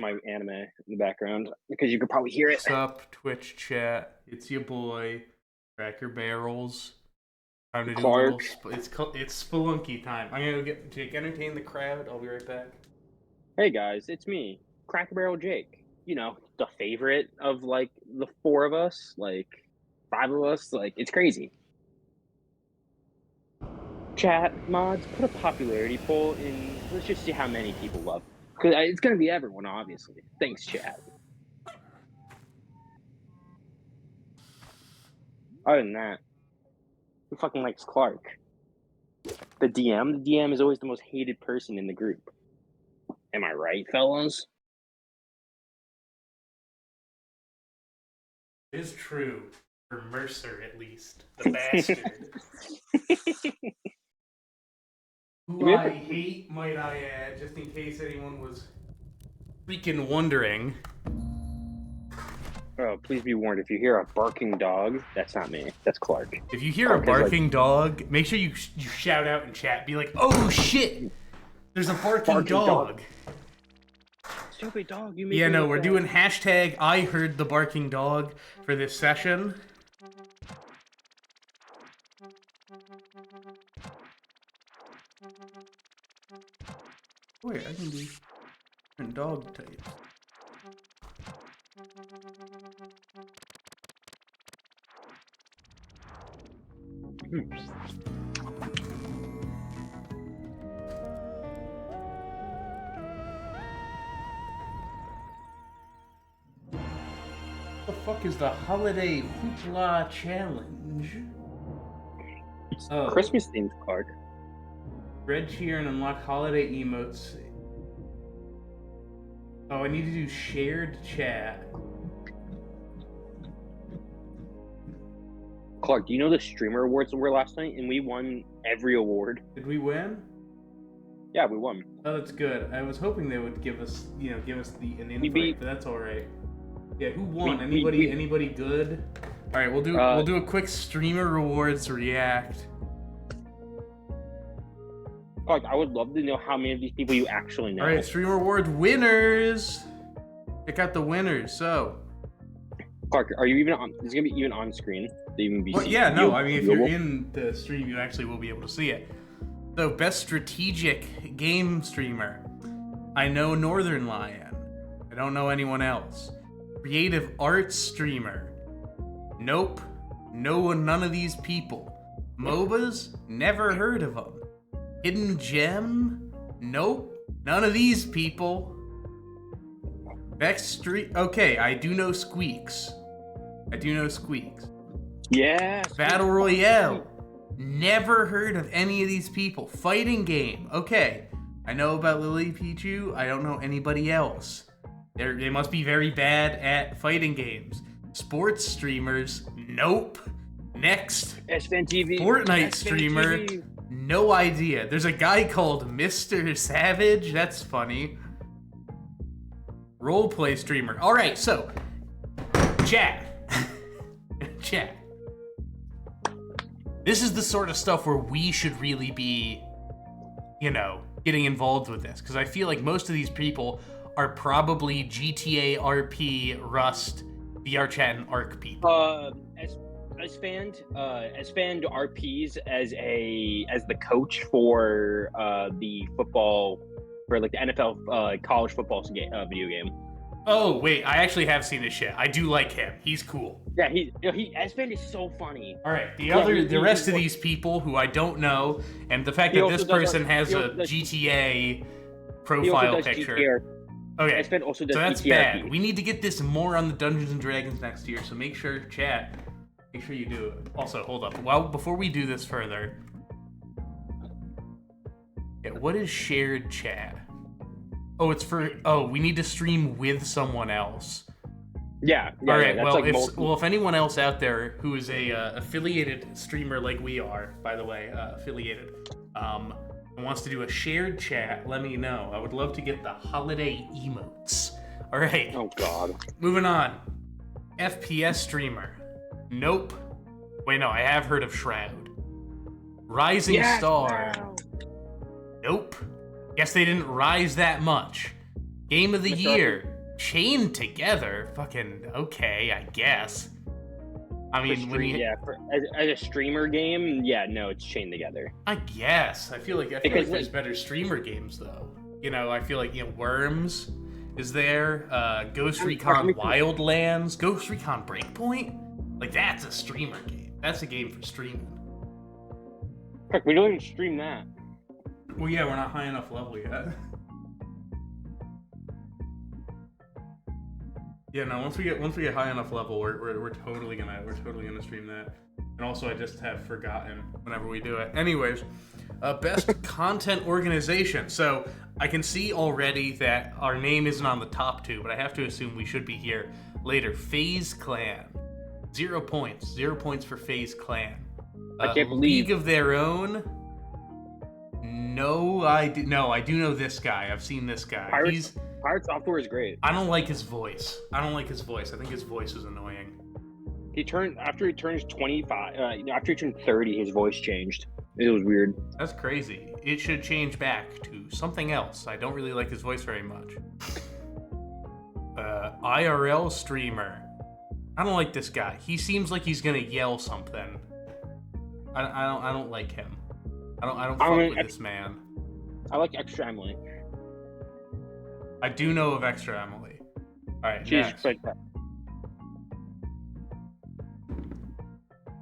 my anime in the background because you could probably hear it. What's up, Twitch chat? It's your boy, Cracker Barrels. Time to do a little. It's Spelunky time. I'm gonna go get Jake, entertain the crowd. I'll be right back. Hey guys, it's me, Cracker Barrel Jake. You know, the favorite of like the four of us, like five of us. Like it's crazy. Chat mods, put a popularity poll in. Let's just see how many people love. Because it's gonna be everyone, obviously. Thanks, chat. Other than that, who fucking likes Clark? The DM? The DM is always the most hated person in the group. Am I right, fellas? It is true. For Mercer, at least. The bastard. Who I hate, might I add, just in case anyone was freaking wondering. Oh, please be warned, if you hear a barking dog, that's not me. That's Clark. If you hear a barking dog, make sure you shout out in chat. Be like, oh shit! There's a barking dog. Stupid dog, you made Yeah, no, we're doing hashtag I heard the barking dog for this session. Wait, I can do different dog types. What the fuck is the holiday hoopla challenge? Oh. Christmas themed, Clark. Red cheer and unlock holiday emotes. Oh, I need to do shared chat. Clark, do you know the streamer awards were last night, and we won every award? Did we win? Yeah, we won. Oh, that's good. I was hoping they would give us, an invite, but that's all right. Yeah, who won? Anybody good? All right, we'll do a quick streamer rewards react. Clark, I would love to know how many of these people you actually know. All right, streamer award winners. Check out the winners. So, Clark, are you even on? Is it gonna be even on screen? Even be seen? Yeah, no. I mean, if you're in the stream, you actually will be able to see it. So, best strategic game streamer. I know Northern Lion. I don't know anyone else. Creative arts streamer. Nope. None of these people. MOBAs? Never heard of them. Hidden gem? Nope. None of these people. Okay, I do know Squeaks. Yeah. Battle Royale. Never heard of any of these people. Fighting game. Okay. I know about Lily Pichu. I don't know anybody else. They must be very bad at fighting games. Sports streamers. Nope. Next. SFN Fortnite streamer. No idea. There's a guy called Mr. Savage. That's funny. Roleplay streamer. All right, so chat. Chat. This is the sort of stuff where we should really be, getting involved with this, because I feel like most of these people are probably GTA, RP, Rust, VRChat, and ARC people. As fanned RPs as the coach for the football, for like the NFL college football video game. Oh wait, I actually have seen this shit. I do like him. He's cool. Yeah, S-Fan is so funny. All right, the rest of these people who I don't know, and the fact that this person has a GTA profile picture. GTR. Okay, S-Fan also does so that's GTRP. bad. We need to get this more on the Dungeons and Dragons next year. So make sure you do it. Also, hold up. Well, before we do this further, what is shared chat? Oh, it's for. Oh, we need to stream with someone else. Yeah. All right. That's if anyone else out there who is a affiliated streamer like we are, by the way, affiliated, and wants to do a shared chat, let me know. I would love to get the holiday emotes. All right. Oh God. Moving on. FPS streamer. Nope. Wait, no. I have heard of Shroud. Rising Star. Wow. Nope. Guess they didn't rise that much. Game of the year. Chained together? Fucking okay, I guess. I mean, as a streamer game, yeah, no, it's chained together. I guess. I feel like there's better streamer games though. You know, I feel like Worms is there. Ghost Recon Wildlands, Ghost Recon Breakpoint. Like that's a streamer game. That's a game for streaming. Heck, we don't even stream that. Well, yeah, we're not high enough level yet. Yeah, no. Once we get high enough level, we're totally gonna stream that. And also, I just have forgotten whenever we do it. Anyways, best content organization. So I can see already that our name isn't on the top 2, but I have to assume we should be here later. FaZe Clan, 0 points. 0 points for FaZe Clan. I can't believe League of Their Own. No, I do know this guy. I've seen this guy. Pirate Software is great. I don't like his voice. I think his voice is annoying. After he turns 25, after he turned 30, his voice changed. It was weird. That's crazy. It should change back to something else. I don't really like his voice very much. IRL streamer. I don't like this guy. He seems like he's gonna yell something. I don't like him. I don't fuck with this man. I like Extra Emily. I do know of Extra Emily. Alright, next.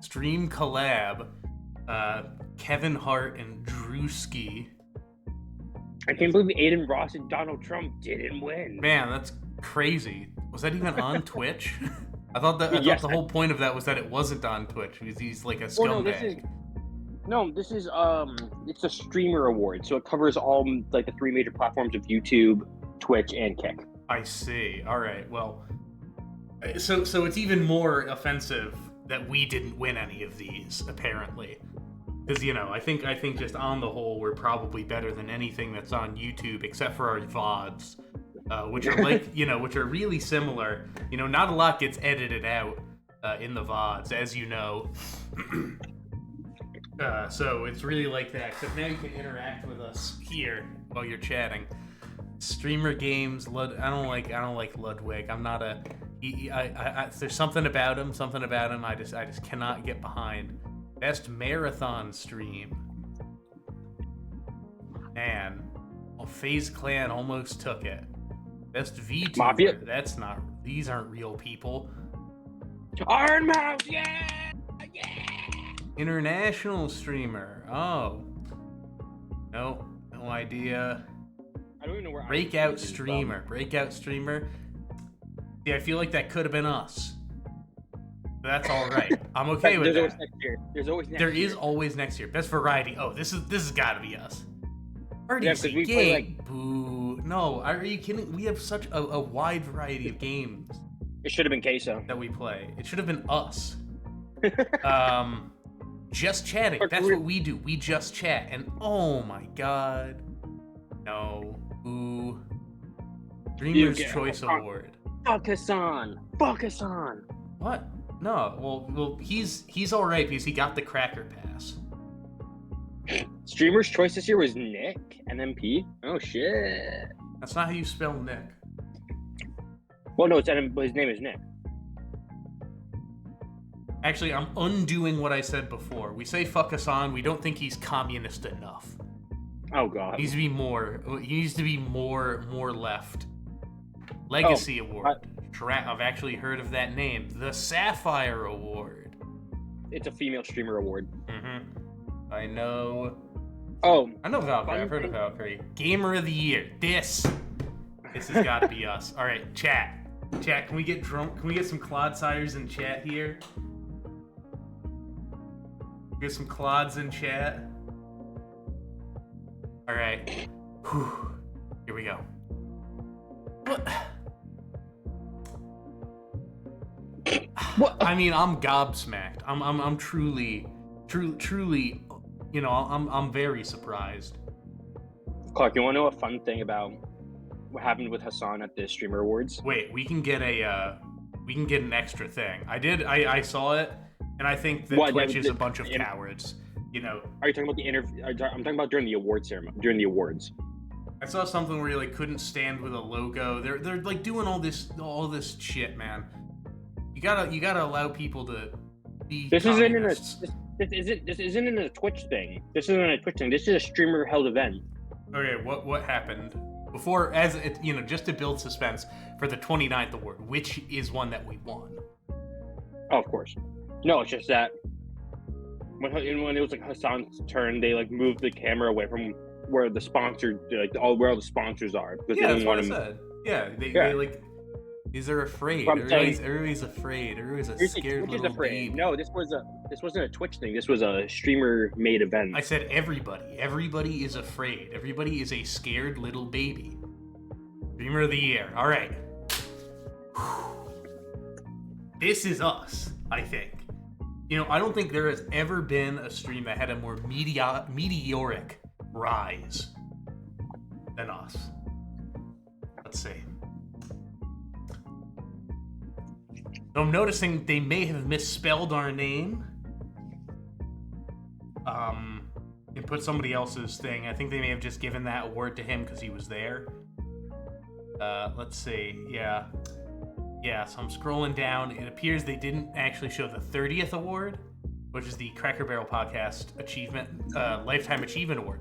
Stream collab. Kevin Hart and Drewski. I can't believe Aiden Ross and Donald Trump didn't win. Man, that's crazy. Was that even on Twitch? I thought the whole point of that was that it wasn't on Twitch because he's like a scumbag. This is it's a streamer award, so it covers all like the 3 major platforms of YouTube, Twitch, and Kick. I see. All right. Well, so it's even more offensive that we didn't win any of these, apparently. Because, I think just on the whole, we're probably better than anything that's on YouTube, except for our VODs, which are which are really similar. Not a lot gets edited out in the VODs, as you know. So it's really like that, except now you can interact with us here while you're chatting. Streamer games, I don't like Ludwig. I'm not a... there's something about him. I just cannot get behind. Best marathon stream. Man, FaZe Clan almost took it. Best VTuber. Mafia. These aren't real people. Iron Mouse, yeah. International streamer. Oh, no idea. I don't even know where. Breakout streamer. See, I feel like that could have been us. That's all right. I'm okay with that. Always next year. There is always next year. Best variety. Oh, this has got to be us. RDC we game. play Boo. No, are you kidding? We have such a wide variety of games. It should have been Queso that we play. It should have been us. Just chatting. That's what we do. We just chat. And oh my god. No. Boo. Dreamer's Choice Award. Fuck Hassan. What? No. Well, he's all right because he got the Cracker Pass. Streamer's Choice this year was Nick and then P. Oh shit. That's not how you spell Nick. Well, no, his name is Nick. Actually, I'm undoing what I said before. We say fuck Hassan. We don't think he's communist enough. Oh god. He needs to be more left. Legacy Award. I've actually heard of that name. The Sapphire Award. It's a female streamer award. Mm-hmm. I know. Oh. I know Valkyrie. I've heard of Valkyrie. Gamer of the Year. This has got to be us. All right, chat. Chat, can we get drunk? Can we get some Clodsires in chat here? Get some Clods in chat. All right. Whew. Here we go. What? I mean, I'm gobsmacked. I'm truly, I'm very surprised. Clark, you want to know a fun thing about what happened with Hassan at the Streamer Awards? Wait, we can get an extra thing. I saw it, and I think that Twitch is a bunch of cowards. Are you talking about the interview? I'm talking about during the award ceremony, during the awards. I saw something where you like couldn't stand with a logo. They're like doing all this shit, man. You gotta allow people to be. This communists. this isn't a Twitch thing. This isn't a Twitch thing. This is a streamer held event. Okay, what happened before? As it, just to build suspense for the 29th award, which is one that we won. Oh, of course. No, it's just that when it was like Hassan's turn, they like moved the camera away from where the sponsor, where all the sponsors are. Because Yeah, they that's didn't what I want said. Yeah, they like. These are afraid. Everybody's afraid. Everybody's a scared little baby. No, this wasn't a Twitch thing. This was a streamer-made event. I said everybody. Everybody is afraid. Everybody is a scared little baby. Streamer of the year. All right. This is us, I think. I don't think there has ever been a stream that had a more meteoric rise than us. Let's see. So I'm noticing they may have misspelled our name. And put somebody else's thing. I think they may have just given that award to him because he was there. Let's see. Yeah. So I'm scrolling down. It appears they didn't actually show the 30th award, which is the Cracker Barrel Podcast Achievement Lifetime Achievement Award,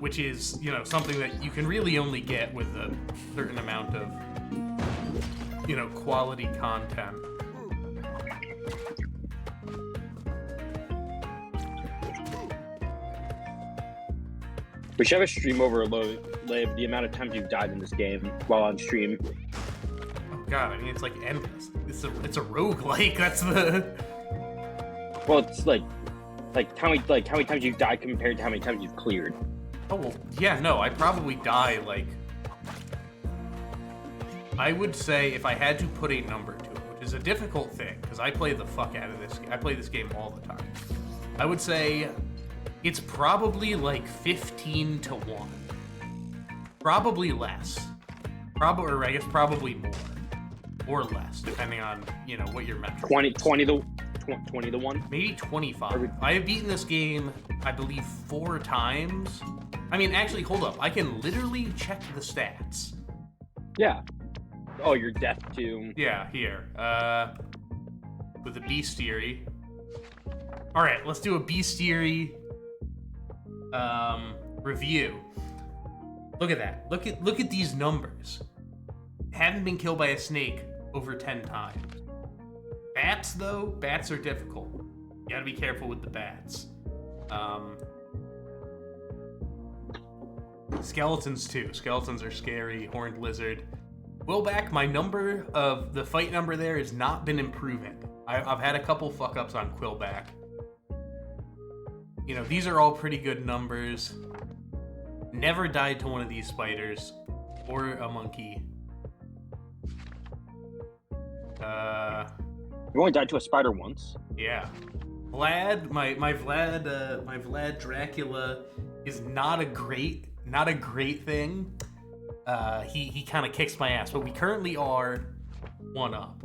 which is something that you can really only get with a certain amount of quality content. We should have a stream overload the amount of times you've died in this game while on stream. Oh god, I mean it's like endless. It's a roguelike. That's the. Well, it's like how many times you've died compared to how many times you've cleared. Oh well, yeah, no, I probably die like. I would say if I had to put a number to it, which is a difficult thing because I play the fuck out of this. I play this game all the time. I would say it's probably like 15 to 1. Probably less. Or I guess probably more. Or less, depending on, what your metric 20 to 1? Maybe 25. I have beaten this game, I believe, 4 times. I mean, actually, hold up. I can literally check the stats. Yeah. Oh, your death too. Yeah, here. With the bestiary. Alright, let's do a bestiary review. Look at that. Look at these numbers. Haven't been killed by a snake over 10 times. Bats, though, bats are difficult. You gotta be careful with the bats. Skeletons, too. Skeletons are scary. Horned lizard. Willback, the fight number there has not been improving. I've had a couple fuck-ups on Quillback. These are all pretty good numbers. Never died to one of these spiders. Or a monkey. You only died to a spider once. Yeah. Vlad, my Vlad Dracula is not a great thing. He kind of kicks my ass, but we currently are 1 up.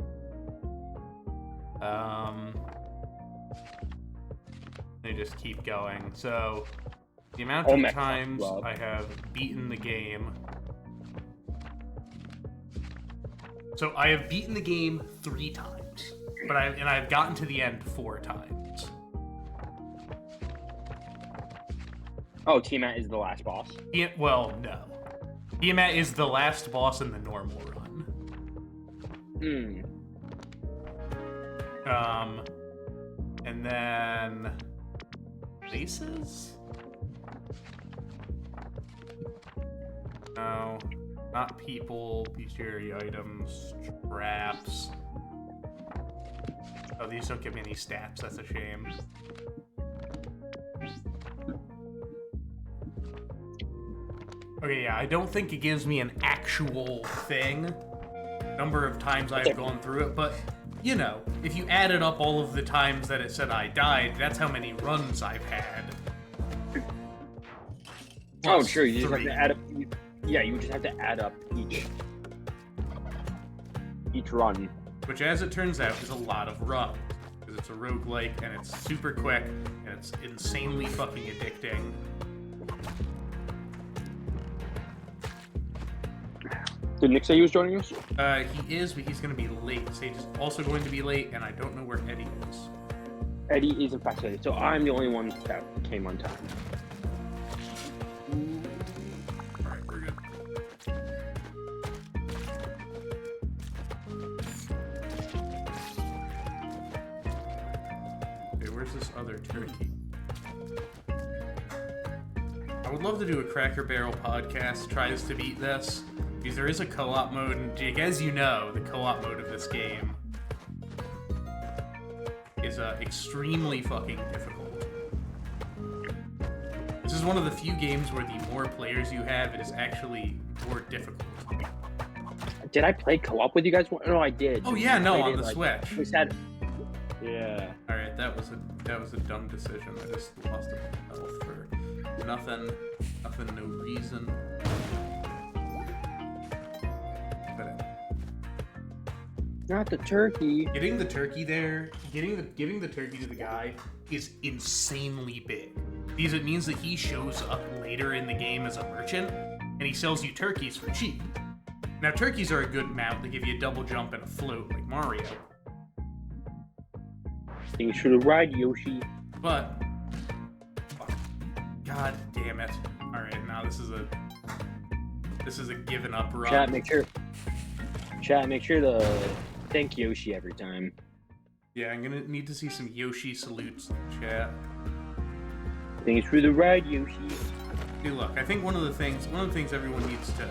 They just keep going. So the amount of times I have beaten the game. So I have beaten the game 3 times, but I've gotten to the end 4 times. Oh, Tiamat is the last boss. Well, no. Tiamat is the last boss in the normal run. And then places? No, not people, bestiary items, traps. Oh, these don't give me any stats, that's a shame. Okay, yeah, I don't think it gives me an actual thing, number of times I've gone through it, but, if you added up all of the times that it said I died, that's how many runs I've had. Oh, sure, you just have to add up, you just have to add up each run. Which, as it turns out, is a lot of runs, because it's a roguelike, and it's super quick, and it's insanely fucking addicting. Did Nick say he was joining us? He is, but he's going to be late. Sage is also going to be late, and I don't know where Eddie is. Eddie is in fact late, so I'm the only one that came on time. Alright, we're good. Okay, where's this other turkey? I would love to do a Cracker Barrel podcast tries to beat this, because there is a co-op mode, and Jake, as you know, the co-op mode of this game is extremely fucking difficult. This is one of the few games where the more players you have, it is actually more difficult. Did I play co-op with you guys? No, I did. Oh yeah, no, on the Switch. We had. Yeah. All right, that was a dumb decision. I just lost a health for nothing, no reason. Not the turkey. Getting the turkey there, giving the turkey to the guy is insanely big. Because it means that he shows up later in the game as a merchant, and he sells you turkeys for cheap. Now, turkeys are a good mount. They give you a double jump and a float, like Mario. Thanks for the ride, Yoshi. But, fuck, god damn it! All right, now this is a given up run. Chat, make sure to thank Yoshi every time. Yeah, I'm gonna need to see some Yoshi salutes in the chat. Thanks for the ride, Yoshi. Dude, look, I think one of the things everyone needs to,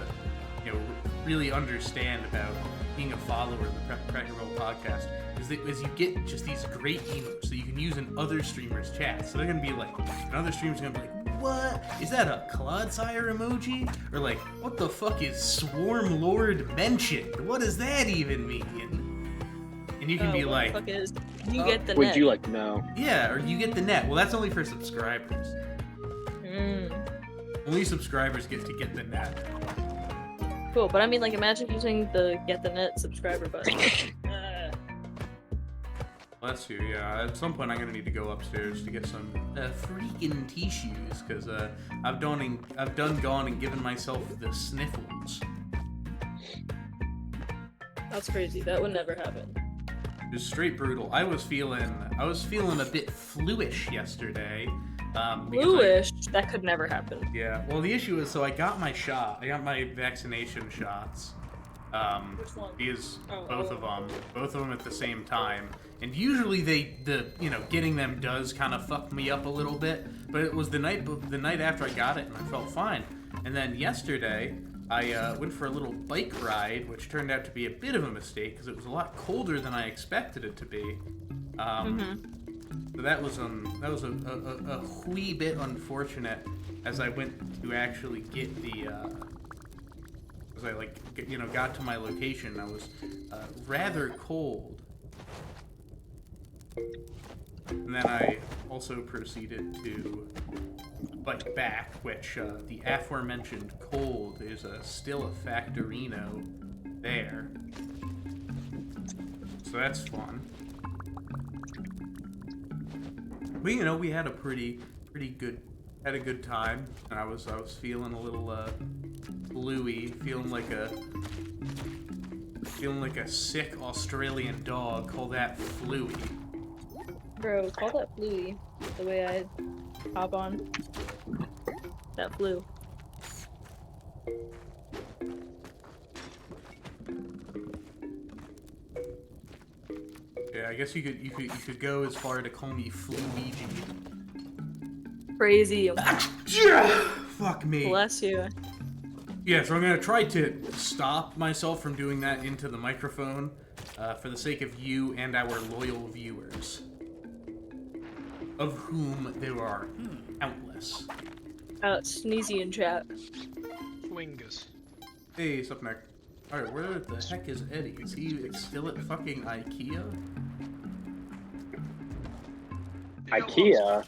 really understand about being a follower of the Cracker Barrel podcast is that as you get just these great emotes that you can use in other streamers' chats. So they're gonna be like, another streamer's gonna be like, what? Is that a Clodsire emoji? Or like, what the fuck is Swarm Lord mentioned? What does that even mean? And you can be like, what the fuck is, you get the net. Would you like to know? Yeah, or you get the net. Well, that's only for subscribers. Only subscribers get to get the net. Cool, but I mean, like, imagine using the get the net subscriber button. Bless you, yeah. At some point, I'm gonna need to go upstairs to get some freaking tissues, because I've done gone and given myself the sniffles. That's crazy. That would never happen. Just straight brutal. I was feeling a bit fluish yesterday. Bluish? That could never happen. Yeah. Well, the issue is, so I got my shot. I got my vaccination shots. Which one? Because both of them at the same time. And usually getting them does kind of fuck me up a little bit. But it was the night after I got it, and I felt fine. And then yesterday, I went for a little bike ride, which turned out to be a bit of a mistake because it was a lot colder than I expected it to be. So that was a wee bit unfortunate as I went to actually get the as I got to my location. I was rather cold, and then I also proceeded to bike back, which the aforementioned cold is still a factorino there, so that's fun. But we had a pretty good time, and I was feeling a little bluey, feeling like a sick Australian dog. Call that fluey. Bro, call that fluey. The way I hop on. That flu. Yeah, I guess you could go as far to call me Fluigi. Crazy. Fuck me. Bless you. Yeah, so I'm gonna try to stop myself from doing that into the microphone, for the sake of you and our loyal viewers, of whom there are countless. Sneezy in chat. Swingers. Hey, what's up, Nick? Alright, where the heck is Eddie? Is he still at fucking IKEA? IKEA?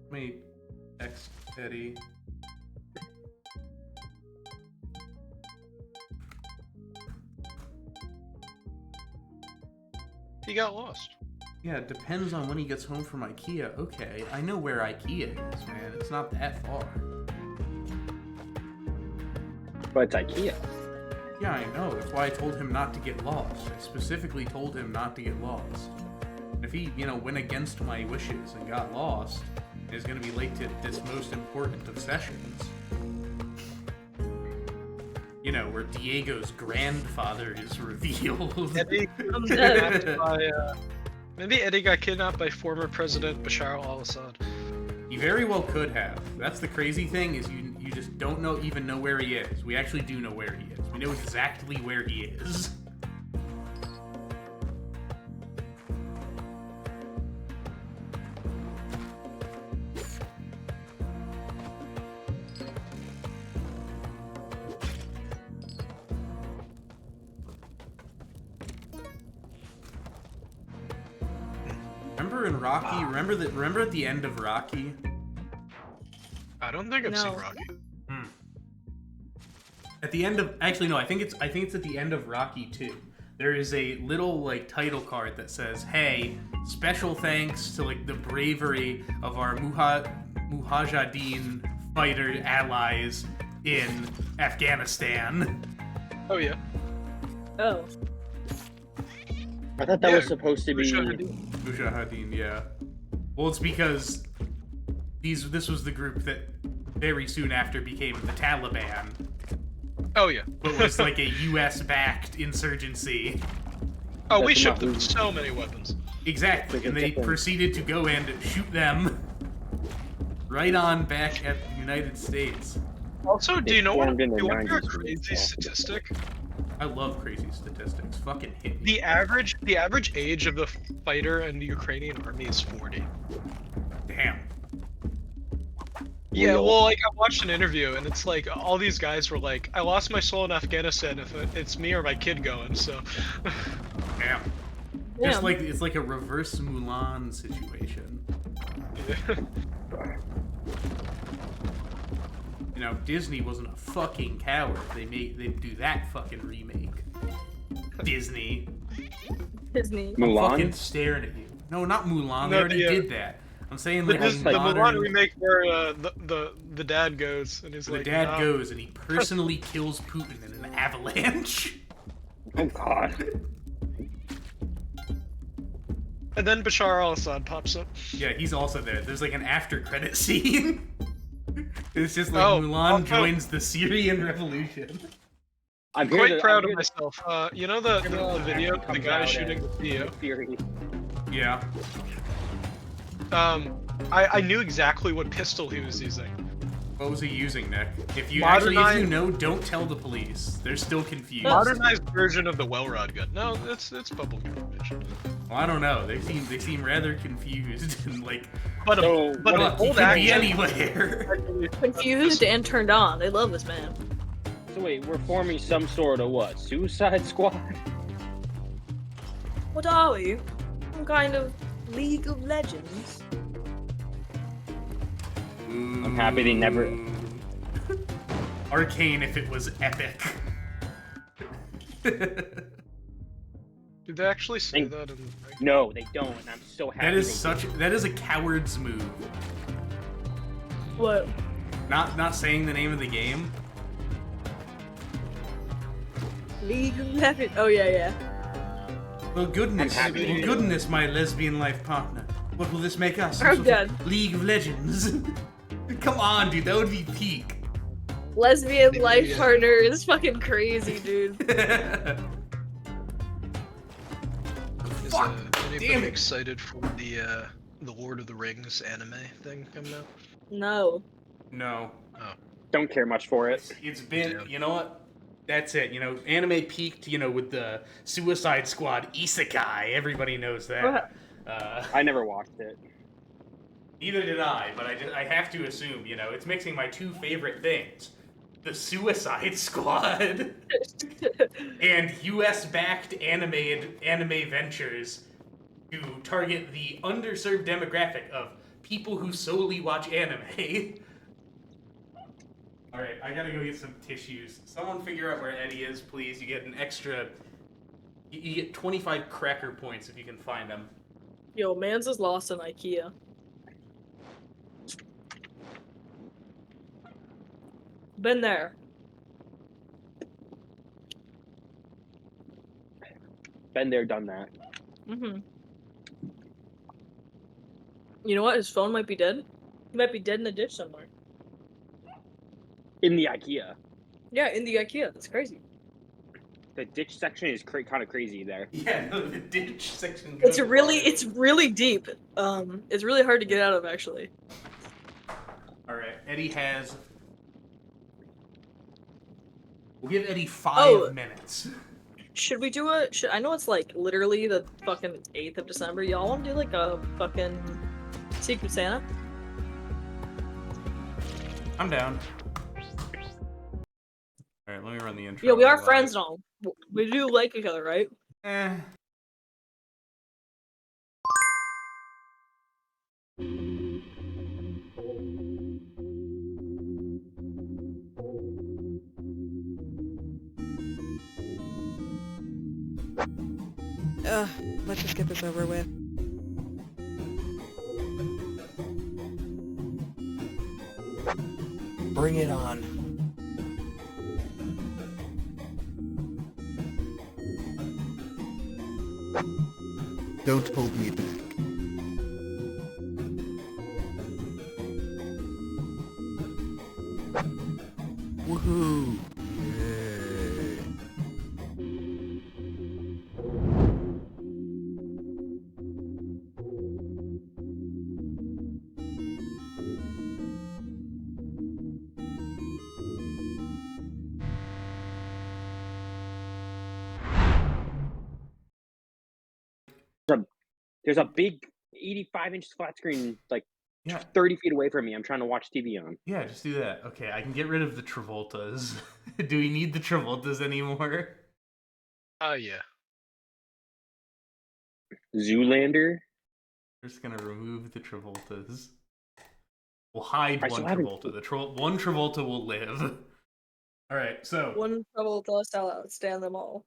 Let me text Eddie. He got lost. Yeah, it depends on when he gets home from IKEA. Okay, I know where IKEA is, man. It's not that far. But it's IKEA. Yeah, I know. That's why I told him not to get lost. I specifically told him not to get lost. If he, went against my wishes and got lost, he's gonna be late to this most important of sessions. Where Diego's grandfather is revealed. Eddie got kidnapped by, maybe Eddie got kidnapped by former President Bashar al-Assad. He very well could have. That's the crazy thing, is you just don't even know where he is. We actually do know where he is. We know exactly where he is. Remember in Rocky? Remember at the end of Rocky? I don't think I've seen Rocky. At the end of, actually no, I think it's at the end of Rocky 2. There is a little title card that says, "Hey, special thanks to the bravery of our Mujahideen fighter allies in Afghanistan." Oh. I thought that was supposed to be Mujahideen, yeah. Well, it's because this was the group that very soon after became the Taliban. Oh yeah. But was a US-backed insurgency. Oh, we shipped them so many weapons. Exactly, and they proceeded to go and shoot them right on back at the United States. Also, do you know what? formed in the You want to hear a 90s. crazy statistic? I love crazy statistics. Fucking hit me. The average age of the fighter in the Ukrainian army is 40. Damn. Yeah, well, I watched an interview, and it's all these guys were like, "I lost my soul in Afghanistan. If it's me or my kid going," so. Damn. Just it's like a reverse Mulan situation. Disney wasn't a fucking coward. They do that fucking remake. Disney. I'm Mulan. fucking staring at you. No, not Mulan. They No, already did that. I'm saying The a modern... Mulan remake where the dad goes and he's The like, dad "No." goes and he personally kills Putin in an avalanche. Oh God. And then Bashar al-Assad pops up. Yeah, he's also there. There's an after credit scene. It's just oh. Mulan joins the Syrian revolution. I'm Quite proud of myself. You know the video of the guy shooting the CEO? Fury. Yeah. I knew exactly what pistol he was using. What was he using, Nick? If you know, don't tell the police. They're still confused. Modernized version of the Wellrod gun. No, it's public information. Well, I don't know. They seem rather confused and But he an could old be accent. anywhere. Confused and turned on. They love this man. So wait, we're forming some sort of what? Suicide Squad? What are we? Some kind of League of Legends? I'm happy they never. Arcane if it was epic. Did they actually say that in the thing? No, they don't. And I'm so happy. That is a coward's move. What? Not saying the name of the game. League of Legends? Oh yeah. Well, goodness, I'm happy. my lesbian life partner. What will this make us? I'm Some sort dead. of League of Legends. Come on, dude, that would be peak. Lesbian life partner is fucking crazy, dude. Is Fuck, anybody damn it. excited for the Lord of the Rings anime thing coming out? No. No. Don't care much for it. It's been, you know what? That's it. Anime peaked, with the Suicide Squad isekai. Everybody knows that. I never watched it. Neither did I, but I have to assume, it's mixing my two favorite things. The Suicide Squad and US-backed anime ventures to target the underserved demographic of people who solely watch anime. Alright, I gotta go get some tissues. Someone figure out where Eddie is, please. You get an extra... You get 25 cracker points if you can find them. Yo, Mans is lost in IKEA. Been there. Been there, done that. Mm-hmm. You know what? His phone might be dead. He might be dead in a ditch somewhere. In the IKEA. Yeah, in the IKEA. That's crazy. The ditch section is kind of crazy there. Yeah, no, the ditch section. It's really deep. It's really hard to get out of, actually. All right, Eddie has. We'll give Eddie 5 minutes. Should we do I know it's like literally the fucking 8th of December. Y'all want to do like a fucking Secret Santa? I'm down. All right, let me run the intro. Yeah, we are friends and all. We do like each other, right? Let's just get this over with. Bring it on. Don't hold me back. Woohoo! Yay. There's a big 85-inch flat screen, like 30 feet away from me. I'm trying to watch TV on. Yeah, just do that. Okay, I can get rid of the Travoltas. Do we need the Travoltas anymore? Yeah. Zoolander. We're just gonna remove the Travoltas. We'll hide I one still haven't- Travolta. One Travolta will live. All right, so One trouble does outstand them all.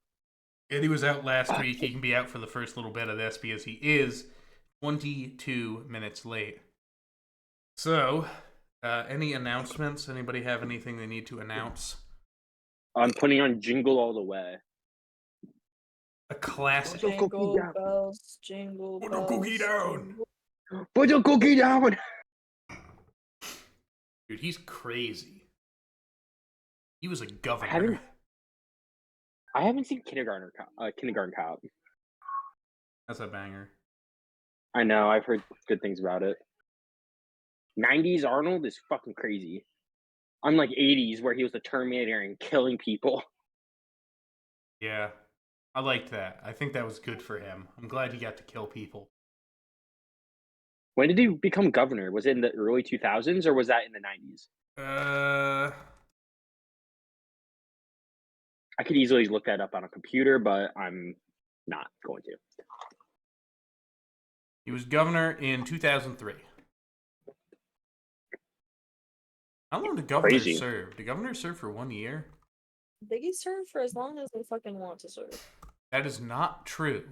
Eddie was out last week. He can be out for the first little bit of this because he is 22 minutes late. So, any announcements? Anybody have anything they need to announce? I'm putting on Jingle All the Way. A classic. Put the cookie Jingle down. bells, jingle Put bells. the cookie down. jingle- Put the cookie down. Dude, he's crazy. He was a governor. I haven't seen Kindergarten Cop. That's a banger. I know. I've heard good things about it. 90s Arnold is fucking crazy. Unlike 80s, where he was the Terminator and killing people. Yeah, I liked that. I think that was good for him. I'm glad he got to kill people. When did he become governor? Was it in the early 2000s or was that in the 90s? I could easily look that up on a computer, but I'm not going to. He was governor in 2003. How long did governors Crazy. serve? Did governors serve for 1 year? They serve for as long as they fucking want to serve. That is not true.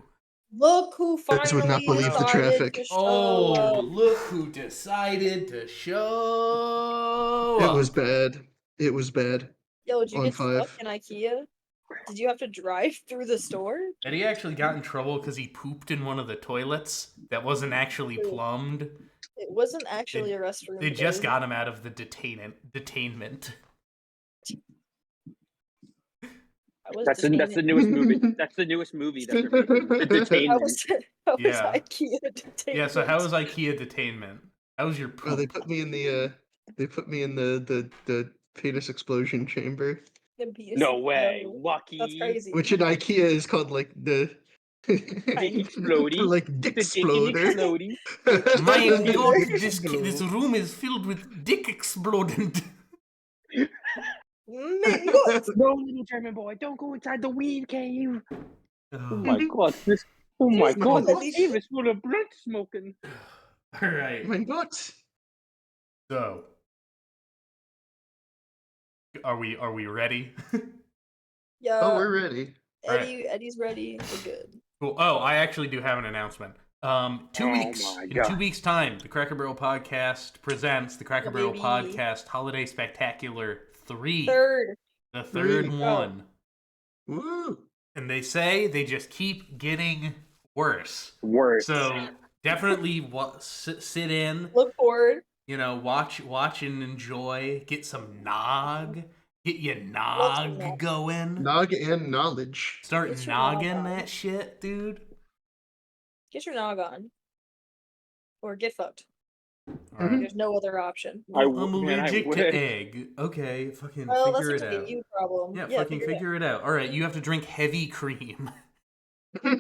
Look who finally Guys would not believe the decided traffic. to show Oh, up. look who decided to show It up. was bad. It was bad. Yo, did you on get 5. stuck in IKEA? Did you have to drive through the store? And he actually got in trouble because he pooped in one of the toilets that wasn't actually plumbed. It wasn't actually a restroom. They just dude. got him out of the detainment. I was That's the detained. newest movie. That's the newest movie that they're making. The How Detainment. was Yeah. IKEA detained? Yeah, so how was IKEA detainment? How was your poop? Oh, they put me in the penis explosion chamber, No way. Lucky. That's crazy. which in IKEA is called like the Dick explodey. like The dick dick exploder. explodey. My Yeah. god, this room is filled with dick exploding. Mango. No, little German boy, don't go inside the weed cave. Oh Oh, my god. Oh my There's god, no this cave is full of blunt smoking. all right. My butt. So, are we ready? Yeah. Oh, we're ready. Eddie's ready. We're good. Cool. Oh, I actually do have an announcement. 2 Oh weeks. my In God. 2 weeks' time, the Cracker Barrel Podcast presents the Cracker Barrel baby. Podcast Holiday Spectacular 3. Third. The third Three. one. Woo! And they say they just keep getting worse. Worse. So definitely sit in, Look forward. watch and enjoy. Get some nog. Get your Love some nog nog. going. Nog and knowledge. Start Get your nog nogging on. that shit, dude. Get your nog on. Or get fucked. All right. There's no other option. Well, I I'm w- man, I allergic to wish. egg. Okay, fucking Well, that figure seems it like a out. you problem. Yeah, Yeah, fucking figure it out. All right, you have to drink heavy cream. Yeah,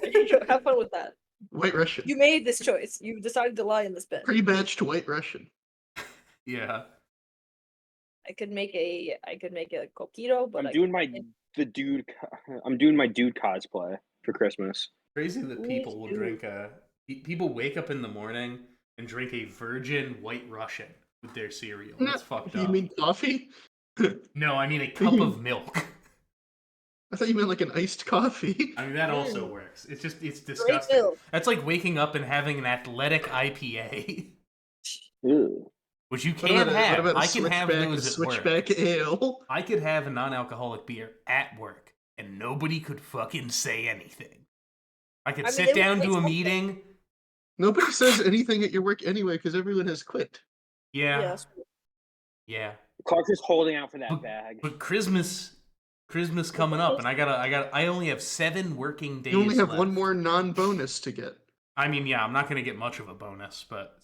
there you go. Have fun with that. White Russian. You made this choice. You decided to lie in this bed. Pre-batched White Russian. Yeah. I could make a coquito, but I'm doing my dude cosplay for Christmas. Crazy that Who people is will dude? drink people wake up in the morning and drink a virgin White Russian with their cereal. That's fucked You up. mean coffee? No, I mean a cup of milk. I thought you meant like an iced coffee. I mean that also Mm. works. It's Great disgusting. milk. That's like waking up and having an athletic IPA, Ew. which you What can about have. a I can have those at work. switchback ale? I could have a non-alcoholic beer at work, and nobody could fucking say anything. I could I mean, sit they would down say to a something. meeting. Nobody says anything at your work anyway because everyone has quit. Yeah, Yes. yeah. Clark's just holding out for that bag. But Christmas coming up, and I only have 7 working days. You only have left. one more non-bonus to get. I mean, yeah, I'm not going to get much of a bonus, but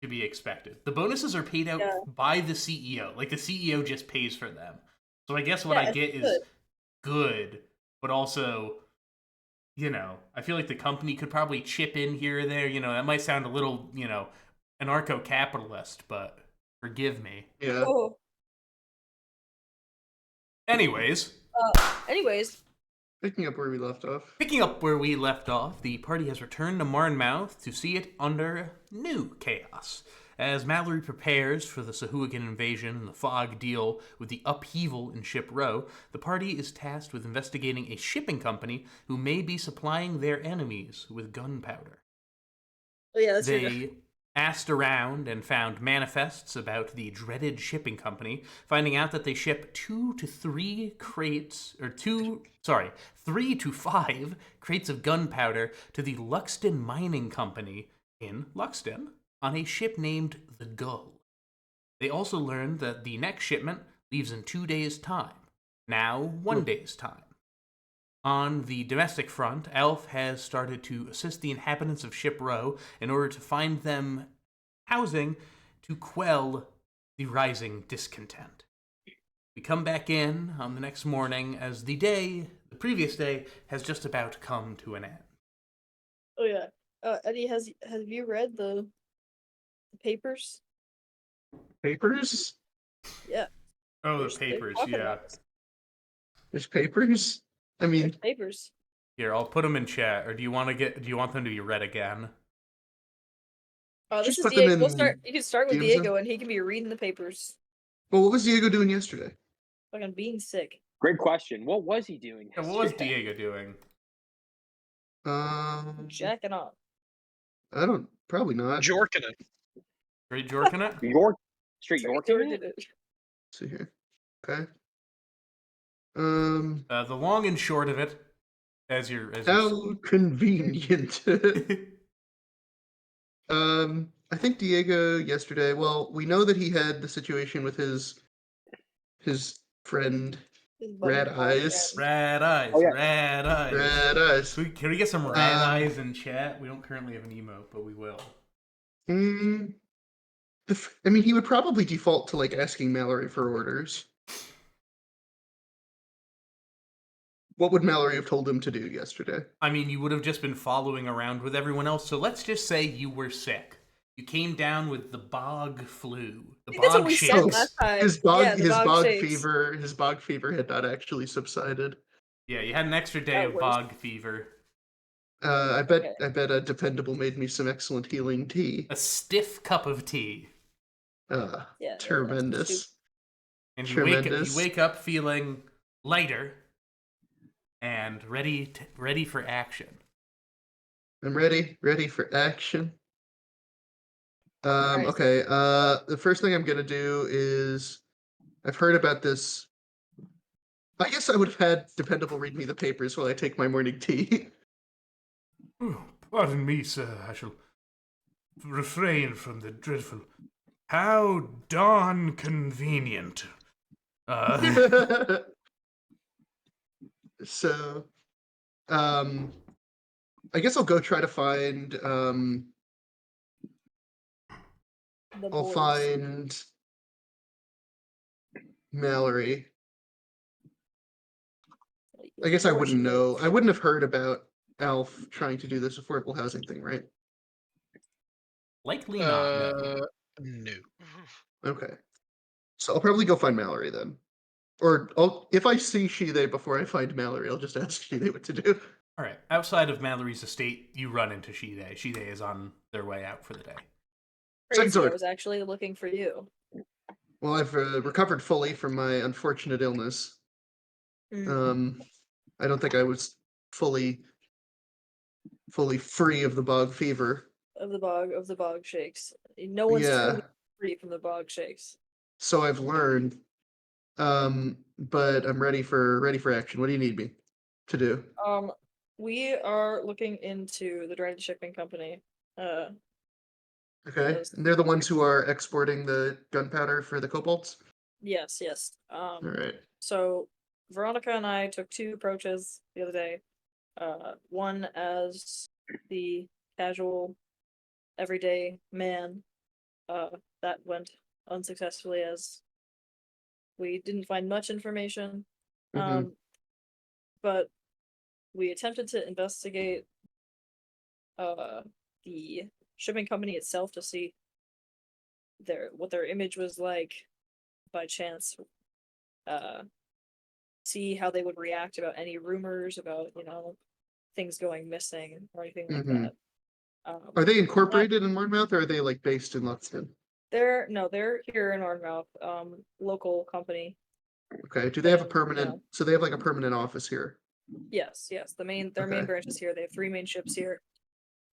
to be expected. The bonuses are paid out by the CEO. Like the CEO just pays for them. So I guess what I get is good, but also, I feel like the company could probably chip in here or there. That might sound a little, anarcho-capitalist, but forgive me. Yeah. Oh. Anyways, Picking up where we left off. The party has returned to Marnmouth to see it under new chaos. As Mallory prepares for the Sahuagin invasion and the Fog deal with the upheaval in Ship Row, the party is tasked with investigating a shipping company who may be supplying their enemies with gunpowder. Oh yeah, that's They asked around and found manifests about the dreaded shipping company, finding out that they ship 3 to 5 crates of gunpowder to the Luxton Mining Company in Luxton on a ship named the Gull. They also learned that the next shipment leaves in 2 days' time, now 1 day's time. On the domestic front, Elf has started to assist the inhabitants of Ship Row in order to find them housing to quell the rising discontent. We come back in on the next morning as the previous day, has just about come to an end. Oh yeah. Eddie, have you read the papers? Papers? Yeah. Oh, There's- the they're papers, talking yeah. about this. There's papers? I mean, There's papers. Here, I'll put them in chat, or do you want them to be read again? Oh, this Just is put them Diego. in You can start with DMs. Diego, and he can be reading the papers. well, what was Diego doing yesterday? Fucking being sick. Great question. What was he doing? Yeah, what was yesterday? Diego doing? Jacking off. I don't. Probably not. Jorking it. Straight jorking it? Straight Sorry, York? George did it. Let's see here. Okay. The long and short of it, How convenient. I think Diego yesterday. Well, we know that he had the situation with his friend His buddy Red Paul Eyes. Red. Rad eyes, Oh, yeah. rad eyes. Red Eyes. Can we get some rad eyes in chat? We don't currently have an emote, but we will. I mean, he would probably default to like asking Mallory for orders. What would Mallory have told him to do yesterday? I mean, you would have just been following around with everyone else. So let's just say you were sick. You came down with the bog flu. The That's what bog we shakes. said last time. His bog, Yeah, the his bog shakes. fever had not actually subsided. Yeah, you had an extra day That of works. bog fever. I bet Dependable made me some excellent healing tea. A stiff cup of tea. Yeah, Tremendous. And you Tremendous. wake up feeling lighter and ready for action. I'm ready for action. Alright. Okay, the first thing I'm gonna do is I've heard about this I guess I would have had Dependable read me the papers while I take my morning tea. Oh, pardon me, sir. I shall refrain from the dreadful. How darn convenient. So, I guess I'll go try to find. The I'll boys. find Mallory. I guess I wouldn't know. I wouldn't have heard about Alf trying to do this affordable housing thing, right? Likely not, no. No. Okay. So I'll probably go find Mallory then. Or if I see Shide before I find Mallory, I'll just ask Shide what to do. All right. Outside of Mallory's estate, you run into Shide. Shide is on their way out for the day. Second Crazy, I sword. was actually looking for you. Well, I've recovered fully from my unfortunate illness. Mm. I don't think I was fully free of the bog fever. Of the bog shakes. No one's Yeah. truly free from the bog shakes. So I've learned. But I'm ready for action. What do you need me to do? We are looking into the Dreaded Shipping Company. Okay. Yes. And they're the ones who are exporting the gunpowder for the kobolds? Yes. All right. So Veronica and I took two approaches the other day. One as the casual, everyday man. That went unsuccessfully as we didn't find much information. Mhm. But we attempted to investigate the shipping company itself to see what their image was like by chance. See how they would react about any rumors about, things going missing or anything like Mhm. that. Are they That- incorporated in Monmouth or are they like based in Luxton? they're here in Ormouth, local company. Okay. Do they have a And, permanent so they have like a permanent office here? yes, their main Okay. branch is here. They have 3 main ships here.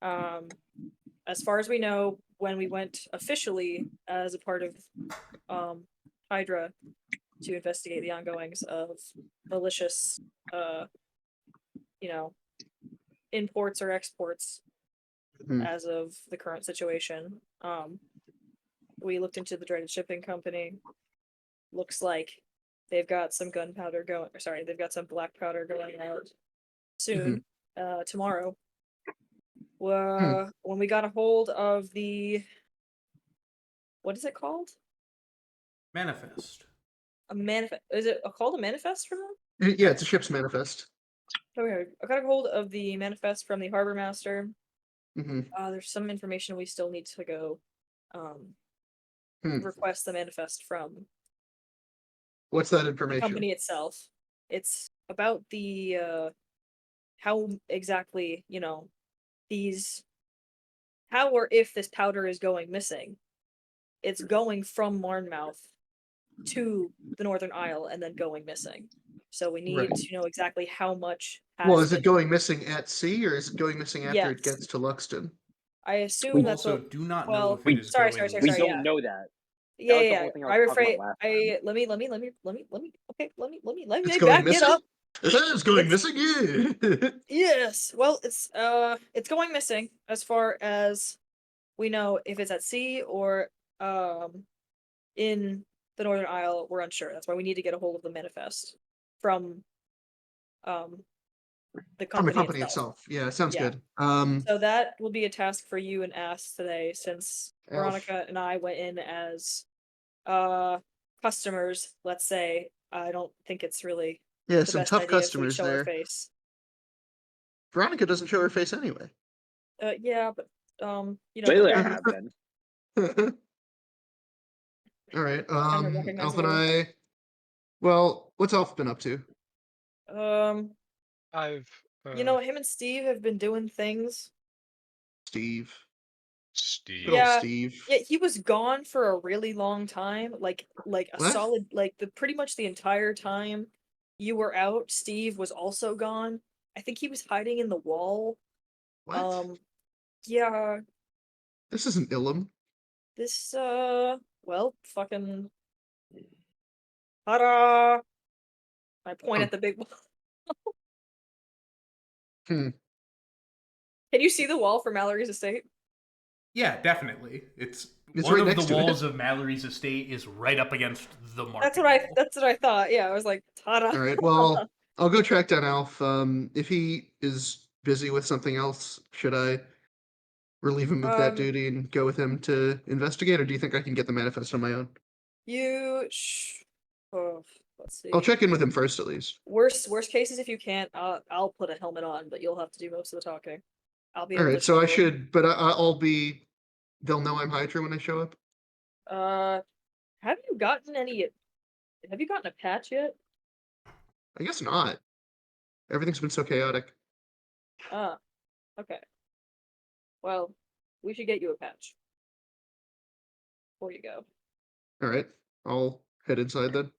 As far as we know, when we went officially as a part of Hydra to investigate the ongoings of malicious, you know, imports or exports Mhm. as of the current situation. We looked into the Dreaded Shipping Company. Looks like they've got some gunpowder going. Sorry, they've got some black powder going out soon. Tomorrow. When we got a hold of the, what is it called? Manifest. A manifest? Is it called a manifest from them? Yeah, it's a ship's manifest. Okay, I got a hold of the manifest from the harbor master. Hmm. There's some information we still need to go Hmm. request the manifest from What's that the information? company itself. It's about the how exactly, these how or if this powder is going missing. It's going from Marnmouth to the Northern Isle and then going missing. So we need Right. to know exactly how much Well, has is it been. going missing at sea or is it going missing after it Yes. gets to Luxton? I assume We that's Also, what. do not know Well, if it is sorry, going. we yeah. don't know that. Yeah, was the yeah. whole thing I I was talking rephrase. about last I let me okay. Let It's me going back it missing? up. It's going It's missing, yeah. yes. Well, it's going missing as far as we know. If it's at sea or in the Northern Isle, we're unsure. That's why we need to get a hold of the manifest from um the From the company company itself. itself. Yeah, sounds Yeah. good. So that will be a task for you and Ass today, since Alf. Veronica and I went in as customers, let's say. I don't think it's really Yeah, the some best tough idea if we customers show our there. face. Veronica doesn't show her face anyway. Yeah, but Lately, I have been. All right. kind of Alf and recognizable. I. Well, what's Alf been up to? I've Him and Steve have been doing things. Steve. Steve. Good old Yeah, Steve. yeah, he was gone for a really long time, like a What? solid, like the pretty much the entire time you were out. Steve was also gone. I think he was hiding in the wall. What? Yeah, This isn't Ilum. this well, fucking ta-da! I point Oh. at the big wall. Hmm. Can you see the wall for Mallory's estate? Yeah, definitely. It's It's one right of the next to it. walls of Mallory's estate is right up against the market. That's what I thought. Yeah, I was like, ta-da. All right. Well, I'll go track down Alf. If he is busy with something else, should I relieve him of that duty and go with him to investigate, or do you think I can get the manifest on my own? Oh, let's see. I'll check in with him first, at least. Worst cases, if you can't, I'll put a helmet on, but you'll have to do most of the talking. I'll be All able to right. So I show him. should, but I'll be. They'll know I'm Hydra when I show up. Have you gotten any? Have you gotten a patch yet? I guess not. Everything's been so chaotic. Ah, okay. Well, we should get you a patch. Before you go. All right. I'll head inside then.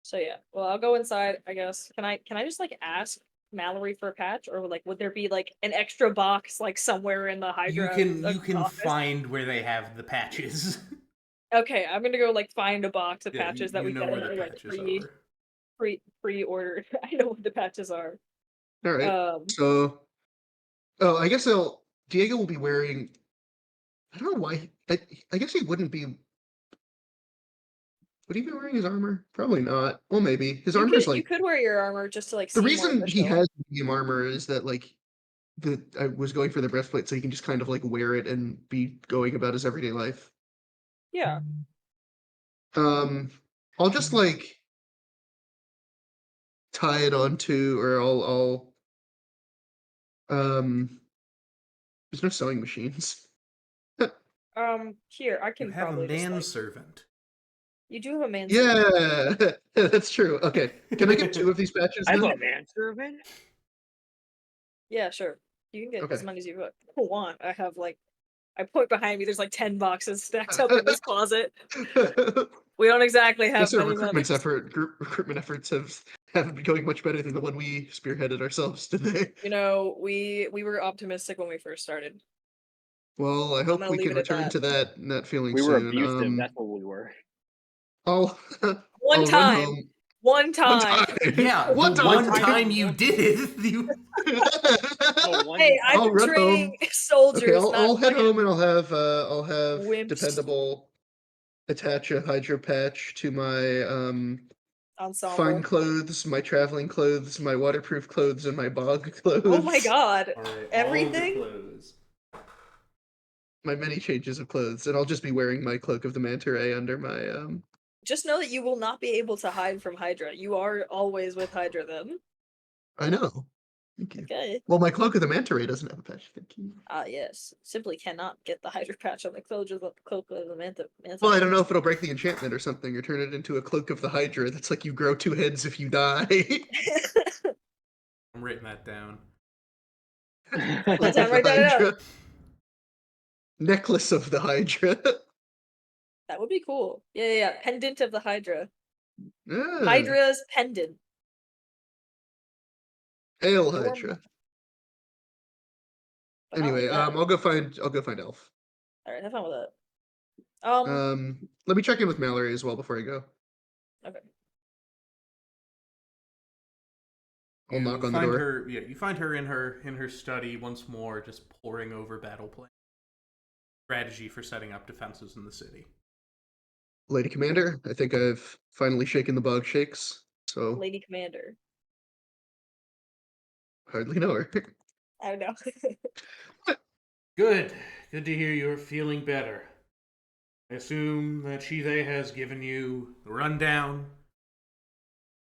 So yeah, well, I'll go inside, I guess. Can I just like ask Mallory for a patch, or like would there be like an extra box like somewhere in the Hydra? You can office? find where they have the patches. Okay, I'm gonna go like find a box of Yeah, patches that we know get where the like patches are. pre-ordered. I know what the patches are. All right. So, I guess Diego will be wearing. I don't know why. I guess he wouldn't be. Would he be wearing his armor? Probably not. Well, maybe his armor is you like. could wear your armor just to like The see more reason he official. has medium armor is that like I was going for the breastplate, so he can just kind of like wear it and be going about his everyday life. Yeah. I'll just like tie it onto, or there's no sewing machines. Here I You can have a probably just like. manservant. You do have a man. Yeah, that's true. Okay, can I get 2 of these patches? I have then? a manservant. Yeah, sure. You can get as Okay. many as you want. I have like, I point behind me. There's like 10 boxes stacked up in this closet. We don't exactly have Guess our many recruitment money. efforts haven't been going much better than the one we spearheaded ourselves today. You know, we were optimistic when we first started. Well, I hope gonna we leave can it at return that. to that feeling We were soon. abusive. That's what we were. I'll One I'll run time. home. One time. Yeah, One the time. one time you did it. You... Oh, one Hey, I've I'll been run training home. soldiers. Okay, I'll not head fucking home and I'll have wimps. dependable attach a Hydra patch to my Ensemble. fine clothes, my traveling clothes, my waterproof clothes, and my bog clothes. Oh my god. All right, Everything? all the clothes. My many changes of clothes, and I'll just be wearing my cloak of the manta ray under my Just know that you will not be able to hide from Hydra. You are always with Hydra then. I know. Thank you. Okay. Well, my cloak of the manta ray doesn't have a patch. Thank you. Ah, yes. Simply cannot get the Hydra patch on the cloak of the Manta. Well, I don't know if it'll break the enchantment or something, or turn it into a cloak of the Hydra. That's like you grow 2 heads if you die. I'm writing that down. Cloak of the Write that down. Hydra. Necklace of the Hydra. That would be cool. Yeah. Pendant of the Hydra. Ah, Hydra's pendant. Ale Normal. Hydra. But not like Anyway, that. I'll go find Elf. Alright, have fun with that. Let me check in with Mallory as well before I go. Okay. I'll knock on the door. Her, you find her in her study once more, just poring over battle plan. Strategy for setting up defenses in the city. Lady Commander, I think I've finally shaken the bog shakes, so Lady Commander. hardly know her. I don't know. Good to hear you're feeling better. I assume that Shive has given you the rundown.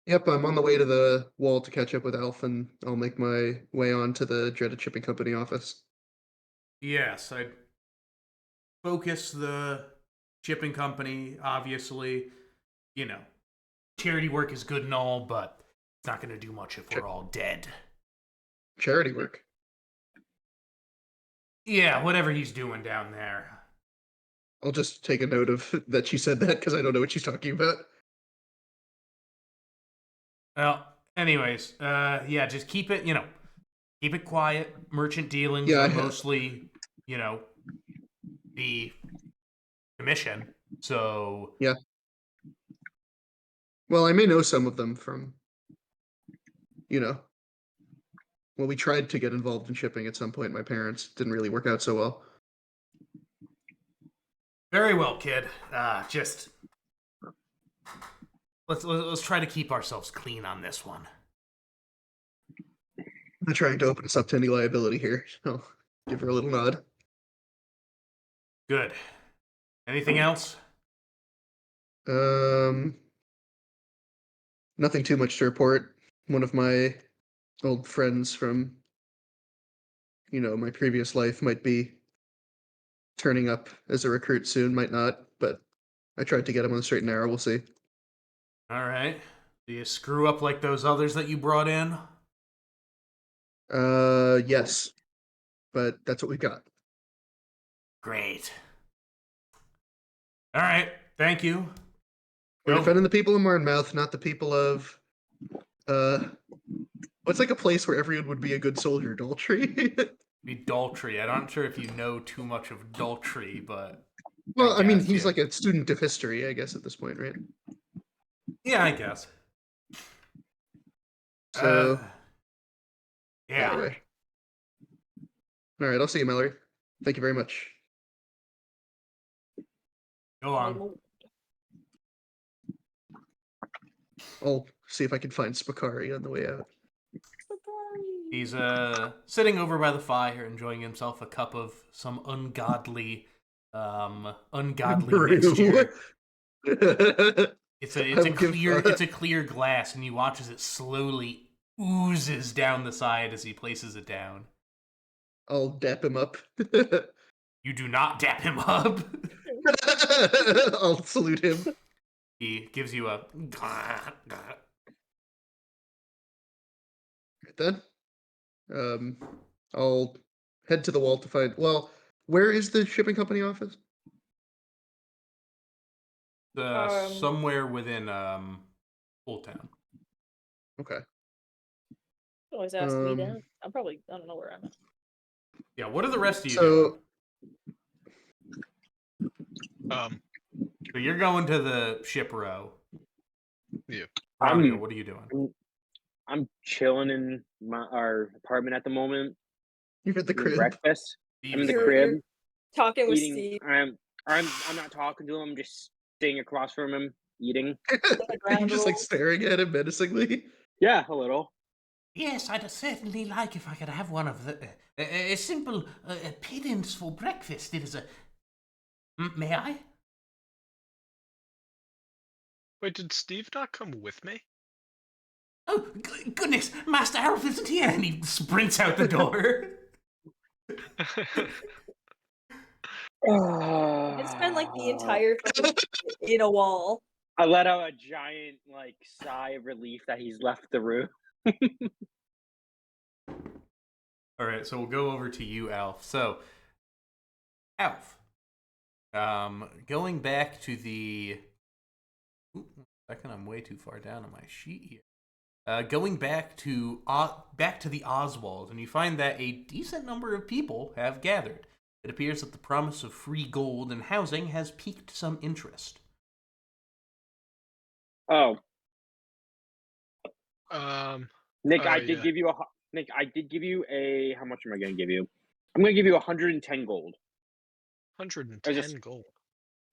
Yep, I'm on the way to the wall to catch up with Alf, and I'll make my way on to the dreaded shipping company office. Yes, I'd focus the shipping company, obviously. You know, charity work is good and all, but it's not going to do much if we're all dead. Charity work. Yeah, whatever he's doing down there. I'll just take a note of that she said that because I don't know what she's talking about. Well, anyways, yeah, just keep it, keep it quiet. Merchant dealings Yeah, are mostly, the commission. So yeah. Well, I may know some of them from you know, well, we tried to get involved in shipping at some point. My parents didn't really work out so well. Very well, kid. Just let's try to keep ourselves clean on this one. I'm not trying to open us up to any liability here. So give her a little nod. Good. Anything else? Nothing too much to report. One of my old friends from, my previous life might be turning up as a recruit soon, might not, but I tried to get him on the straight and narrow. We'll see. All right. Do you screw up like those others that you brought in? Yes, but that's what we got. Great. All right. Thank you. We're defending the people of Mouth, not the people of, what's like a place where everyone would be a good soldier? Daltrey? Be Daltrey. I'm not sure if you know too much of Daltrey, but... Well, I mean, he's like a student of history, I guess, at this point, right? Yeah, I guess. So... yeah. Anyway. All right, I'll see you, Mallory. Thank you very much. Go on. I'll see if I can find Spicari on the way out. He's sitting over by the fire, enjoying himself a cup of some ungodly mixture. It's a clear glass, and you watch as it slowly oozes down the side as he places it down. I'll dap him up. You do not dap him up. I'll salute him. He gives you a... Right then. I'll head to the wall to find... Well, where is the shipping company office? Somewhere within Old Town. Okay. Always ask me down. I don't know where I'm at. Yeah, what are the rest of you doing? So you're going to the ship row. Yeah. Romeo, what are you doing? I'm chilling in our apartment at the moment. You're at the crib. Breakfast. I'm in the You're crib. Talking with Eating. Steve. I'm not talking to him. I'm just sitting across from him, eating. You're just like staring at him menacingly. Yeah, a little. Yes, I'd certainly like if I could have one of the a simple pittance for breakfast. It is a. May I? Wait, did Steve not come with me? Oh, goodness, Master Alf isn't here, and he sprints out the door. It's been like the entire in a wall. I let out a giant sigh of relief that he's left the room. All right, so we'll go over to you, Alf. So, Alf, going back to the. Ooh, 1 second, I'm way too far down on my sheet here. Going back to the Oswald, and you find that a decent number of people have gathered. It appears that the promise of free gold and housing has piqued some interest. Oh. Nick, oh, I did give you a. How much am I going to give you? I'm going to give you 110 gold. 110 gold.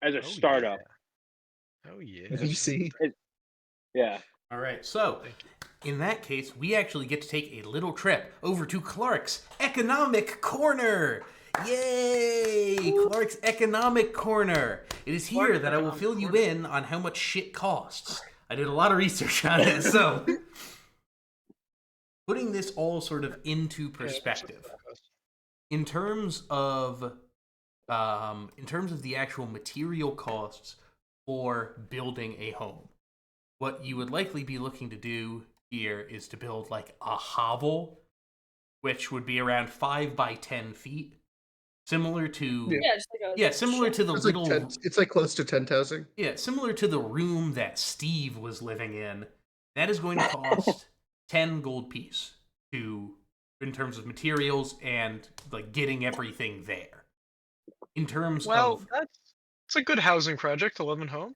As a startup. Oh yeah. You see? Yeah. All right, so in that case, we actually get to take a little trip over to Clark's Economic Corner. Yay! Clark's Economic Corner. It is here that I will fill you in on how much shit costs. I did a lot of research on it, so putting this all sort of into perspective. In terms of the actual material costs for building a home, what you would likely be looking to do here is to build like a hovel, which would be around 5 by 10 feet. Similar to similar to the it's little. Like it's like close to 10,000. Yeah, similar to the room that Steve was living in. That is going to cost 10 gold piece in terms of materials and like getting everything there. In terms of that's a good housing project. 11 homes.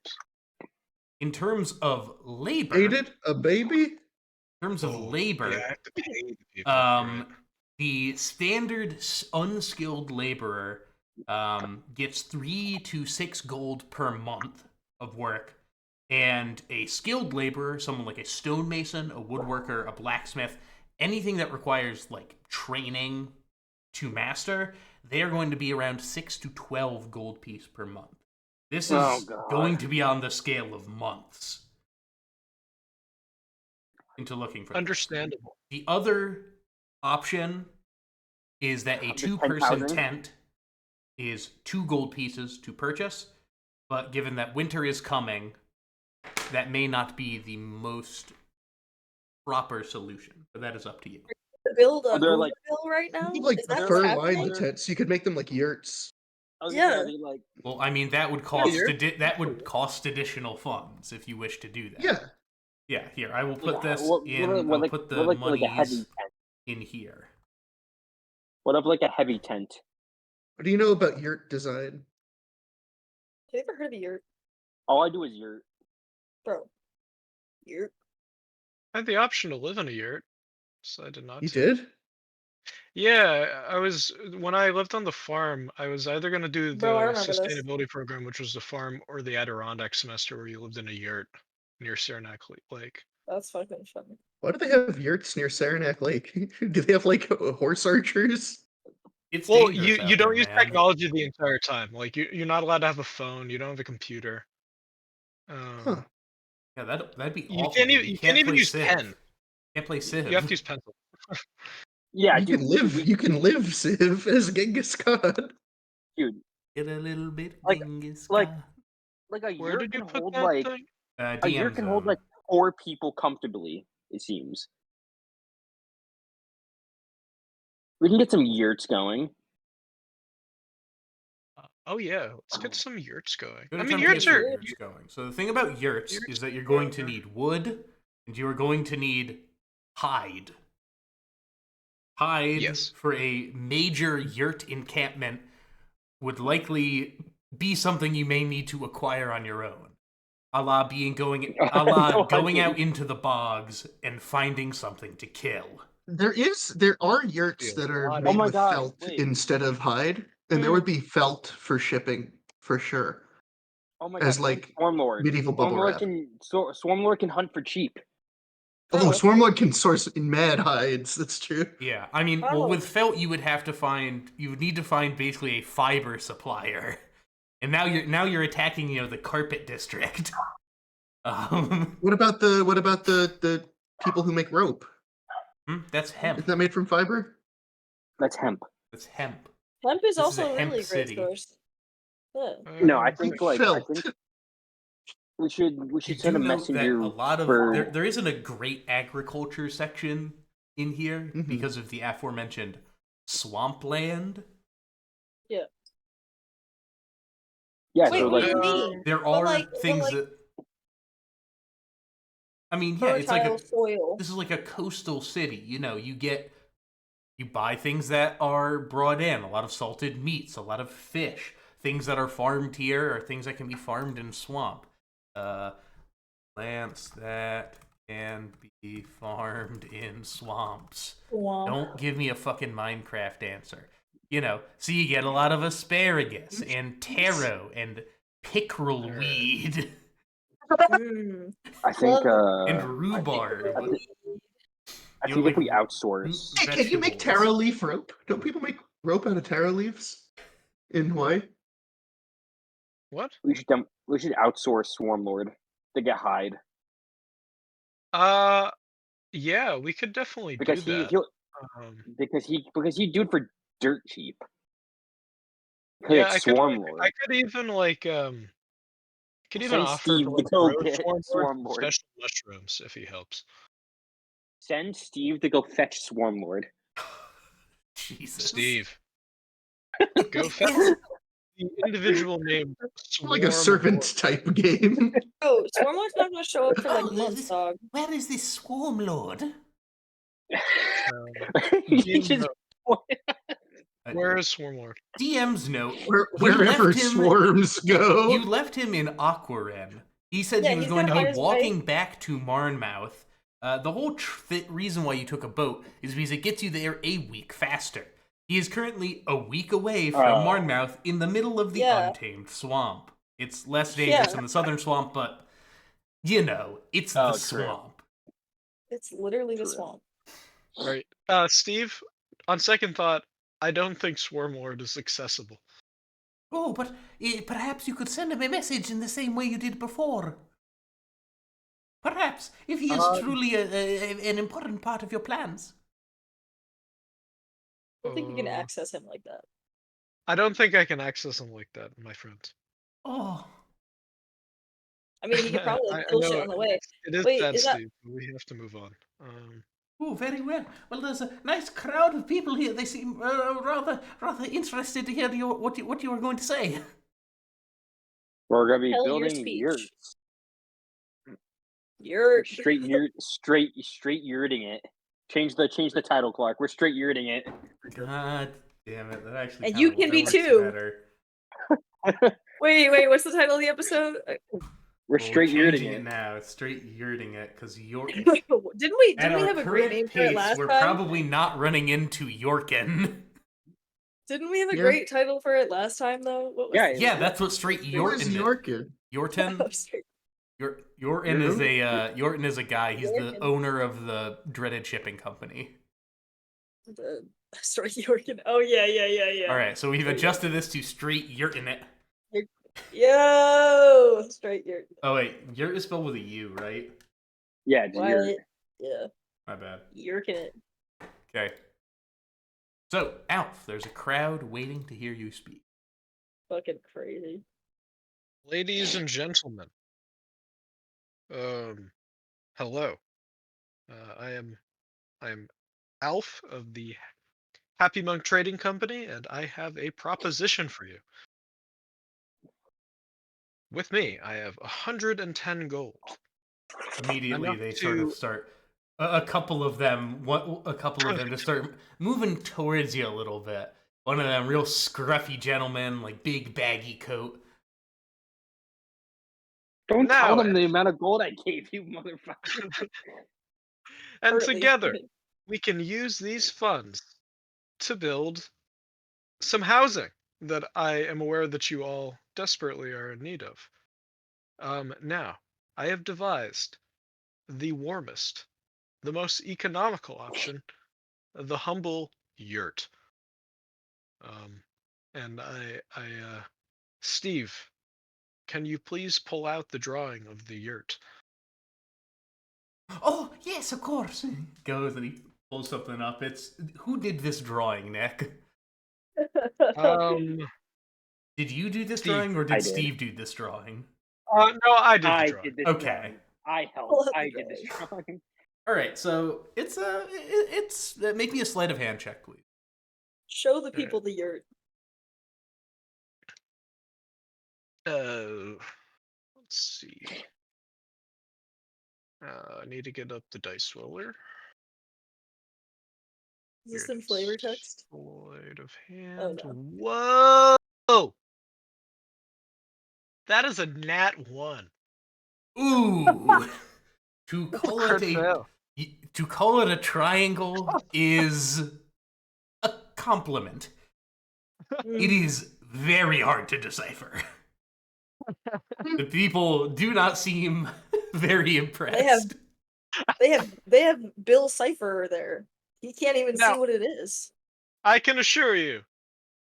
In terms of labor, Aided a baby. In terms of labor, Yeah, I have to pay the people. You're right. the standard unskilled laborer gets 3 to 6 gold per month of work, and a skilled laborer, someone like a stonemason, a woodworker, a blacksmith, anything that requires like training to master, they are going to be around 6 to 12 gold piece per month. This is going to be on the scale of months into looking for Understandable. this. The other option is that a 2-person tent is 2 gold pieces to purchase, but given that winter is coming, that may not be the most proper solution, but that is up to you. Build a They're Hoover like- bill right now? You like Is that fur what's line happening? the tents. You could make them like yurts. Yeah. Like, Well, I mean, that would cost you're- that would cost additional funds if you wish to do that. Yeah. Yeah, here, I will put this what I'll put the like a monies heavy tent? in here. What of like a heavy tent? What do you know about yurt design? Have you ever heard of yurt? All I do is yurt. Bro. Yurt? I had the option to live in a yurt, so I did not. You to. did? Yeah, when I lived on the farm, I was either going to do the Bro, I remember this. sustainability program, which was the farm, or the Adirondack semester, where you lived in a yurt near Saranac Lake. That's fucking funny. Why do they have yurts near Saranac Lake? Do they have like horse archers? It's Well, dangerous out you don't there, use man. technology the entire time. Like you're not allowed to have a phone. You don't have a computer. Huh. Yeah, that'd be You awful. can't even play use Civ. pen. Can't play Civ. You have to use pencil. Yeah, You dude. can live. You can live, Civ, as Genghis Khan. Dude, Get a little bit Like- Genghis like- Khan. like a Where yurt did you can put hold that like thing? a yurt DM can hold zone. like 4 people comfortably. It seems. We can get some yurts going. Oh yeah, let's get some yurts going. Good I mean, attempt to yurts get are. your yurts going. So the thing about yurts Yurts is that you're going are- to need wood, and you are going to need hide. Hide Yes. for a major yurt encampment would likely be something you may need to acquire on your own. A la No going idea. out into the bogs and finding something to kill. There are yurts that are Oh made my with God, felt wait. instead of hide, and there would be felt for shipping for sure. Oh my As, god, like, Swarmlord. medieval bubble wrap. Swarmlord can hunt for cheap. Oh, Oh. Swarmlord can source in mad hides. That's true. Yeah, I mean, Oh. well, with felt, you would need to find basically a fiber supplier, and now you're attacking, the carpet district. What about the people who make rope? That's hemp. Isn't that made from fiber? That's hemp. That's hemp. Hemp is This is also a a hemp really city. great source. Yeah. No, I think I Felt. think we should You send a do know that messenger a lot of for there isn't a great agriculture section in here Mhm. because of the aforementioned swampland. yeah. Wait, So what like do you mean? There are like- but things like- that. I mean, yeah, it's like Fertile soil. this is like a coastal city. You buy things that are brought in, a lot of salted meats, a lot of fish, things that are farmed here or things that can be farmed in swamp. Plants that can be farmed in swamps. Wow. Don't give me a fucking Minecraft answer. So you get a lot of asparagus and taro and pickerel weed Mm. I think and rhubarb. I You think like if we outsource, Hey, can you make vegetables. taro leaf rope? Don't people make rope out of taro leaves in Hawaii? What? we should outsource Swarmlord to get hide Yeah, we could definitely because do that. he'll because he do it for dirt cheap. Yeah, It's I Swarmlord. could even could even Send offer Steve to to like go grow get Swarmlord. special mushrooms if he helps. Send Steve to go fetch Swarmlord. Jesus. Steve, go fetch the individual name. Like a servant type game. Oh, Swarmlord's not gonna show up for like Oh, months, dog. Where is this swarm lord? He just- Where is Swarmlord? DM's note. Wherever left him- swarms go. You left him in Aquaren. He said Yeah, he was he's going to gonna be find his way. walking back to Marnmouth The whole reason why you took a boat is because it gets you there a week faster. He is currently a week away from Marnmouth in the middle of the untamed swamp. It's less dangerous than the southern swamp, but, you know, it's the swamp. It's literally the swamp. Right. Steve, on second thought, I don't think Swarmlord is accessible. Oh, but perhaps you could send him a message in the same way you did before. Perhaps, if he is truly an important part of your plans. I don't think you can access him like that. I don't think I can access him like that, my friend. Oh. I mean, he could probably kill shit on the way. It is Wait, sad, is that... Steve. But we have to move on. Oh, very well. Well, there's a nice crowd of people here. They seem rather interested to hear what you were going to say. We're gonna be Tell your building speech. yurts. Straight yurting it. Change the title, Clark. We're straight yurting it. God damn it! That actually. And you can be too. Better. Wait, what's the title of the episode? We're straight yurting it now. It's straight yurting it because York. Didn't we have a great name for it last we're time? probably not running into Yorkin. Didn't we have a great title for it last time though? What was yeah, that's what straight Yortin is. Yorkin? Yortin. Yurtin is a guy. He's the owner of the dreaded shipping company. Straight Yorkin. Oh yeah. All right, so we've adjusted this to straight Yurtin it. Yo, straight Yurt. Oh wait, Yurt is spelled with a U, right? Yeah, it's Yurt. Yeah. My bad. Yurkin it. Okay. So, Alf, there's a crowd waiting to hear you speak. Fucking crazy. Ladies and gentlemen. Hello. I am Alf of the Happy Monk Trading Company, and I have a proposition for you. With me, I have 110 gold. Immediately, they sort of start. A couple of them just start moving towards you a little bit. One of them, real scruffy gentleman, like big baggy coat. Don't tell them the amount of gold I gave you, motherfucker. And together, we can use these funds to build some housing that I am aware that you all desperately are in need of. Now, I have devised the warmest, the most economical option, the humble yurt. And Steve, can you please pull out the drawing of the yurt? Oh, yes, of course. Goes and he pulls something up. Who did this drawing, Nick? Did you do this drawing, or did Steve do this drawing? No, I did the drawing. Okay. I helped. I did this drawing. All right, so it's make me a sleight of hand check, please. Show the people the yurt. Let's see. I need to get up the dice roller. Is this in flavor text? Sleight of hand. Oh, no. Whoa! That is a nat 1. Ooh. To call it a triangle is a compliment. It is very hard to decipher. The people do not seem very impressed. They have Bill Cipher there. He can't even see what it is. I can assure you,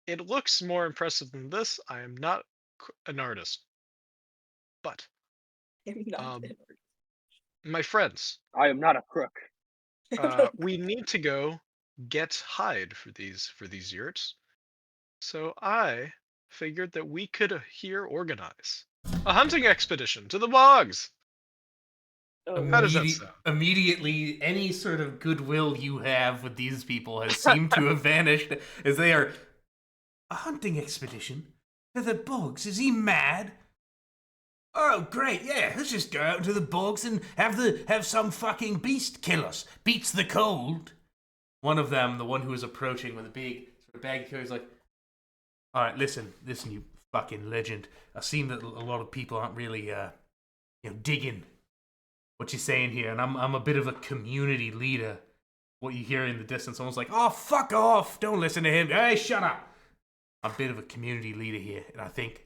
it looks more impressive than this. I am not an artist, but my friends, I am not a crook. we need to go get hide for these yurts. So I figured that we could here organize a hunting expedition to the bogs. How does that sound? Immediately, any sort of goodwill you have with these people has seemed to have vanished, as they are a hunting expedition to the bogs. Is he mad? Oh, great! Yeah, let's just go out into the bogs and have some fucking beast kill us. Beats the cold. One of them, the one who was approaching with a big sort of bag carry, is like, "All right, listen, you fucking legend. I seem that a lot of people aren't really, digging what you're saying here, and I'm a bit of a community leader. What you hear in the distance, someone's like, "Oh, fuck off! Don't listen to him. Hey, shut up!" I'm a bit of a community leader here, and I think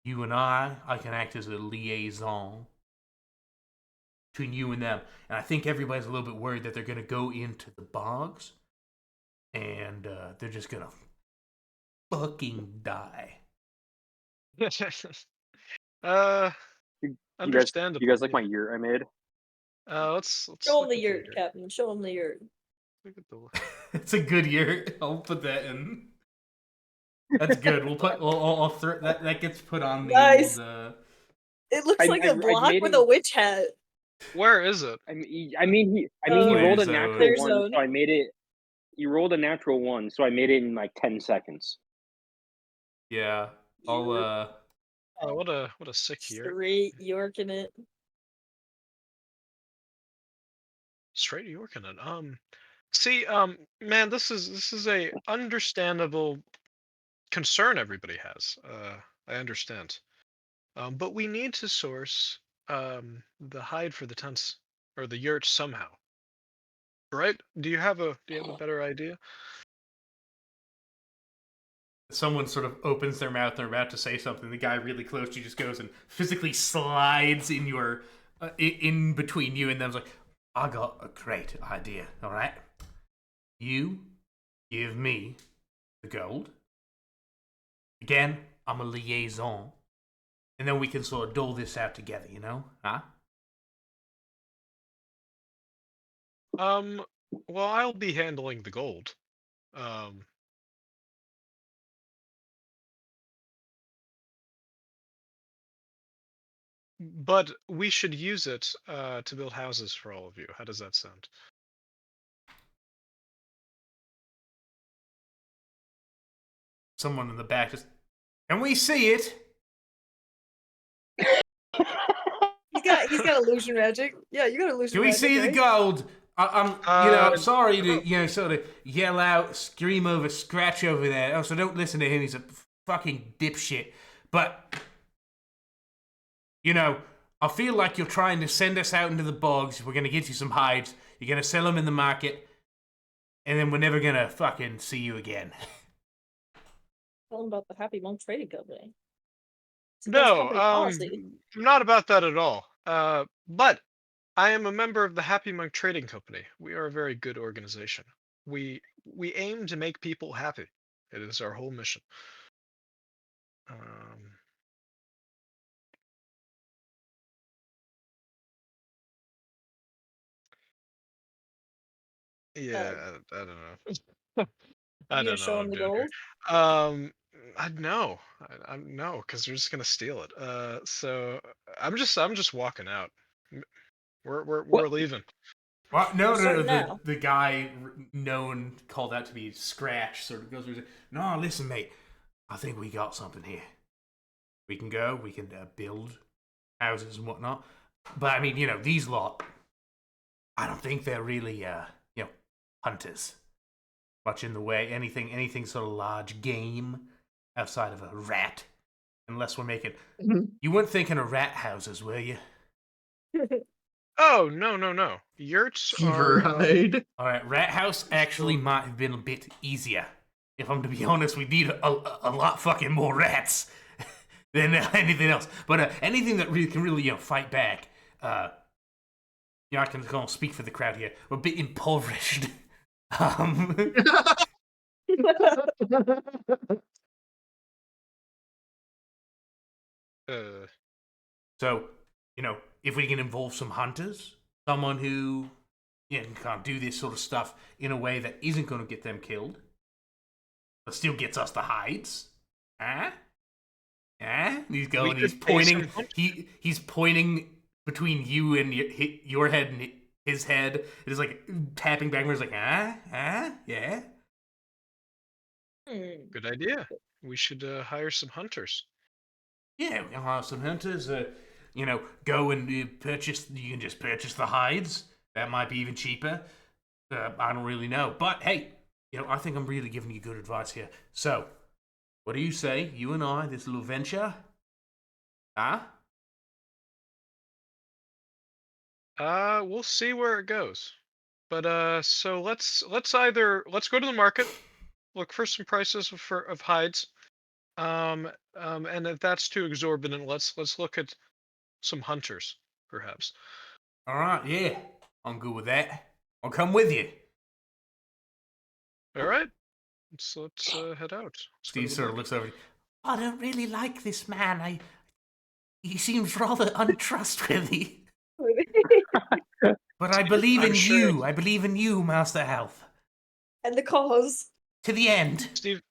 you and I can act as a liaison between you and them. And I think everybody's a little bit worried that they're going to go into the bogs, and they're just going to fucking die. uh, You guys understandable. like my yurt I made? Let's Show him look the at yurt, Captain. Show him the yurt. Look at the. It's a good year. I'll put that in. That's good. We'll put. I'll throw that. That gets put on the Nice. old. It looks like I a block made with him- a witch hat. Where is it? He rolled a Player natural Player one, zone. so I made it. He rolled a natural one, so I made it in like 10 seconds. Yeah. I'll. Oh, what a sick year. Straight York in it. Straight York in it. See, man, this is a understandable concern everybody has. I understand. But we need to source the hide for the tents or the yurt somehow. Right? Do you have a better idea? Someone sort of opens their mouth. They're about to say something. The guy really close to you just goes and physically slides in your in between you and them's like, "I got a great idea. All right, you give me the gold. Again, I'm a liaison, and then we can sort of dole this out together. You know, huh?" Well, I'll be handling the gold. But we should use it to build houses for all of you. How does that sound? Someone in the back just, "Can we see it?" He's got illusion magic. Yeah, you got illusion Can we magic. see the right? gold? I'm sorry to, sort of yell out, scream over, scratch over there. Also, don't listen to him. He's a fucking dipshit. But, I feel like you're trying to send us out into the bogs. We're going to get you some hides. You're going to sell them in the market. And then we're never going to fucking see you again. Tell him about the Happy Monk Trading Company. It's No, company policy. not about that at all. But I am a member of the Happy Monk Trading Company. We are a very good organization. We aim to make people happy. It is our whole mission. Yeah, I don't know. I You gonna don't know show what him I'm the doing here. gold? I no, no, because they're just gonna steal it. So I'm just walking out. We're leaving. Well, no, We're starting now. the guy known called out to be Scratch sort of goes through. No, listen, mate. I think we got something here. We can go. We can build houses and whatnot. But I mean, these lot. I don't think they're really, hunters. Much in the way anything sort of large game outside of a rat. Unless we're making. You weren't thinking of rat houses, were you? Oh no. Yurts Fever are. hide. All right, rat house actually might have been a bit easier. If I'm to be honest, we need a lot fucking more rats than anything else. But anything that really can fight back. I can kind of speak for the crowd here. We're a bit impoverished. So, if we can involve some hunters, someone who can do this sort of stuff in a way that isn't going to get them killed, but still gets us the hides. Huh? Huh? He's going. He's pointing. He's pointing between you and your head and his head. It is like tapping backwards, like yeah. Good idea. We should hire some hunters. Yeah, we can hire some hunters. Go and purchase. You can just purchase the hides. That might be even cheaper. I don't really know, but hey, I think I'm really giving you good advice here. So, what do you say, you and I, this little venture? Huh? We'll see where it goes. But so let's go to the market, look for some prices of hides. And if that's too exorbitant, let's look at some hunters, perhaps. All right, yeah, I'm good with that. I'll come with you. All right, let's head out. Let's go to Steve the sort of market. looks over. I don't really like this man. He seems rather untrustworthy. But I believe I'm in sure, you. I believe in you, Master Health. And the cause. To the end. Steve.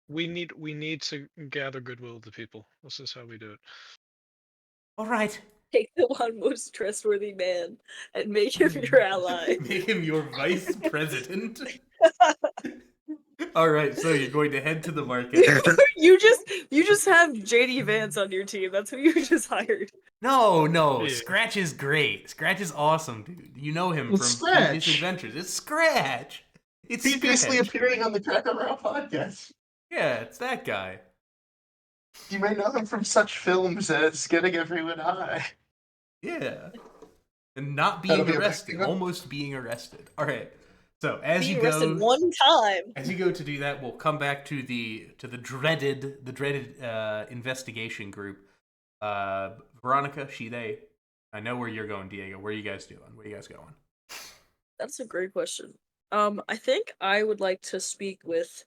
We need to gather goodwill of the people. This is how we do it. All right. Take the one most trustworthy man and make him your ally. Make him your vice president. All right, so you're going to head to the market. you just have JD Vance on your team. That's who you just hired. No, Yeah. Scratch is great. Scratch is awesome, dude. You know him It's from previous Scratch. adventures. It's Scratch. It's Previously Scratch. appearing on the Crack on Rail podcast. Yeah, it's that guy. You may know him from such films as Getting Everyone High. Yeah. And not That'll being be a arrested. back- Almost being arrested. All right. So as Being you arrested go, one time. as you go to do that, we'll come back to the dreaded investigation group. Veronica, they. I know where you're going, Diego. Where are you guys doing? Where are you guys going? That's a great question. I think I would like to speak with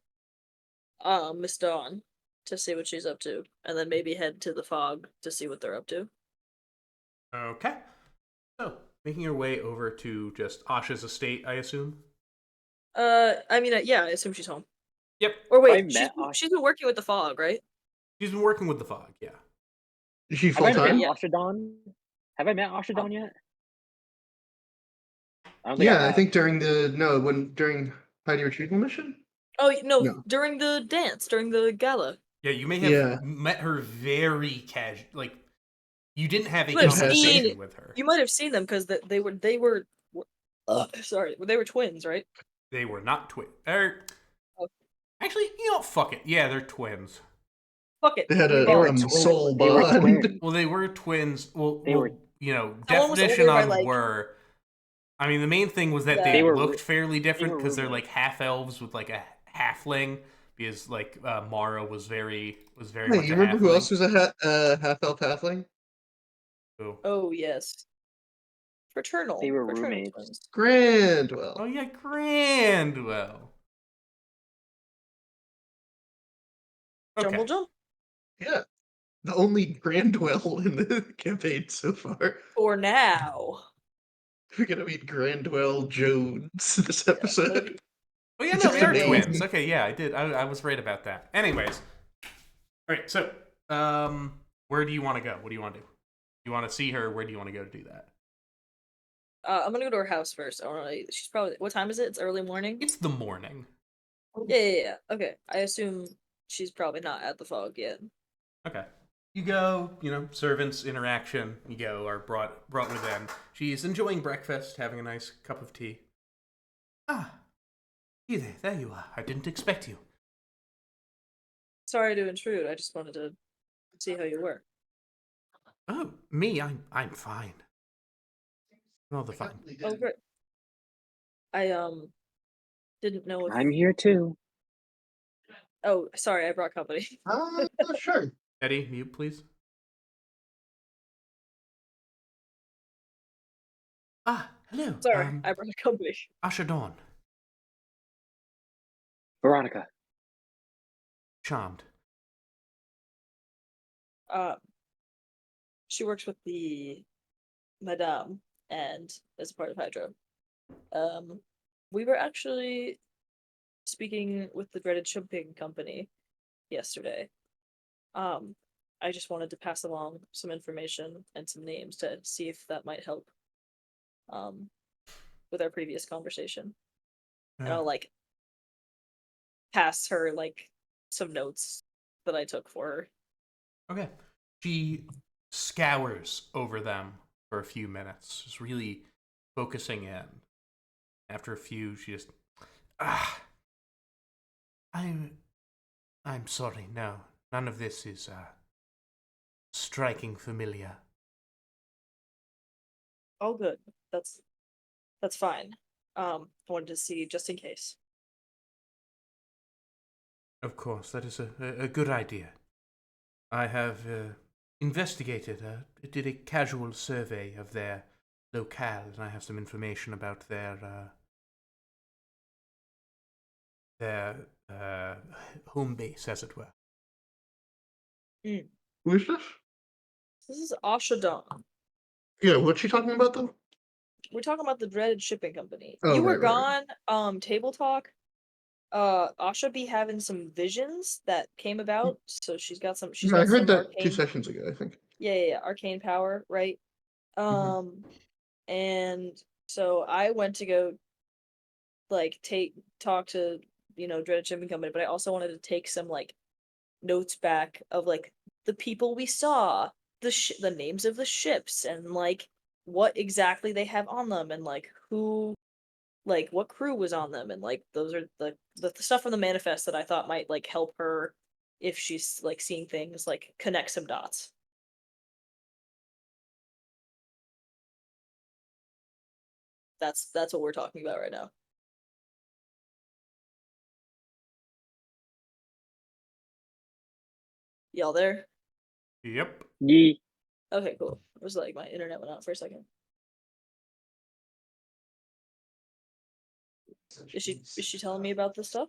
Miss Dawn to see what she's up to, and then maybe head to the fog to see what they're up to. Okay. So making your way over to just Asha's estate, I assume. I mean, yeah, I assume she's home. Yep. Or I wait, met she's been working with the fog, right? She's been working with the fog. Yeah. Is she Have full I met time? Yeah. Ashadon? Have I met Ashadon yet? I don't think Yeah, I have. think during Heidi Retrieval mission. Oh no, No. during the dance, during the gala. Yeah. You may have Yeah. met her very casual. Like you didn't have a You might have conversation seen- with her. You might have seen them because they were sorry, they were twins, right? They were not twins. Oh. Actually, you know, fuck it. Yeah, they're twins. Fuck it. They had We a They were are. soul They were bond. twins. Well, they were twins. Well, They were- you know, Someone was definition older by, on like- were. I mean, the main thing was that Yeah. they, They were looked fairly different were because they're roommates. like half elves with like a halfling. Because like Mara was very Hey, much you a remember who halfling. else was a half elf halfling? Who? Oh yes. Fraternal. They were Fraternal roommates. twins. Grandwell. Oh yeah, Grandwell. Okay. Jumble jump. Yeah, the only Grandwell in the campaign so far. For now. We're gonna meet Grandwell Jones this Yeah, episode. Oh yeah, no, Just they are amazing. twins. Okay, yeah, I did. I was right about that. Anyways, all right. So, where do you want to go? What do you want to do? You want to see her? Where do you want to go to do that? I'm gonna go to her house first. I want to. She's probably. What time is it? It's early morning. It's the morning. Yeah. Okay. I assume she's probably not at the fog yet. Okay. You go, you know, servants interaction. You go are brought within. She's enjoying breakfast, having a nice cup of tea. Ah, you there you are. I didn't expect you. Sorry to intrude. I just wanted to see how you were. Oh, me? I'm fine. All the fine. Oh, great. I didn't know if. I'm here too. Oh, sorry. I brought company. Sure. Eddie, mute, please. Ah, hello. Sorry, I brought company. Asha Dawn. Veronica. Charmed. She works with the Madame and as a part of Hydro. We were actually speaking with the dreaded Chumping Company yesterday. I just wanted to pass along some information and some names to see if that might help. With our previous conversation, and I'll like pass her like some notes that I took for her. Okay. She scours over them for a few minutes, just really focusing in. After a few, she just, I'm sorry. No, none of this is striking familiar. All good. that's fine. I wanted to see just in case. Of course, that is a good idea. I have investigated, did a casual survey of their locale, and I have some information about their home base, as it were. Who is this? This is Asha Dawn. Yeah, what's she talking about though? We're talking about the dreaded shipping company. Oh, You were right. gone. Table talk. Asha be having some visions that came about, so she's got Yeah, I heard some that 2 arcane. sessions ago, I think. Yeah, arcane power, right? Mhm. And so I went to go like talk to dreaded shipping company, but I also wanted to take some like notes back of like the people we saw, the names of the ships, and like what exactly they have on them, and like who, like what crew was on them, and like those are the stuff from the manifest that I thought might like help her if she's like seeing things, like connect some dots. That's what we're talking about right now. Y'all there? Yep. Ye. Okay, cool. It was like my internet went out for a second. Is she telling me about this stuff?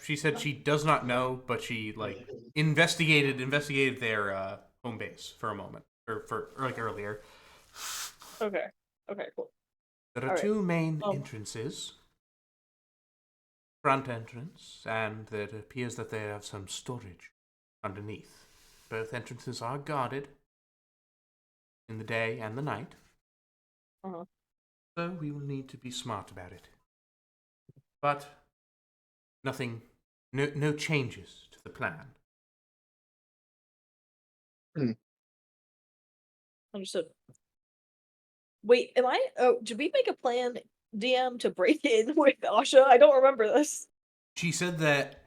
She said she does not know, but she like investigated their home base for a moment, or like earlier. Okay. Okay, cool. There are All right. two main entrances. Front entrance, and it appears that they have some storage underneath. Both entrances are guarded in the day and the night. Uh-huh. So we will need to be smart about it. But no changes to the plan. Understood. Wait, am I? Oh, did we make a plan, DM, to break in with Asha? I don't remember this. She said that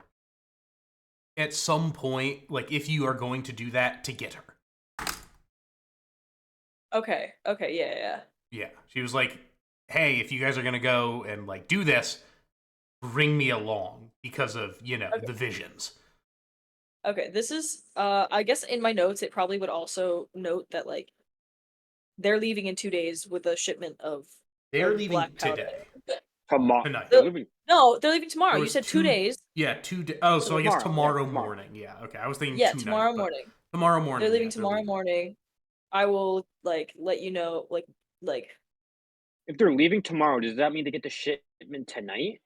at some point, like if you are going to do that, to get her. Okay. Okay. Yeah. Yeah. She was like, "Hey, if you guys are gonna go and like do this, bring me along because of Okay. the visions." Okay. This is. I guess in my notes, it probably would also note that like they're leaving in 2 days with a shipment of They're leaving black powder. today. Tomorrow. Tonight. No, they're leaving tomorrow. There You was said 2 days. Yeah, 2 days. Oh, so I guess tomorrow tomorrow. morning. Yeah, okay. I was thinking Yeah, tonight, tomorrow but morning. tomorrow morning. They're leaving yeah, tomorrow morning. I will like let you know. Like If they're leaving tomorrow, does that mean they get the shipment tonight?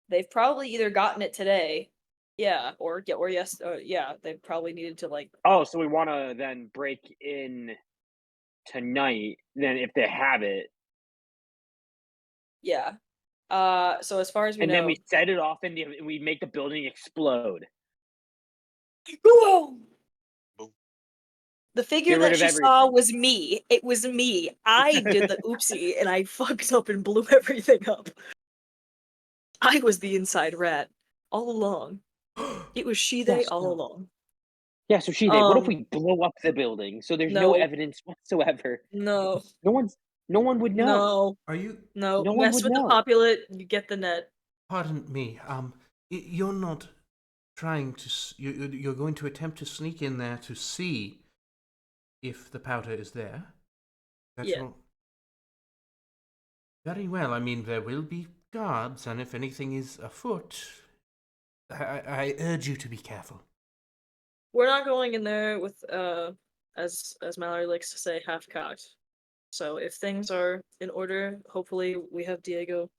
they've probably either gotten it today, yeah, or yes, yeah, they probably needed to like. Oh, so we want to then break in tonight. Then, if they have it, Yeah. So as far as we and then know, we set it off we make the building explode. whoa! The Get figure rid that of she saw everything. was me. It was me. I did the oopsie and I fucked up and blew everything up. I was the inside rat all along. It was they Yes. all No. along. Yeah. So what if we blow up the building so there's no No, evidence whatsoever? no, No one would know. no, Are you? no. No one Mess would with the know. populate, you get the net. Pardon me. You're not trying to. You're going to attempt to sneak in there to see if the powder is there. That's Yeah. all. Very well. I mean, there will be guards, and if anything is afoot, I urge you to be careful. We're not going in there with as Mallory likes to say, half cocked. So if things are in order, hopefully we have Diego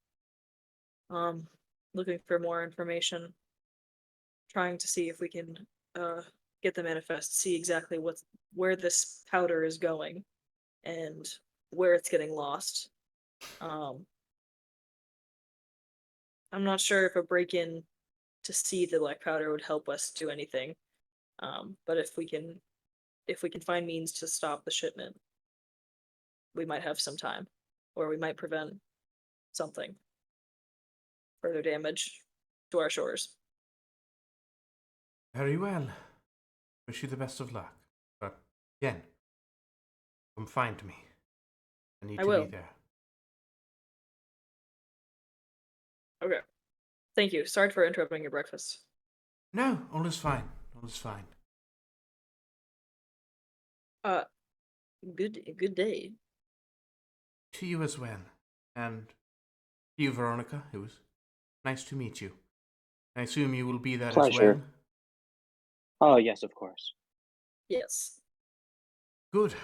looking for more information, trying to see if we can get the manifest, see exactly where this powder is going and where it's getting lost. I'm not sure if a break-in to see the black powder would help us do anything. But if we can find means to stop the shipment, we might have some time, or we might prevent something further damage to our shores. Very well. Wish you the best of luck. But again, come find me. I need I to will. be there. Okay. Thank you. Sorry for interrupting your breakfast. No, all is fine. All is fine. Good day. To you as well. And to you, Veronica. It was nice to meet you. I assume you will be there as Pleasure. well? Oh, yes, of course. Yes. Good.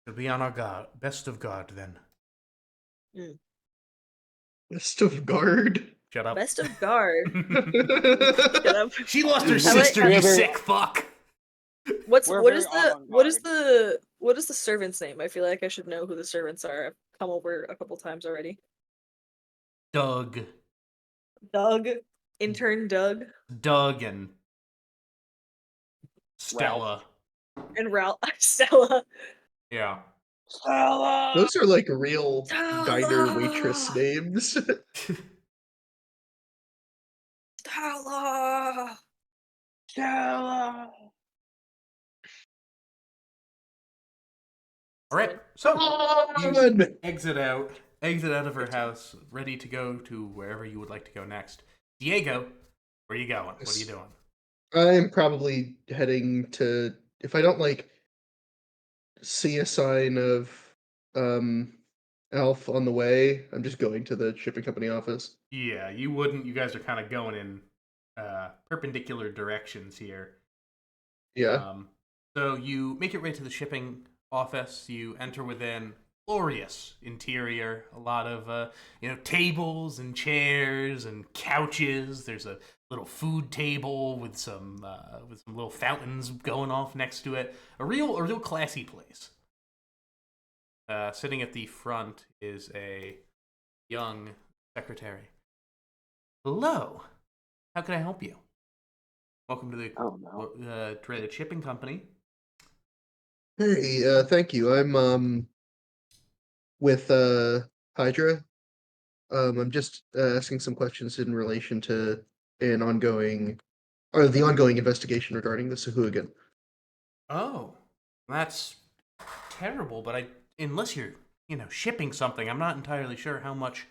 We'll be on our guard. Best of guard, then. Best of guard. Shut up. Best of guard. Shut up. She lost her I like- sister, you We're- sick fuck! What We're is very the servant's name? I feel like I should know who the servants are. I've come over a couple times already. Doug. Doug, intern Doug, Doug and Stella. and Ralph, Stella. Yeah. Stella! Those are like real Stella! diner waitress names. Stella. Stella! Alright, so God. you exit out of her house, ready to go to wherever you would like to go next. Diego, where are you going? What are you doing? I'm probably heading to, if I don't like see a sign of Alf on the way, I'm just going to the shipping company office. Yeah, you wouldn't. You guys are kind of going in perpendicular directions here. Yeah. So you make it right to the shipping office. You enter within. Glorious interior. A lot of tables and chairs and couches. There's a little food table with some little fountains going off next to it. A real classy place. Sitting at the front is a young secretary. Hello. How can I help you? Welcome to the Dreaded Shipping Company. Hey, thank you. I'm with Hydra. I'm just asking some questions in relation to the ongoing investigation regarding the Sahuagin. Oh, that's terrible. But unless you're shipping something, I'm not entirely sure how much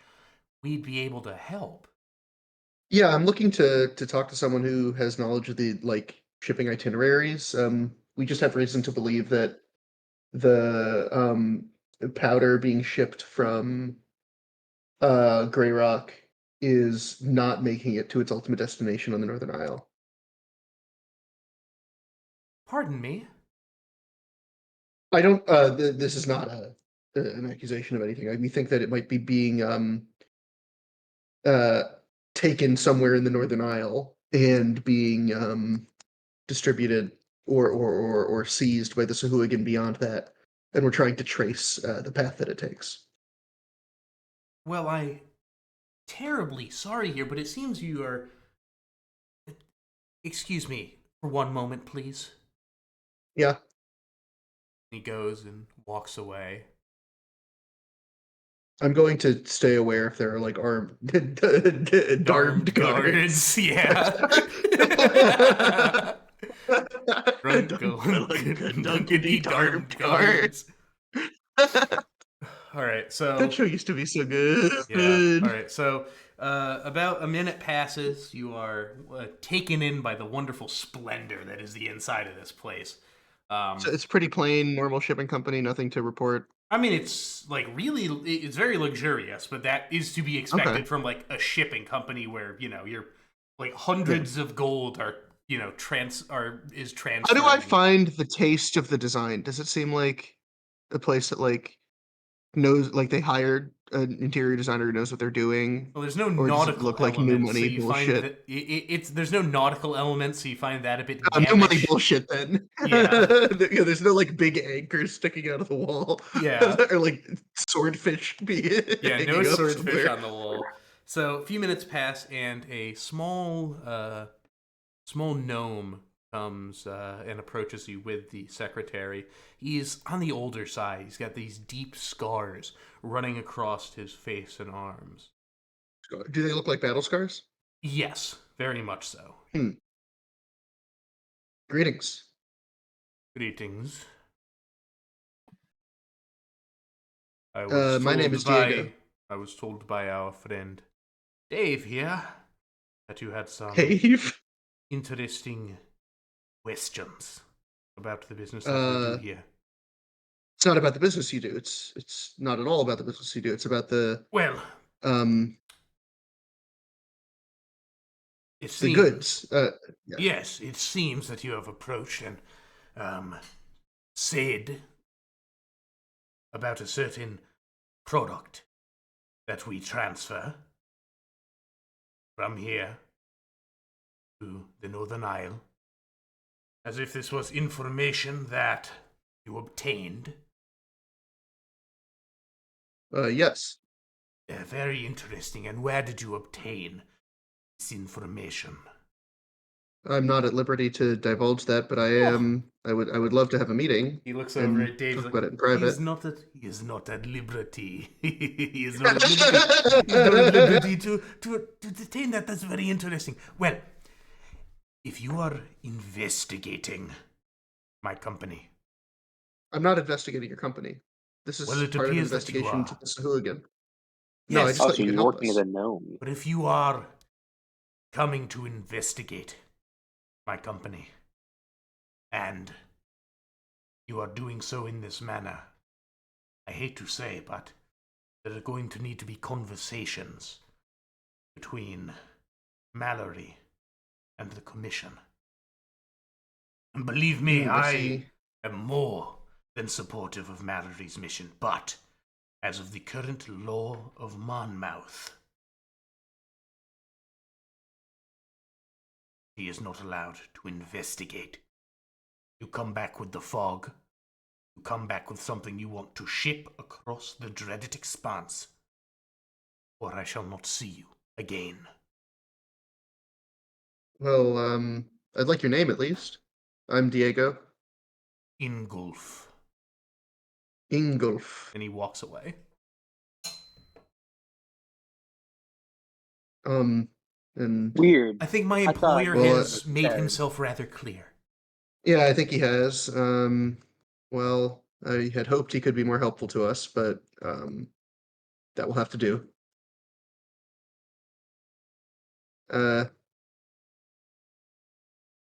we'd be able to help. Yeah, I'm looking to talk to someone who has knowledge of the shipping itineraries. We just have reason to believe that the powder being shipped from Grey Rock is not making it to its ultimate destination on the Northern Isle. Pardon me. I don't. This is not an accusation of anything. We think that it might be being taken somewhere in the Northern Isle and being distributed or seized by the Sahuagin beyond that, and we're trying to trace the path that it takes. Well, I'm terribly sorry here, but it seems you are. Excuse me for one moment, please. Yeah. He goes and walks away. I'm going to stay aware if there are armed Armed guards. Yeah. Dunkety armed guards. All right, so that show used to be so good. yeah. All right, so about a minute passes. You are taken in by the wonderful splendor that is the inside of this place. So it's pretty plain, normal shipping company, nothing to report. I mean, it's it's very luxurious, but that is to be expected from a shipping company where you're hundreds of gold are is transferred. How do I find the taste of the design? Does it seem like a place that knows, they hired an interior designer who knows what they're doing? Well, there's no or does it nautical look like element, new money so you bullshit? find that there's no nautical element, so you find that a bit New money gamish. bullshit then. Yeah. There's no big anchors sticking out of the wall. Yeah. or swordfish Yeah, hanging no up swordfish somewhere. on the wall. So a few minutes pass, and a small gnome comes and approaches you with the secretary. He's on the older side. He's got these deep scars running across his face and arms. Do they look like battle scars? Yes, very much so. Greetings. Greetings. I was my name told is Diego. I was told by our friend Dave here that you had some Dave. interesting questions about the business that we do here. It's not about the business you do. It's not at all about the business you do. It's about the Well, um it the seems, goods. Yeah. yes, it seems that you have approached and said about a certain product that we transfer from here to the Northern Isle, as if this was information that you obtained. Yes. Very interesting. And where did you obtain this information? I'm not at liberty to divulge that, but I am. I would love to have a meeting. He looks and over at Dave. talk Like, about it in private. He is not at liberty. He is not at liberty. He's not at liberty to detain that. That's very interesting. Well, if you are investigating my company, I'm not investigating your company. This is well, it part of an appears that you investigation to are. the Sahuagin. No, I Yes. just Oh, thought so you could you're help working us. as a gnome. But if you are coming to investigate my company, and you are doing so in this manner, I hate to say, but there are going to need to be conversations between Mallory and the Commission. And believe me, I see. am more than supportive of Mallory's mission, but as of the current law of Monmouth, he is not allowed to investigate. You come back with the fog. You come back with something you want to ship across the dreaded expanse, or I shall not see you again. Well, I'd like your name at least. I'm Diego Ingulf. Ingolf. And he walks away. And Weird. I think my I thought- employer Well, has made said- himself rather clear. yeah, I think he has. Well, I had hoped he could be more helpful to us, but that will have to do.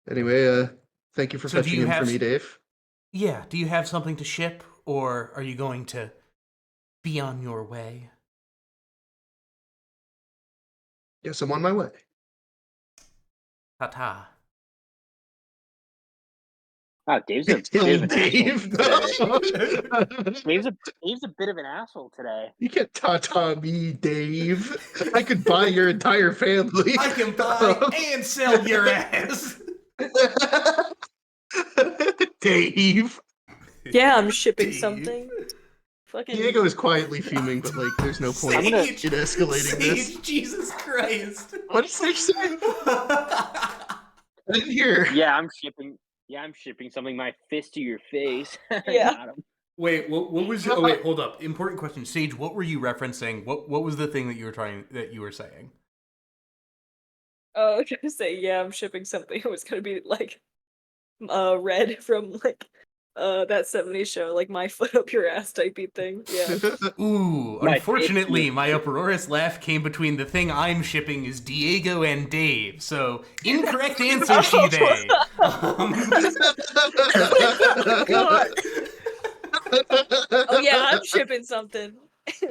Anyway, thank you for So do fetching you him for have- me, Dave. Yeah, do you have something to ship, or are you going to be on your way? Yes, I'm on my way. Ta-ta. Wow, Dave's a bit Kill of an Dave. asshole today. Dave's a bit of an asshole today. You can't ta-ta me, Dave. I could buy your entire family. I can buy and sell your ass. Dave. Yeah, I'm shipping Dave. something. Fucking Diego is quietly fuming, but like, there's no point in Sage, escalating this. Sage, Jesus Christ. What did Sage say? I didn't hear. Yeah, I'm shipping something. My fist to your face. Yeah. Got him. Wait, what was? Oh wait, hold up. Important question, Sage. What were you referencing? What was the thing that you were saying? Oh, I was gonna say, yeah, I'm shipping something. It was gonna be like Red from like that 70s show, like my foot up your ass typey thing. Yeah. Ooh, My unfortunately, fist- my uproarious laugh came between the thing I'm shipping is Diego and Dave. So incorrect answer, she they. God. Oh yeah, I'm shipping something.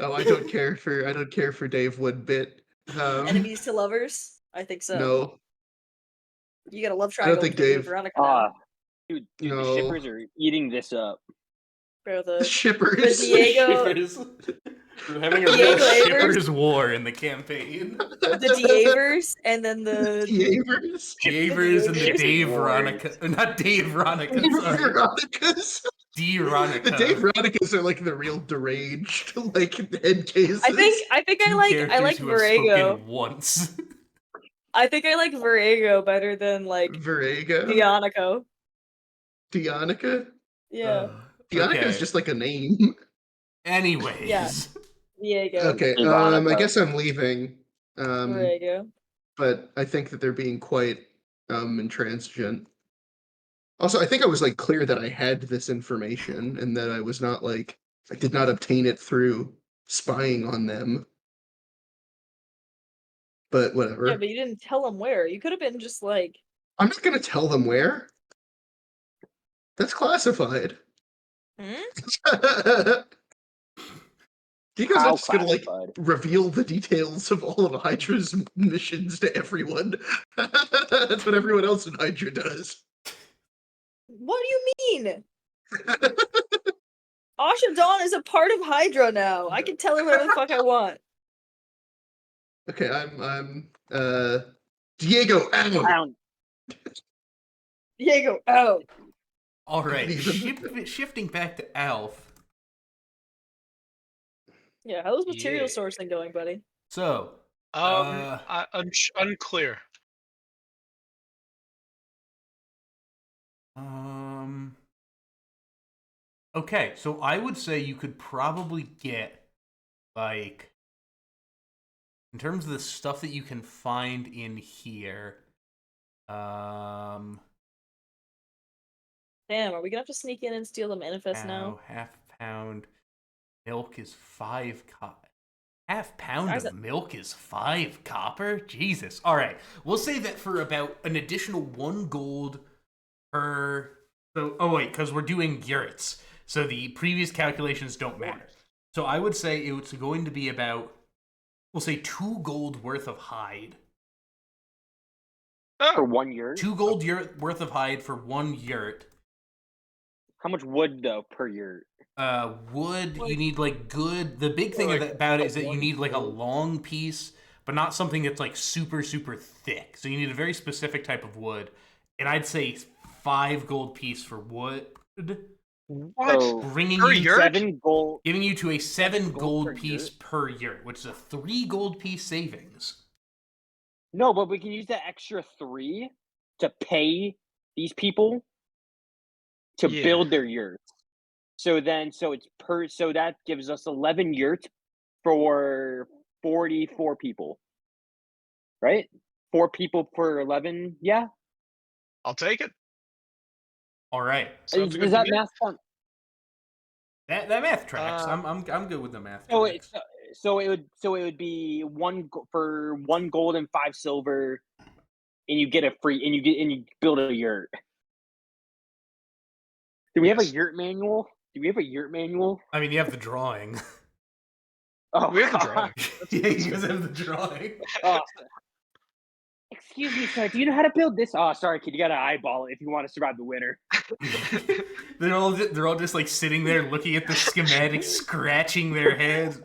Oh, I don't care for Dave Woodbit. Enemies to lovers? I think so. No. You got a love I don't triangle think between you and Dave- Veronica now. Ah, dude, No. the shippers are eating this up. Bro, The the shippers. Diego, Shippers. We're having a Diego real Avers? shippers war in the campaign. the Diavers, and then the Diavers. Davers and the Shipping Dave wars. Veronica. Not Dave Veronica, sorry. Veronicas. D The Veronica. Dave Veronicas are like the real deranged, like head cases. I think I Two like characters who have Virego. spoken once. I think I like Virego better than like Verago. Dionico. Dionica. Yeah. Dionica is Okay. just like a name. Anyways. Yeah. Diego. Okay. Ivanica. I guess I'm leaving. Virego. But I think that they're being quite intransigent. Also, I think I was like clear that I had this information and that I was not like I did not obtain it through spying on them. But whatever. Yeah, but you didn't tell them where. You could have been just like, I'm not gonna tell them where. That's classified. hmm? Do you guys How not just gonna like classified? reveal the details of all of Hydra's missions to everyone? That's what everyone else in Hydra does. What do you mean? Asha Dawn is a part of Hydra now. I can tell her whatever the fuck I want. Okay, I'm Diego I out. don't. Diego, out. All right, Even- shifting back to Alf. Yeah, how's material Yeah. sourcing going, buddy? So, Unclear. okay, so I would say you could probably get, like, in terms of the stuff that you can find in here, Damn, are we gonna have to sneak in and steal the manifest now? half pound milk is 5 copper. Half pound Guys, of milk is 5 copper? Jesus. All right. We'll say that for about an additional 1 gold per. So, oh, wait, because we're doing yurts. So the previous calculations don't matter. So I would say it's going to be about, we'll say 2 gold worth of hide. For 1 yurt? 2 gold worth of hide for 1 yurt. How much wood though per yurt? Wood, you need like good. The big thing about it is that you need like a long piece, but not something that's like super, super thick. So you need a very specific type of wood. And I'd say 5 gold piece for wood. What? So, Bringing Per you yurt? 7 gold. giving you to a 7 gold gold per piece yurt? per yurt, which is a 3 gold piece savings. No, but we can use that extra 3 to pay these people to Yeah. build their yurts. So that gives us 11 yurts for 44 people. Right? 4 people for 11. Yeah. I'll take it. All right, Sounds good Is to that me. math fun? that math tracks. I'm good with the math So tracks. it would be for 1 gold and 5 silver, and you get a free and you build a yurt. Do we have a Yes. yurt manual? Do we have a yurt manual? I mean, you have the drawing. Oh, We have the God. drawing. Yeah, you guys have the drawing. Oh, excuse me, sir. Do you know how to build this? Oh, sorry, kid. You gotta eyeball it if you want to survive the winter. they're all just like sitting there looking at the schematic, scratching their heads.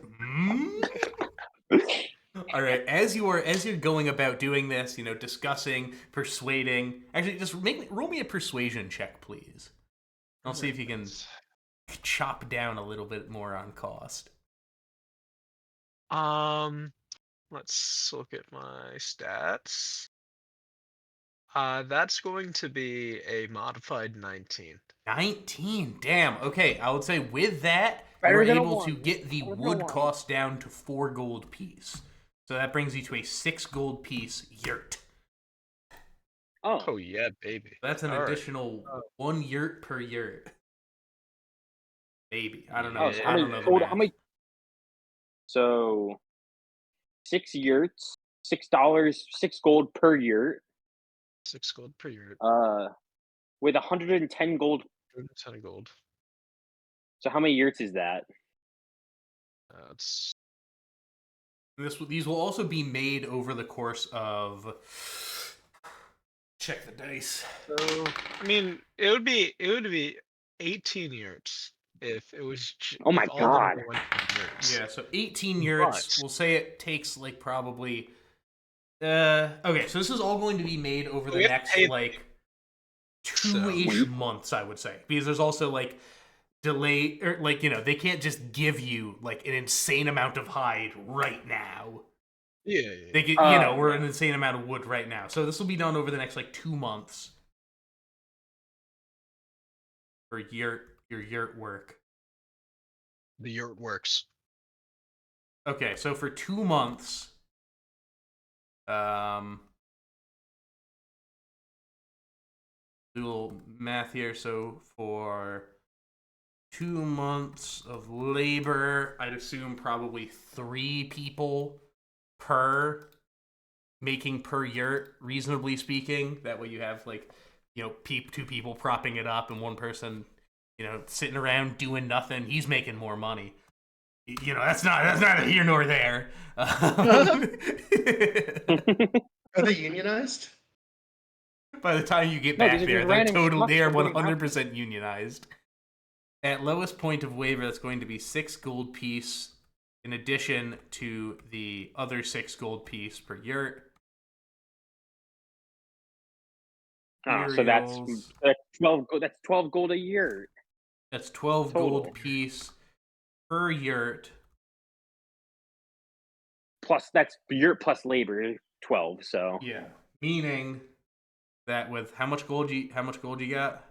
All right, as you're going about doing this, discussing, persuading. Actually, just roll me a persuasion check, please. I'll see if you can chop down a little bit more on cost. Let's look at my stats. That's going to be a modified 19. 19. Damn. Okay, I would say with that, Better you're than a able to 1. get the Better than a wood 1. cost down to 4 gold piece. So that brings you to a 6 gold piece yurt. Oh yeah, baby. That's an All right. additional 1 yurt per yurt. Maybe. I don't know. Oh, so I don't know the math. So 6 yurts, $6, 6 gold per yurt. 6 gold per yurt. With 110 gold. 110 gold. So how many yurts is that? That's These will also be made over the course of. Check the dice. so. I mean, it would be 18 yurts if it was. Oh my if all of them God. were 1 yurts. Yeah, so 18 yurts. We'll say it takes like probably. Okay, so this is all going to be made over the We have next paid- like 2-ish months, I would say, because there's also like delay or like they can't just give you like an insane amount of hide right now. Yeah. They get we're an insane amount of wood right now, so this will be done over the next like 2 months for your yurt work. The yurt works. Okay, so for 2 months, do a little math here. So for 2 months of labor. I'd assume probably 3 people per making per yurt, reasonably speaking. That way you have like, 2 people propping it up and 1 person, sitting around doing nothing. He's making more money. That's not here nor there. Are they unionized? By the time you get No, back these are there, just they're random total. schmucks They are building 100% unionized. At lowest point of waiver, that's going to be 6 gold piece, in addition to the other 6 gold piece per yurt. Oh, so that's Materials. 12. That's 12 gold a year. That's 12 Total. gold piece per yurt. Plus that's yurt plus labor 12. So Yeah, meaning that with how much gold you got?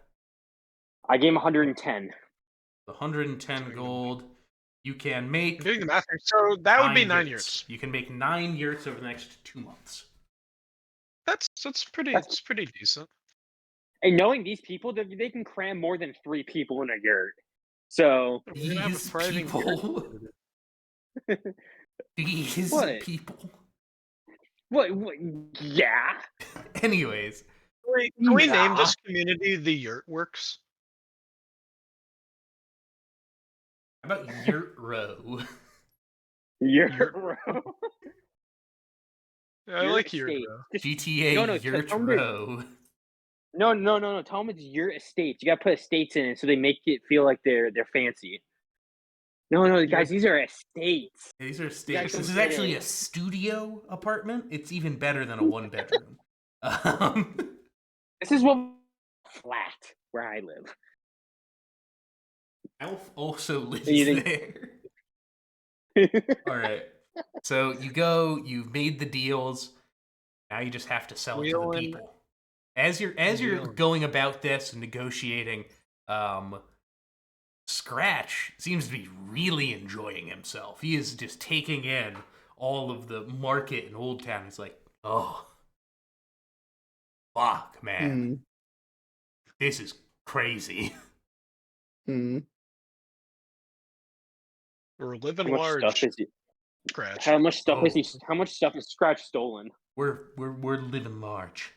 I gave him 110. 110 gold. You can make I'm doing the math here. So that would be 9 yurts. yurts. You can make 9 yurts over the next 2 months. That's pretty. It's pretty decent. And knowing these people, they can cram more than 3 people in a yurt. So We're gonna have a These thriving people. yurt. These What? people. what? Yeah. Anyways, Wait, can we name Nah. this community the Yurt Works? how about Yurt Row? Yurt row. I Yurt like Yurt estate. Row. Just- GTA No, Yurt tell 'em they're- Row. No. Tell them it's yurt estates. You gotta put estates in it so they make it feel like they're fancy. No, guys, these are estates. Yeah, these are guys states. don't This is get actually it. a studio apartment. It's even better than a 1-bedroom. This is what flat where I live. Alf also lives You think- there. All right. So you've made the deals. Now you just have to sell it to the Wheeling. people. As you're Wheeling. going about this and negotiating, Scratch seems to be really enjoying himself. He is just taking in all of the market in Old Town. He's like, oh, fuck, man. This is crazy. Hmm. We're living How much large. stuff is he? Scratch. How much stuff is he? Oh. How much stuff is Scratch stolen? We're living large.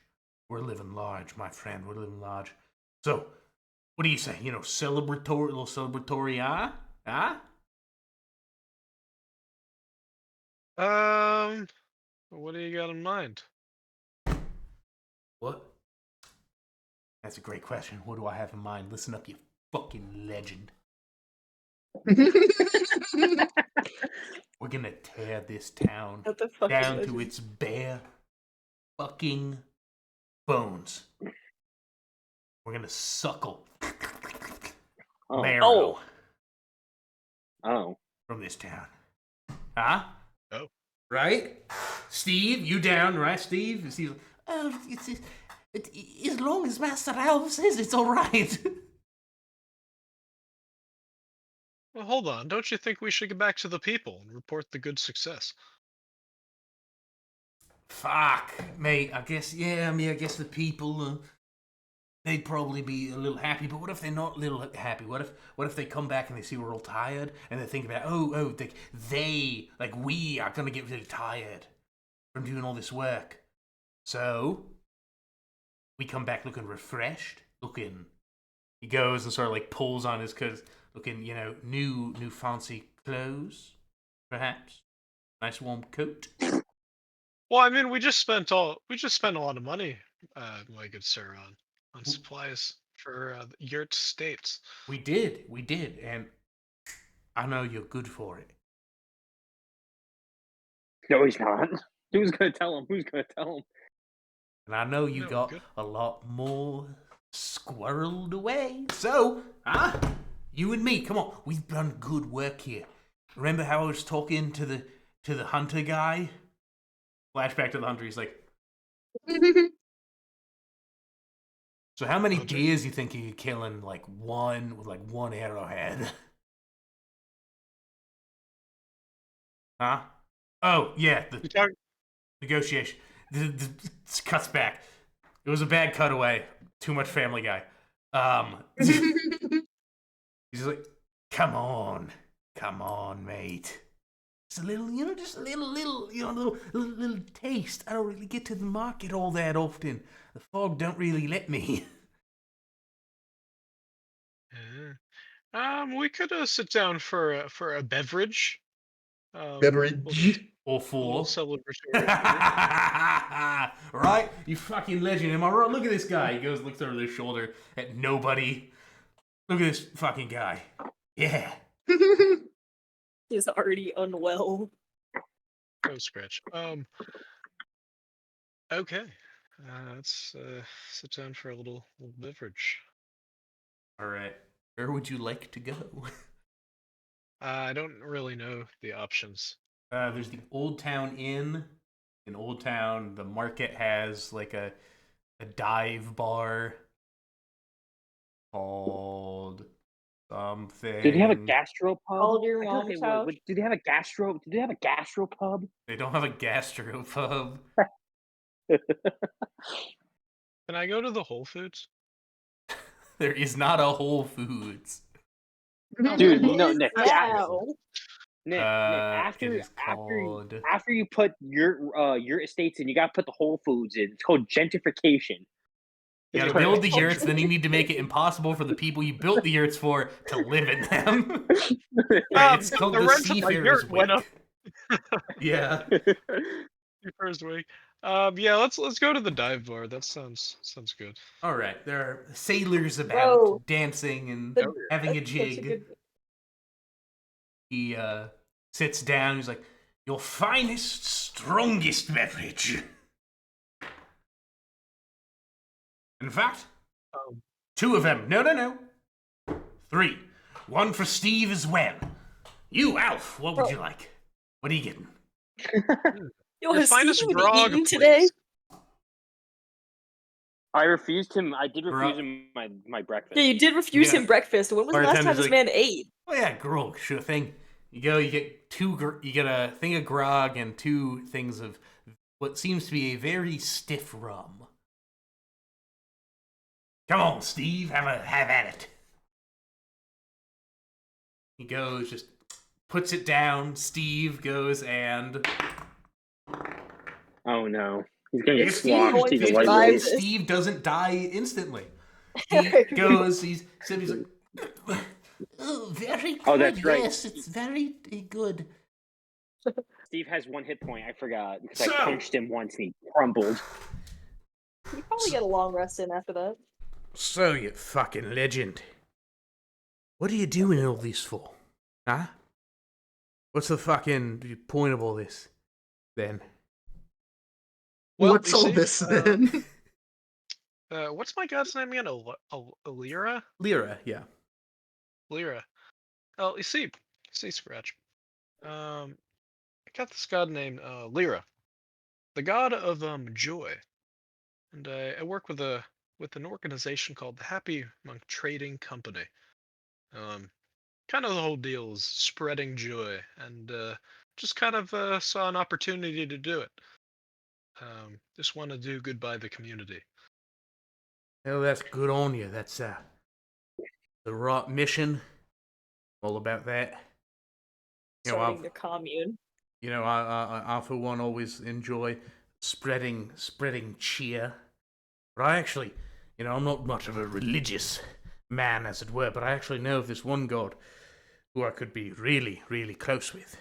We're living large, my friend. We're living large. So, what do you say? Little celebratory, huh? What do you got in mind? What? That's a great question. What do I have in mind? Listen up, you fucking legend. We're gonna tear this town What the fuck? down to its bare fucking bones. We're gonna suckle marrow Oh. from this town. Huh? Oh. Right? Steve, you down, right, Steve? Steve's like, as long as Master Alf says it's alright. Well, hold on. Don't you think we should get back to the people and report the good success? Fuck, mate. I guess the people, they'd probably be a little happy. But what if they're not a little happy? What if they come back and they see we're all tired and they think about, we are gonna get really tired from doing all this work. So we come back looking refreshed, He goes and sort of like pulls on his coat, looking, new fancy clothes, perhaps. Nice warm coat. Well, I mean, we just spent a lot of money, my good sir, on supplies for Yurt States. We did, and I know you're good for it. No, he's not. Who's gonna tell him? And I know you No, got good. a lot more squirreled away. So, you and me, come on, we've done good work here. Remember how I was talking to the hunter guy? Flashback to the hunter, he's like, so how many Hunter? deers you think you could kill in one arrowhead? Huh? Oh, yeah, the negotiation. This cuts back. It was a bad cutaway. Too much Family Guy. He's like, come on, mate. Just a little, just a little, little taste. I don't really get to the market all that often. The fog don't really let me. We could sit down for a beverage. Beverage. Or A little 4. celebratory. Right? You fucking legend. Am I right? Look at this guy. He goes, looks over his shoulder at nobody. Look at this fucking guy. Yeah. He's already unwell. Oh, scratch. Okay. Let's sit down for a little beverage. All right. Where would you like to go? I don't really know the options. There's the Old Town Inn. In Old Town, the market has like a dive bar called something. Do they have a gastropub? Called your I feel like mom's they would. house? Do they have a gastro? Do they have a gastropub? They don't have a gastropub. Can I go to the Whole Foods? There is not a Whole Foods. Dude, It no, is Nick. now. Nick, It is called. after you put your estates in, you gotta put the Whole Foods in. It's called gentrification. You gotta build the yurts, then you need to make it impossible for the people you built the yurts for to live in them. It's called the rent of my Seafarers yurt went up. Week. Yeah. First week. Yeah, let's go to the dive bar. That sounds good. All right. There are sailors about Bro. dancing and The- having a That's such jig. good- He sits down. He's like, "Your finest, strongest beverage." In fact, 2 of them. No. 3. 1 for Steve as well. You, Alf, what would you like? What are you getting? Yo, Your has finest Steve been grog, eating please. today? I refused him. I did refuse Bruh. him my breakfast. Yeah, you did refuse Yeah. him breakfast. When was the last time Bartender's this like- man ate? Oh yeah, grog, sure thing. You get you get a thing of grog and 2 things of what seems to be a very stiff rum. Come on, Steve, have at it. He goes, just puts it down. Steve goes and Oh no, he's gonna get Steve, sloshed. He's a Steve lightweight. survives. Steve doesn't die instantly. He goes, he's like, oh, very good. Oh, that's right. Yes, it's very good. Steve has 1 hit point. I forgot because So- I punched him once and he crumbled. You probably get a long rest in after that. So, you fucking legend. What are you doing all this for? Huh? What's the fucking point of all this, then? Well, What's you all see, this then? What's my god's name again? Alira? Lyra, yeah. Lyra. Oh, you see, Scratch. I got this god named Lyra, the god of joy, and I work with an organization called the Happy Monk Trading Company. Kind of the whole deal is spreading joy, and just kind of saw an opportunity to do it. Just want to do good by the community. Well, that's good on you. That's the right mission. All about that. You know, Starting the commune. I for one always enjoy spreading cheer. But I actually, I'm not much of a religious man, as it were, but I actually know of this one god who I could be really, really close with.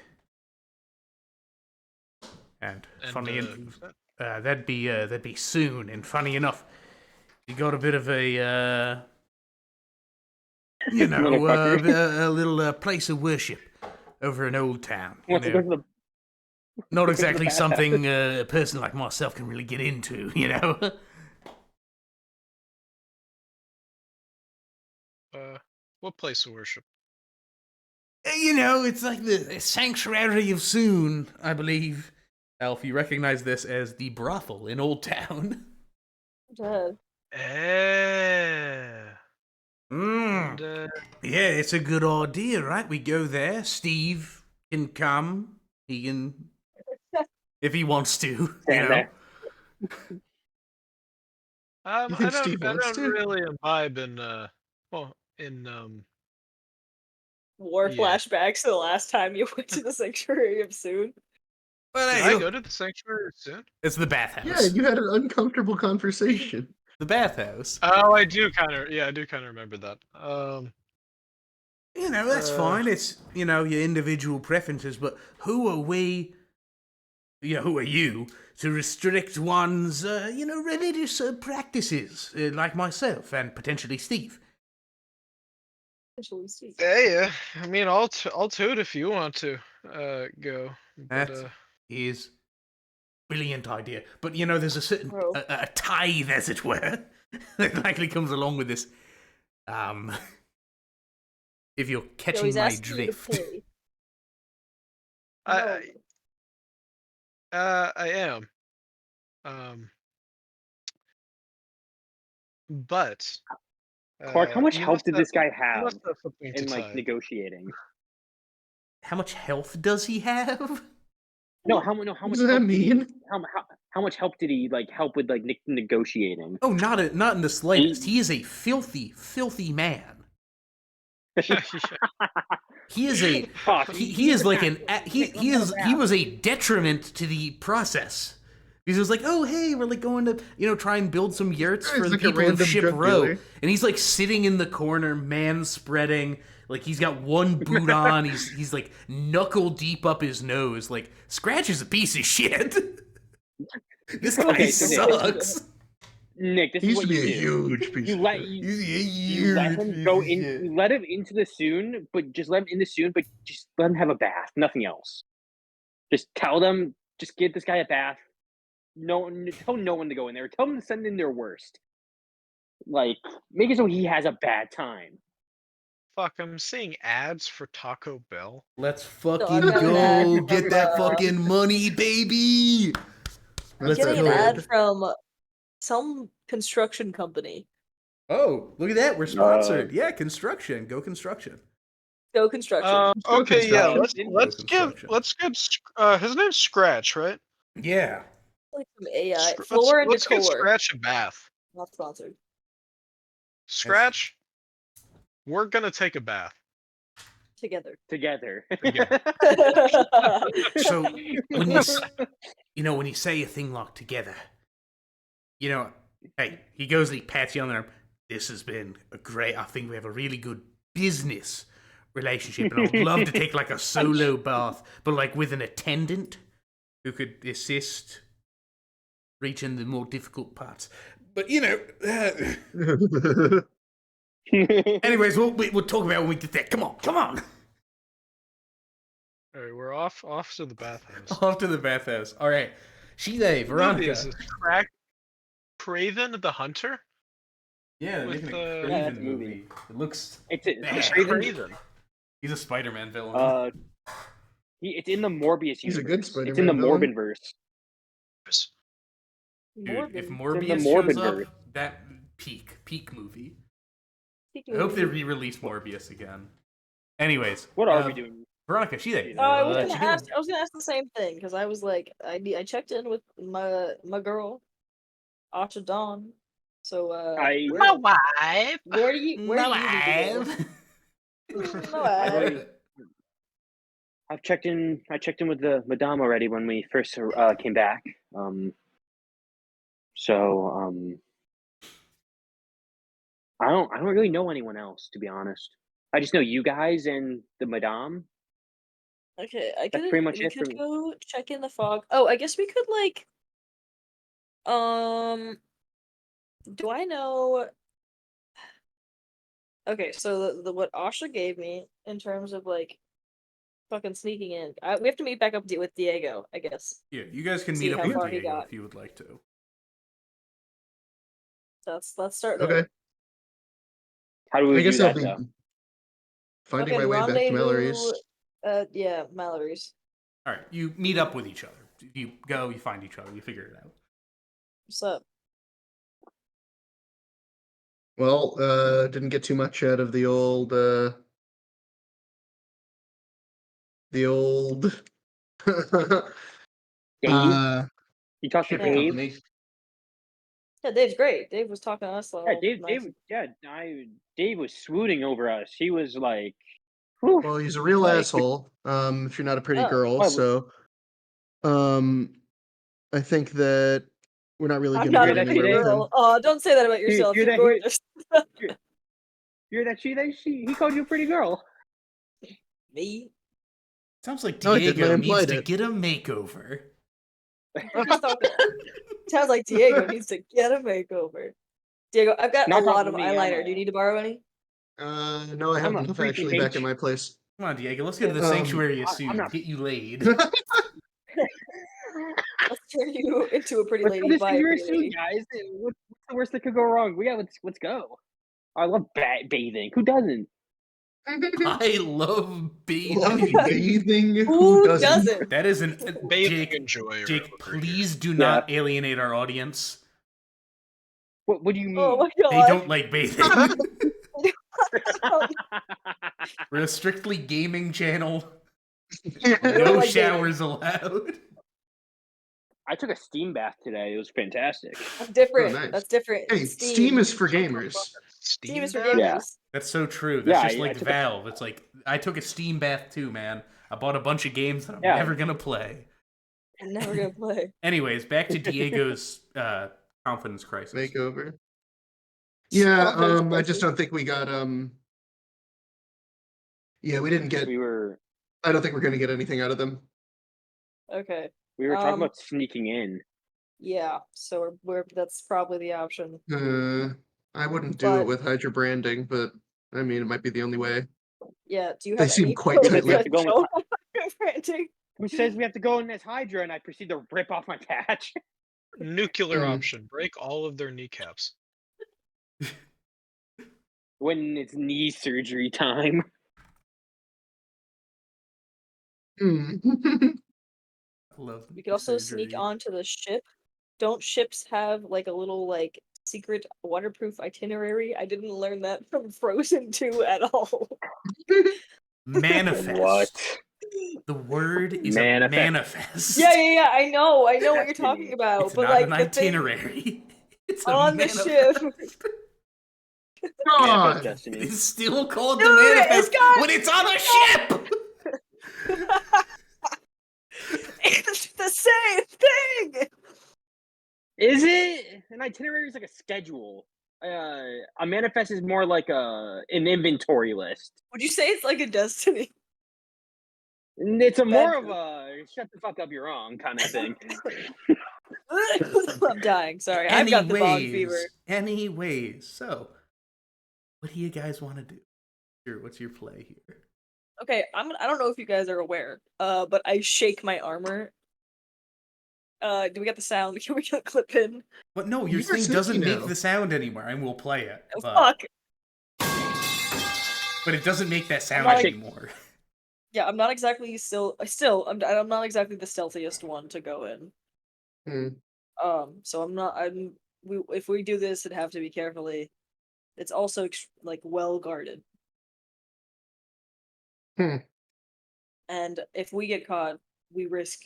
And funny enough, who's that? that'd be soon. And funny enough, he got a bit of a, Motherfucker. a little place of worship over in Old Town. you Wants to know. go to the Not exactly bathhouse. something a person like myself can really get into, What place of worship? It's like the Sanctuary of Soon, I believe. Alf, you recognize this as the brothel in Old Town. Dead. Mm. And, Yeah, it's a good idea, right? We go there. Steve can come. He can, if he wants to, Stand there. I You think Steve don't wants to? really imbibe in war Yeah. flashbacks to the last time you went to the Sanctuary of Soon. But Did hey, I go to the sanctuary soon? it's the bathhouse. Yeah, you had an uncomfortable conversation. The bathhouse. Oh, I do kind of remember that. That's fine. It's your individual preferences, but who are we? Who are you to restrict one's religious practices, like myself and potentially Steve? Actually, Steve. Yeah. I mean, I'll toot if you want to go. But, That is brilliant idea. But there's a certain Bro. a tithe, as it were, that likely comes along with this. If you're Yo, catching he's my asking you to drift. pay. I No. I am. But Clark, how much you help must did have this guy you have must have something to in like tithe. negotiating? How much health does he have? No, how What much does that help did he, mean? how much help did he like help with like negotiating? Oh, not in the slightest. He is a filthy, filthy man. He is a Fuck. he is like an Nick, let's have a he bath. was a detriment to the process. Because it was like, oh hey, we're like going to try and build some yurts He's for the like a people of random Ship drug Row, dealer. and he's like sitting in the corner, man spreading, like he's got one boot on, he's like knuckle deep up his nose, like Scratch is a piece of shit. This guy Okay, so sucks. Nick, this He is used what to be you a do. huge piece You of let shit. you let him go in. You let him into the Soon, but just let him in the Soon, but just let him have a bath. Nothing else. Just tell them. Just give this guy a bath. Tell no one to go in there. Tell them to send in their worst. Like, make it so he has a bad time. Fuck, I'm seeing ads for Taco Bell. Let's So fucking I've got an ad go from, get that fucking money, baby. That's Let's getting an go. ad from some construction company. Oh, look at that. We're sponsored. Yeah, construction. Go construction. Go construction. Okay, yeah. construction. Let's get his name's Scratch, right? Yeah. Like some AI. Let's Floor and let's get decor. Scratch a bath. Not sponsored. Scratch, we're gonna take a bath. Together. Together. So when when you say a thing like together, hey, he goes and he pats you on the arm. This has been a great. I think we have a really good business relationship, and I'd love to take like a solo bath, but like with an attendant who could assist reaching the more difficult parts. But anyways, we'll talk about it when we get there. Come on. All right, we're off to the bathhouse. Off to the bathhouse. All right, Sheila, What movie Veronica. is this? Craven the Hunter? Yeah, they're With, making a Yeah, Craven that's a movie. movie. It looks It's bad. Craven. He's a Spider-Man villain. It's in the Morbius universe. He's a good It's in the Spider-Man villain. Morbinverse. Dude, if Morbid. Morbius shows up, Morbidverse. that peak movie. Speaking I hope they of- re-release Morbius again. Anyways, What are we doing? Veronica, Sheila. I was what gonna you ask. doing? I was gonna ask the same thing because I was like, I checked in with my girl, Asha Dawn. So My wife. where do you My need wife. to go? My wife. I've checked in. I checked in with the Madame already when we first came back. I don't really know anyone else, to be honest. I just know you guys and the Madame. Okay, That's pretty much we it for could me. go check in the fog. Oh, I guess we could like do I know Okay, so the what Asha gave me in terms of like fucking sneaking in. We have to meet back up with Diego, I guess. Yeah, you guys can See meet up how with far he Diego got. if you would like to. Let's start there. Okay. How do we I do guess that, I'll be though? finding Fucking my way back to rendezvous, Mallory's. Yeah, Mallory's. All right, you meet up with each other. You go, you find each other, you figure it out. What's up? Well, didn't get too much out of the old Dave? You talked to shipping Yeah. Dave? company. Yeah, Dave's great. Dave was talking to us Yeah, all Dave. nice. Dave was swooning over us. He was like, Whew. Well, he's a real Like- asshole. If you're not a pretty Oh. girl, Well, so I think that we're not really I'm going to not get a that pretty anywhere with girl. him. Oh, don't say that about yourself. You're You're that- gorgeous. You're that he called you a pretty girl. Me? Sounds like No, I didn't. I Diego needs implied to it. get a makeover. We're just talking. Sounds like Diego needs to get a makeover. Diego, I've got Not a lot talking of to me, I'm eyeliner. a- Do you need to borrow any? No, I have I'm a enough freaking actually back H. at my place. Come on, Diego, let's go to the Um, sanctuary I'm soon. not- Get you laid. Let's turn you into a pretty Let's lady go this by a figure pretty soon, lady. guys. What's the worst that could go wrong? Let's go. I love bathing. Who doesn't? I love bathing. Love bathing. Who doesn't? That is an Bathing Jake. enjoyer Jake, over here. please do not alienate our audience. What do you mean? Oh my god. They don't like bathing. We're a strictly gaming channel. don't No like showers allowed. I took a steam bath today. It was fantastic. That's different. Oh, nice. That's different. Hey, Steam is for gamers. Steam is for bath? gamers. Yeah. That's so true. That's Yeah, just I like took a- Valve. It's like, I took a steam bath too, man. I bought a bunch of games that I'm Yeah. never gonna play. I'm never gonna play. Anyways, back to Diego's confidence crisis. Makeover. Yeah, Confidence I just crisis. don't think we got yeah, we didn't get We were I don't think we're gonna get anything out of them. Okay. talking about sneaking in. Yeah. So we're that's probably the option. I wouldn't do But- it with Hydra branding, but I mean it might be the only way. Yeah. Do you They have seem any quite pros tightly- that don't have branding? Who says we have to go in as Hydra and I proceed to rip off my patch? Nuclear Hmm. option. Break all of their kneecaps. When it's knee surgery time. Hmm. Love We could also surgery. sneak onto the ship. Don't ships have like a little like secret waterproof itinerary? I didn't learn that from Frozen 2 at all. Manifest. What? The word is Manifest. a manifest. Yeah. I know what you're talking about. It's but not like an the thing itinerary. It's a on the manifest. ship. God. Destiny. It's still called the Dude, manifest it's got- when it's on a ship. It's the same thing. Is it? An itinerary is like a schedule. A manifest is more like an inventory list. Would you say it's like a destiny? And it's a more Bad of a shut the fuck up, you're wrong kind of thing. I'm dying. Sorry, I've got the bog fever. Anyways, so what do you guys want to do? What's your play here? Okay, I don't know if you guys are aware, but I shake my armor. Do we get the sound? Can we get a clip in? But no, your You're thing sneaky doesn't make now. the sound anymore, and we'll play it. Oh, But, fuck. but it doesn't make that sound like- anymore. Yeah, I'm not exactly I'm not exactly the stealthiest one to go in. Hmm. So if we do this, it'd have to be carefully. It's also like well guarded. Hmm. And if we get caught, we risk,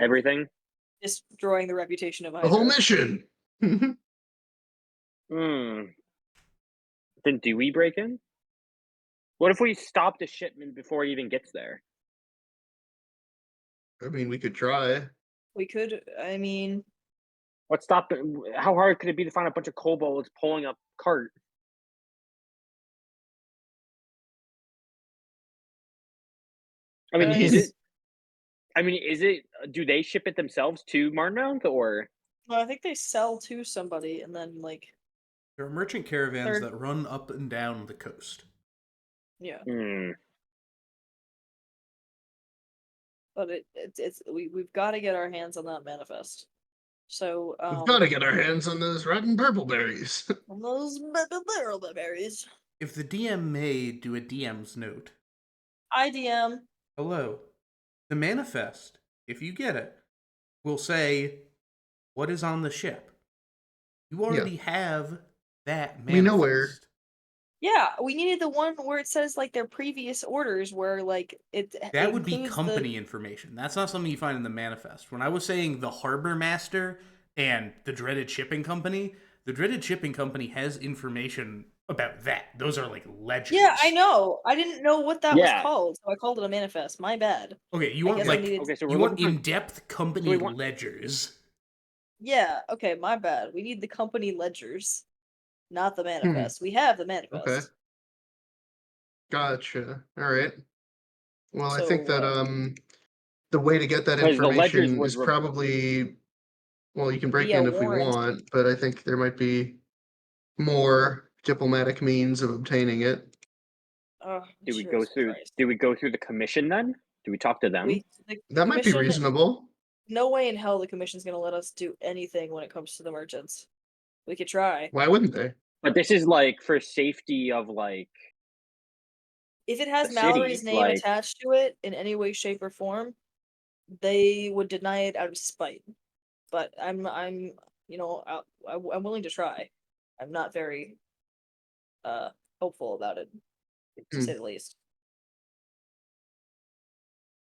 Everything? destroying the reputation of The whole Hydra. mission. Hmm. Then do we break in? What if we stop the shipment before it even gets there? I mean, we could try. We could. I mean, What stop? How hard could it be to find a bunch of kobolds pulling a cart? I mean, is He's- it? I mean, is it? Do they ship it themselves to Marnmouth, or well, I think they sell to somebody, and then like, There are merchant caravans Third- that run up and down the coast. yeah. Hmm. But we've got to get our hands on that manifest. So We've got to get our hands on those rotten purple berries. on those barrel berries. If the DM may do a DM's note. IDM. Hello. The manifest, if you get it, will say what is on the ship. You already have that manifest. We know where. Yeah, we needed the one where it says like their previous orders, where like it. That would be includes company information. That's not something you find in the manifest. When I was saying the harbor master and the dreaded shipping company has information about that. Those are like ledgers. Yeah, I know. I didn't know what that was Yeah. called, so I called it a manifest. My bad. Okay, you I want guess I like needed. Okay, so we're you looking want for. in-depth company So we want- ledgers. Yeah, okay, my bad. We need the company ledgers, not the Hmm. manifest. We have the manifest. Okay. Gotcha. All right. Well, I So, think that the way to get that 'Cause the ledgers information would is probably, well, you can break via in if we warrant. want, but I think there might be more diplomatic means of obtaining it. Oh, Do we Jesus go through? Christ. Do we go through the commission then? Do we talk to them? The That might be commission. reasonable. No way in hell the commission's gonna let us do anything when it comes to the merchants. We could try. Why wouldn't they? But this is like for safety of like. If it has The Mallory's city, name like- attached to it in any way, shape, or form, they would deny it out of spite. But I'm willing to try. I'm not very hopeful about it, to Hmm. say the least.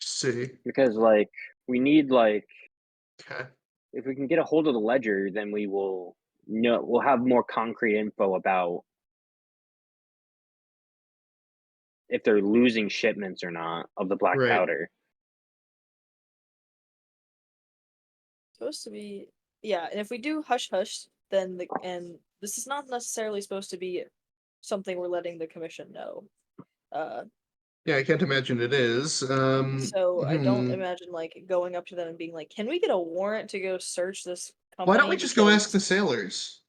See. Because like we need like Okay. if we can get a hold of the ledger, then we will know we'll have more concrete info about if they're losing shipments or not of the black Right. powder. Supposed to be, yeah. And if we do hush hush, then and this is not necessarily supposed to be something we're letting the commission know. Yeah, I can't imagine it is. So I don't hmm. imagine like going up to them and being like, "Can we get a warrant to go search this company?" Why don't we just go ask the sailors?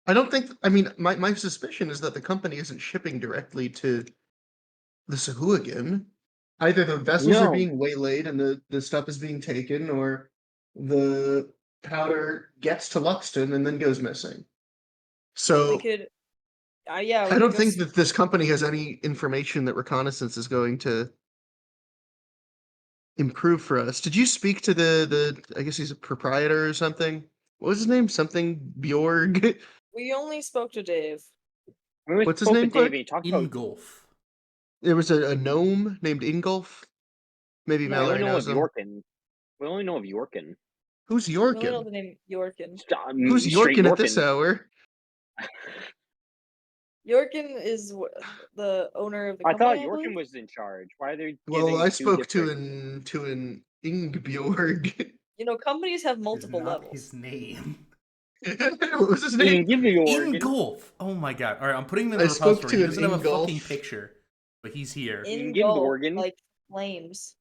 I don't think. I mean, my suspicion is that the company isn't shipping directly to the Sahuagin. Either the vessels are No. being waylaid and the stuff is being taken, or the powder gets to Luxton and then goes missing. So we could, yeah, we I could don't go think that this company has any information that reconnaissance is going to improve for us. Did you speak to the I guess he's a proprietor or something? What was his name? Something Bjorg? We only spoke to Dave. We always What's his spoke name, to Dave Clark? and he talked about Ingolf. There was a gnome named Ingolf. Maybe No, we only Mallory know of knows him. Yorkin. We only know of Yorkin. Who's We only know Yorkin? the name Yorkin. Who's Straight Yorkin at this Yorkin. hour? Yorkin is the owner of the I company. thought I believe. Yorkin was in charge. Why are they Well, giving I two spoke different... to an Ingbjorg. You know, companies have Is multiple not levels. his name. What was his name? Yorkin. Ingolf. Oh my god. All right, I'm putting him in I the spoke repository. to He an doesn't have a fucking Ingolf. picture, but he's here. Ingolf, Yorkin. like flames,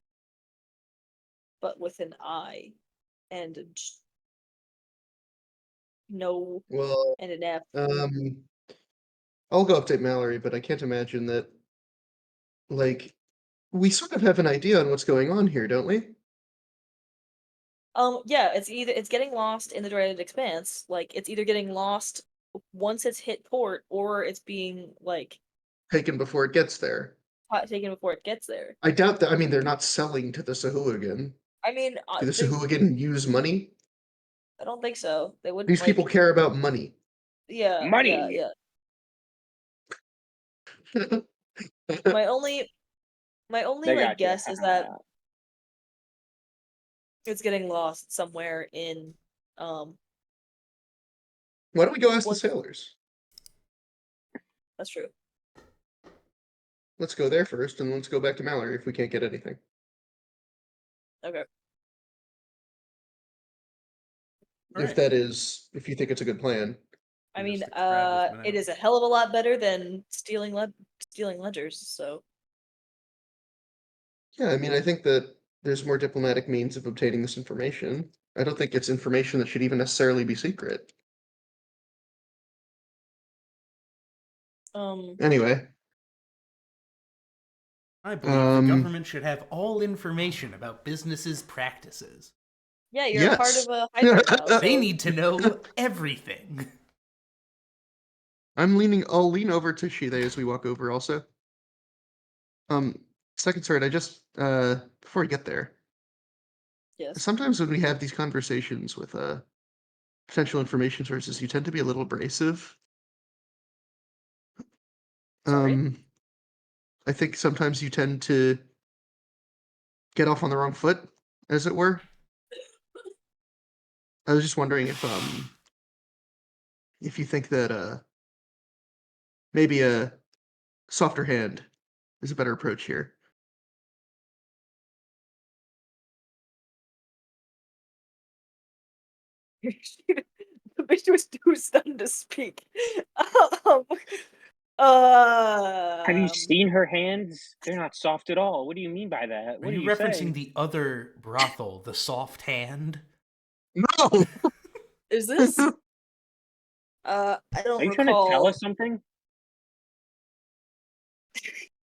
but with an I and a no Well, and an F. I'll go update Mallory, but I can't imagine that. Like, we sort of have an idea on what's going on here, don't we? Yeah, it's getting lost in the dreaded expanse. Like it's either getting lost once it's hit port, or it's being like Taken before it gets there. taken before it gets there. I doubt that. I mean, they're not selling to the Sahuagin. I mean, Do the Sahuagin use money? I don't think so. They wouldn't. These Like, people care about money. yeah, Money. yeah. My only They like got you. guess is that it's getting lost somewhere in Why don't we go ask the What- sailors? that's true. Let's go there first, and let's go back to Mallory if we can't get anything. Okay. If that is, if you think it's a good plan. I mean, Just to grab this it is a hell of a lot better than stealing ledgers. So Yeah, I mean, I think that there's more diplomatic means of obtaining this information. I don't think it's information that should even necessarily be secret. Anyway, I believe the government should have all information about businesses' practices. yeah, you're a part yes. of a Hydra now. They so- need to know everything. I'll lean over to Shide as we walk over also. Second sword, I just before we get there, Yes. sometimes when we have these conversations with potential information sources, you tend to be a little abrasive. Sorry? I think sometimes you tend to get off on the wrong foot, as it were. I was just wondering if you think that maybe a softer hand is a better approach here. The bitch was too stunned to speak. Um, Have you um, seen her hands? They're not soft at all. What do you mean by that? Are What are you you referencing saying? the other brothel, the Soft Hand? No. is this? I don't Are you trying to tell recall. us something?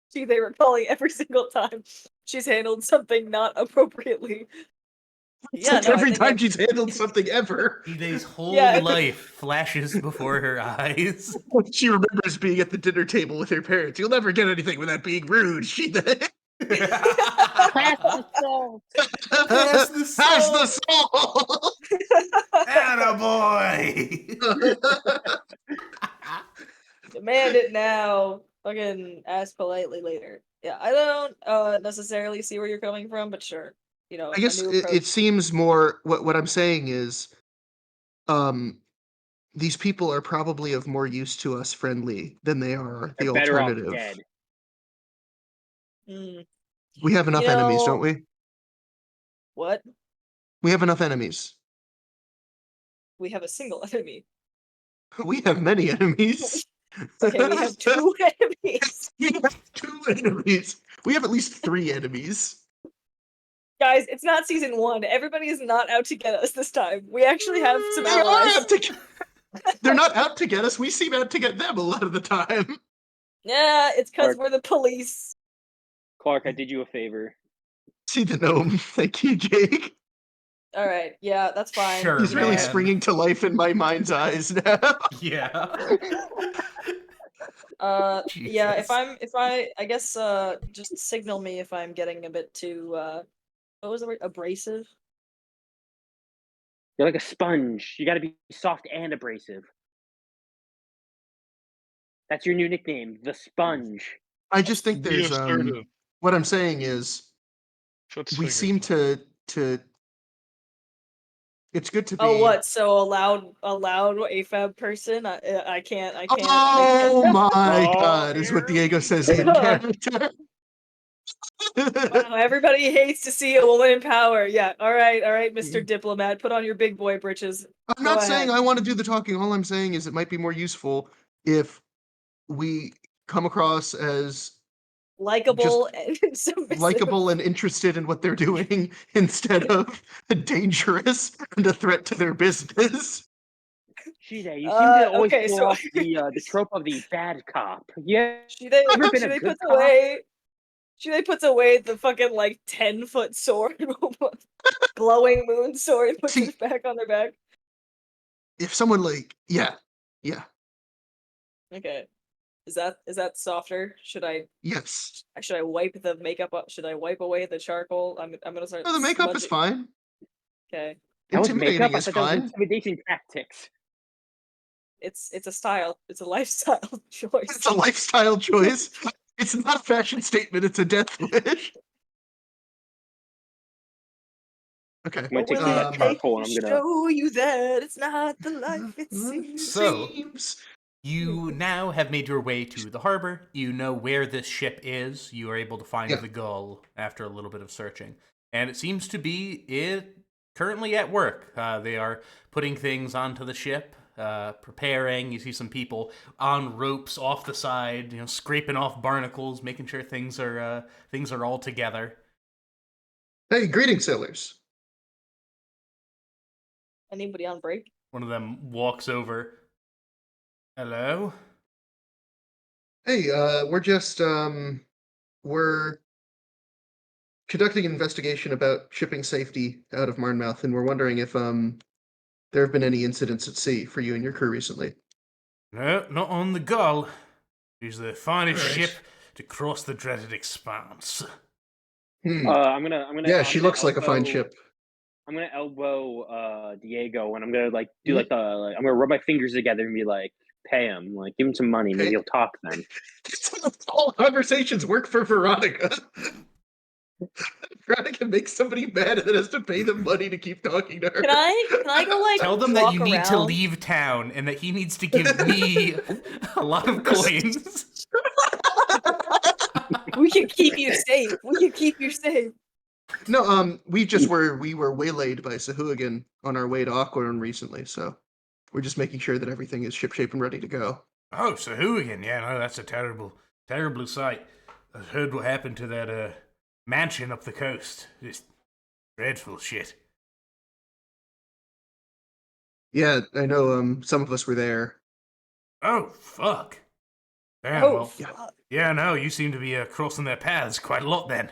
See, they recalling every single time she's handled something not appropriately. It's Yeah, like no, I every think time that. she's handled something ever. Hidei's whole Yeah, life flashes before her eyes. She remembers being at the dinner table with her parents. You'll never get anything without being rude. She Pass the salt. Pass the has the salt. soul. Attaboy! demand it now. Fucking ask politely later. Yeah, I don't necessarily see where you're coming from, but sure. You know, I a guess new it approach. seems more what I'm saying is um these people are probably of more use to us friendly than they are They're the better off alternative. dead. Mm, We have you enough enemies, don't know we? what? We have enough enemies. We have a single enemy. We have many enemies. Okay, we have two enemies. We have 2 enemies. We have at least 3 enemies. Guys, it's not season 1. Everybody is not out to get us this time. We actually have some They are allies. out to They're not out to get us. We seem out to get them a lot of the time. Yeah, it's because Clark. we're the police. Clark, I did you a favor. See the gnome. Thank you, Jake. Alright, yeah, that's fine. Sure, He's You really know, man. springing to life in my mind's eyes now. Yeah. yeah, Jesus. I guess, just signal me if I'm getting a bit too, what was the word? Abrasive? You're like a sponge. You gotta be soft and abrasive. That's your new nickname, the sponge. I just think Be there's assertive. what I'm saying is Foot's we fingers. seem to it's good to Oh, be what? So a loud AFAB person? I can't, I Oh can't. my Oh, god, is what here Diego we says in go. character. Wow, everybody hates to see a woman in power. Yeah, all right, Mr. Diplomat, put on your big boy britches. I'm Go not saying ahead. I want to do the talking. All I'm saying is it might be more useful if we come across as just Likable and submissive. likable and interested in what they're doing instead of dangerous and a threat to their business. Shide, you seem to always Okay, pull so off the trope of the bad cop. You Shide ever been a Shide good puts cop? away Shide puts away the fucking like 10-foot sword, glowing moon sword, puts See, it back on their back. if someone like, yeah, Okay. Is that softer? yes. Should I wipe the makeup up? Should I wipe away the charcoal? I'm gonna start No, the makeup is smudging. fine. Okay. That was makeup? Intimidating I is thought that was fine. intimidation tactics. It's a style. It's a lifestyle choice. It's a lifestyle choice. It's not a fashion statement, it's a death wish. Okay. I'm gonna But take will some of that it take charcoal to and I'm gonna. show you that it's not the life it seems? So, Seems. you now have made your way to the harbor. You know where this ship is. You are able to find Yeah. the gull after a little bit of searching. And it seems to be currently at work. They are putting things onto the ship, preparing. You see some people on ropes off the side, scraping off barnacles, making sure things are all together. Hey, greetings, sailors. Anybody on break? One of them walks over. Hello? Hey, we're just we're conducting an investigation about shipping safety out of Marnmouth, and we're wondering if there have been any incidents at sea for you and your crew recently. No, not on the Gull. She's the finest All right. ship to cross the dreaded expanse. Yeah, she looks like a fine ship. I'm gonna elbow Diego and I'm gonna like do like I'm gonna rub my fingers together and be like, pay him, like give him some money, maybe Pay- he'll talk then. All conversations work for Veronica. Veronica can make somebody mad and then has to pay them money to keep talking to her. Can I go like Tell them that walk you need to around? leave town and that he needs to give me a lot of coins. We can keep you safe. We can keep you safe. No, we were waylaid by Sahuagin on our way to Aquarun recently, so we're just making sure that everything is shipshape and ready to go. Oh, so Hooligan, yeah, no, that's a terrible sight. I heard what happened to that mansion up the coast. Just dreadful shit. Yeah, I know. Some of us were there. Oh, fuck. Damn, Oh, well, fuck. yeah, no, you seem to be crossing their paths quite a lot then.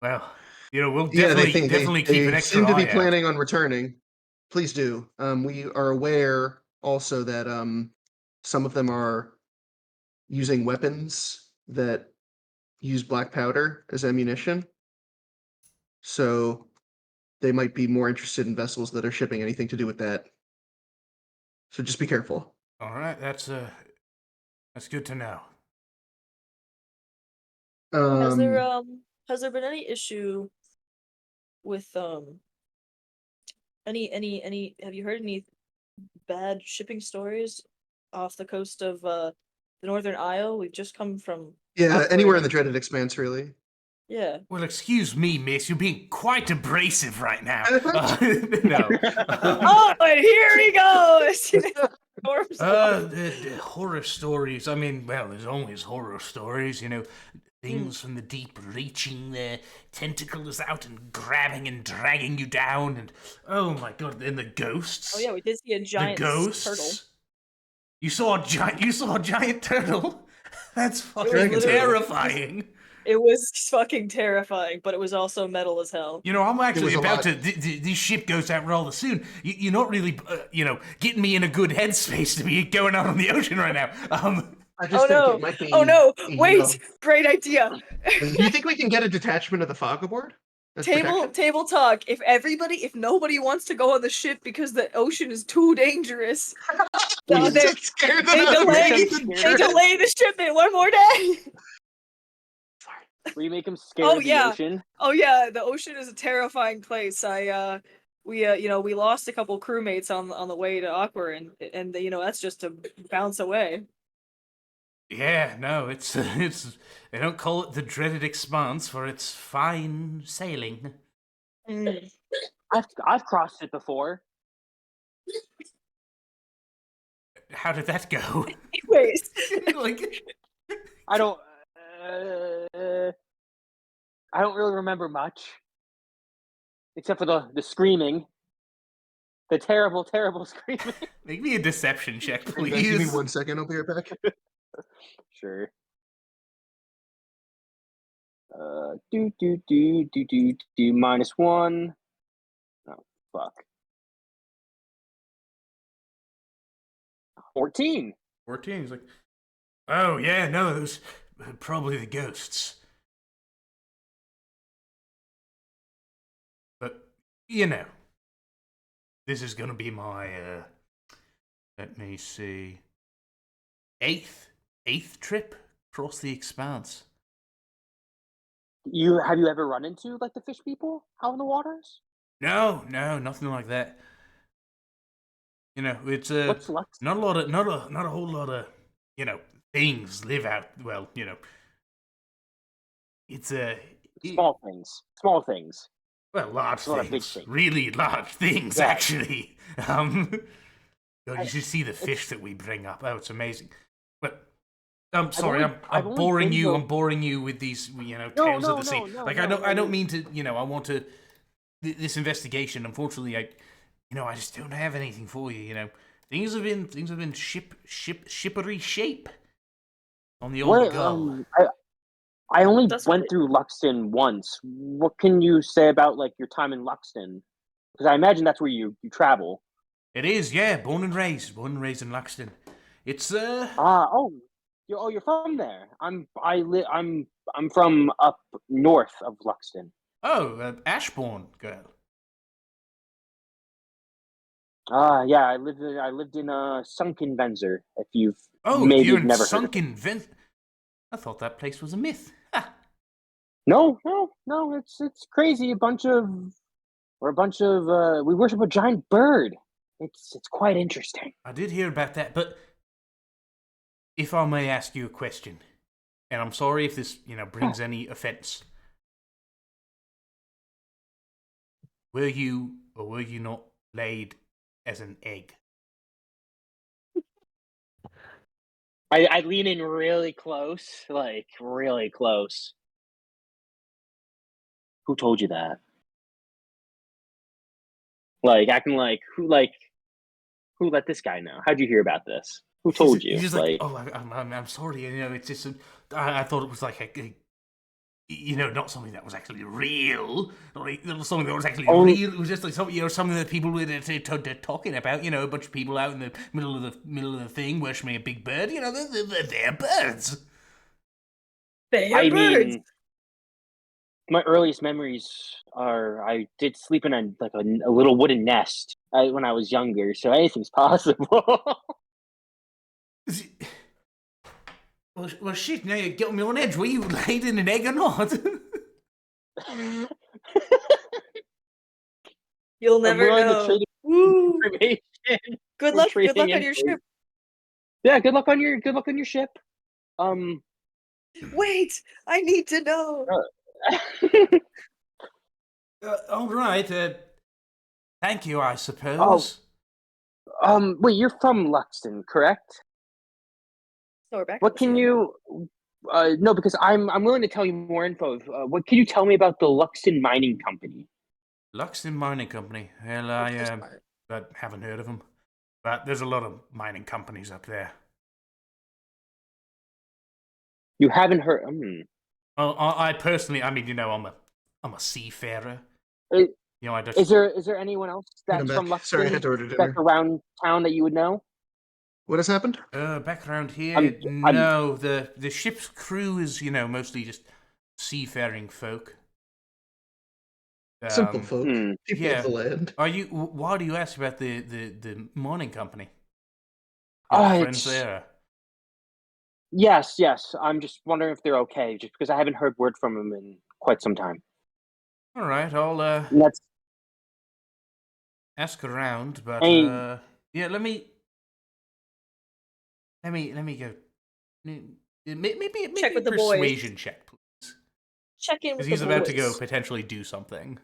Well, we'll Yeah, definitely keep an they extra seem to be eye out. planning on returning. Please do. We are aware also that some of them are using weapons that use black powder as ammunition. So they might be more interested in vessels that are shipping anything to do with that. So just be careful. All right, that's good to know. Has there Um, been any issue with any have you heard any bad shipping stories off the coast of the Northern Isle? We've just come from yeah, anywhere in the operating. dreaded expanse, really. Yeah. Well, excuse me, miss, you're being quite abrasive right now. No. Oh, and here he goes. The horror stories. I mean, well, there's always horror stories, things from the deep reaching their tentacles out and grabbing and dragging you down, and oh my god, and the ghosts. Oh yeah, we did see a giant turtle. You saw a giant turtle? That's fucking Dragon turtle. terrifying. It was fucking terrifying, but it was also metal as hell. I'm actually was a about lot. to. This ship goes out rather soon. You're not really, getting me in a good headspace to be going out on the ocean right now. I just think it might be. Oh no! you Wait! know- Great idea. Do you think we can get a detachment of the fog aboard? As protection? Table talk. If nobody wants to go on the ship because the ocean is too dangerous, We're they, so scared they that delay the shipment one more day. Will you make him scared of the ocean? Oh yeah, the ocean is a terrifying place. We lost a couple crewmates on the way to Aqua, and that's just to bounce away. Yeah, no, it's they don't call it the dreaded expanse for its fine sailing. I've crossed it before. How did that go? Anyways, I don't really remember much, except for the screaming, the terrible screaming. Make me a deception check, Give please. me 1 second. I'll be right back. Sure. Do -1. Oh fuck. 14. 14. He's like, oh yeah, no, those probably the ghosts. But this is gonna be my let me see, eighth trip across the expanse. Have you ever run into like the fish people out in the waters? No, nothing like that. It's What's Lux? not a whole lot of things live out. Well, it's Small things. well, large It's not a big things, thing. really large things, Yeah. actually. God, you should see the fish that we bring up. Oh, it's amazing. But I'm sorry, I've I'm only boring been you. to- I'm boring you with these, tales of the sea. no, Like no, I don't mean to. I want to. This investigation. Unfortunately, I just don't have anything for you. Things have been shippery shape on the old gull. I only That's went great. through Luxton once. What can you say about like your time in Luxton? Because I imagine that's where you travel. It is, yeah. Born and raised in Luxton. It's You're from there. I'm from up north of Luxton. Ashbourne girl. Yeah, I lived in Sunken Venzer. If Oh, maybe you're in never heard of it. Sunken Vent. I thought that place was a myth. Ha. No, no, no. It's crazy. We worship a giant bird. It's quite interesting. I did hear about that, but if I may ask you a question, and I'm sorry if this, brings any offense. Were you or were you not laid as an egg? I lean in really close, like really close. Who told you that? Like acting like who let this guy know? How'd you hear about this? Who told you? He's just like, oh, I'm sorry. It's just, I thought it was like not something that was actually real. Not something that was actually real. It was just like something that people were talking about. A bunch of people out in the middle of the thing worshiping a big bird. They're birds. They are birds. Mean, my earliest memories are I did sleep in a little wooden nest when I was younger, so anything's possible. Well, shit, now you're getting me on edge. Were you laid in an egg or not? You'll never know. Good luck on your ship. Yeah, good luck on your ship. Wait, I need to know. All right. Thank you, I suppose. Wait, you're from Luxton, correct? So we're back. What can you? No, because I'm willing to tell you more info. What can you tell me about the Luxton Mining Company? Luxton Mining Company. Well, I haven't heard of them, but there's a lot of mining companies up there. You haven't heard? Well, I personally, I'm a seafarer. Is there anyone else that's from Luxton Sorry, I had to order dinner. that's around town that you would know? What has happened? Back around here, no. The ship's crew is, mostly just seafaring folk. Simple folk, people of the land. Why do you ask about the mining company? Friends there. Yes. I'm just wondering if they're okay, just because I haven't heard word from them in quite some time. All right, I'll ask around, but let me go. Maybe check with a the persuasion boys. check, please. Check in with the boys. Because he's about to go potentially do something.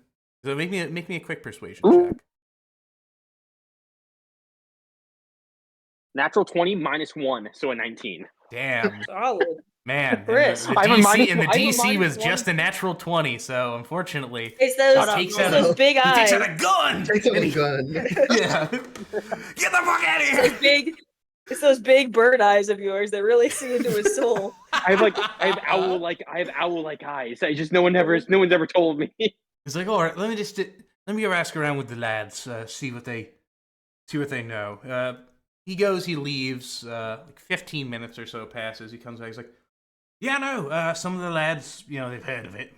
So make me a quick persuasion check. Natural 20 -1, so a 19. Damn. Solid. Man, Chris. the DC was just a natural 20 , so unfortunately, it's those big eyes. He takes out a gun. Yeah. Get the fuck out of here. It's those big bird eyes of yours that really see into his soul. I have owl like eyes. No one's ever told me. He's like, all right, let me go ask around with the lads, see what they know. He goes, he leaves. 15 minutes or so passes. He comes back. He's like, yeah, no. Some of the lads, they've heard of it,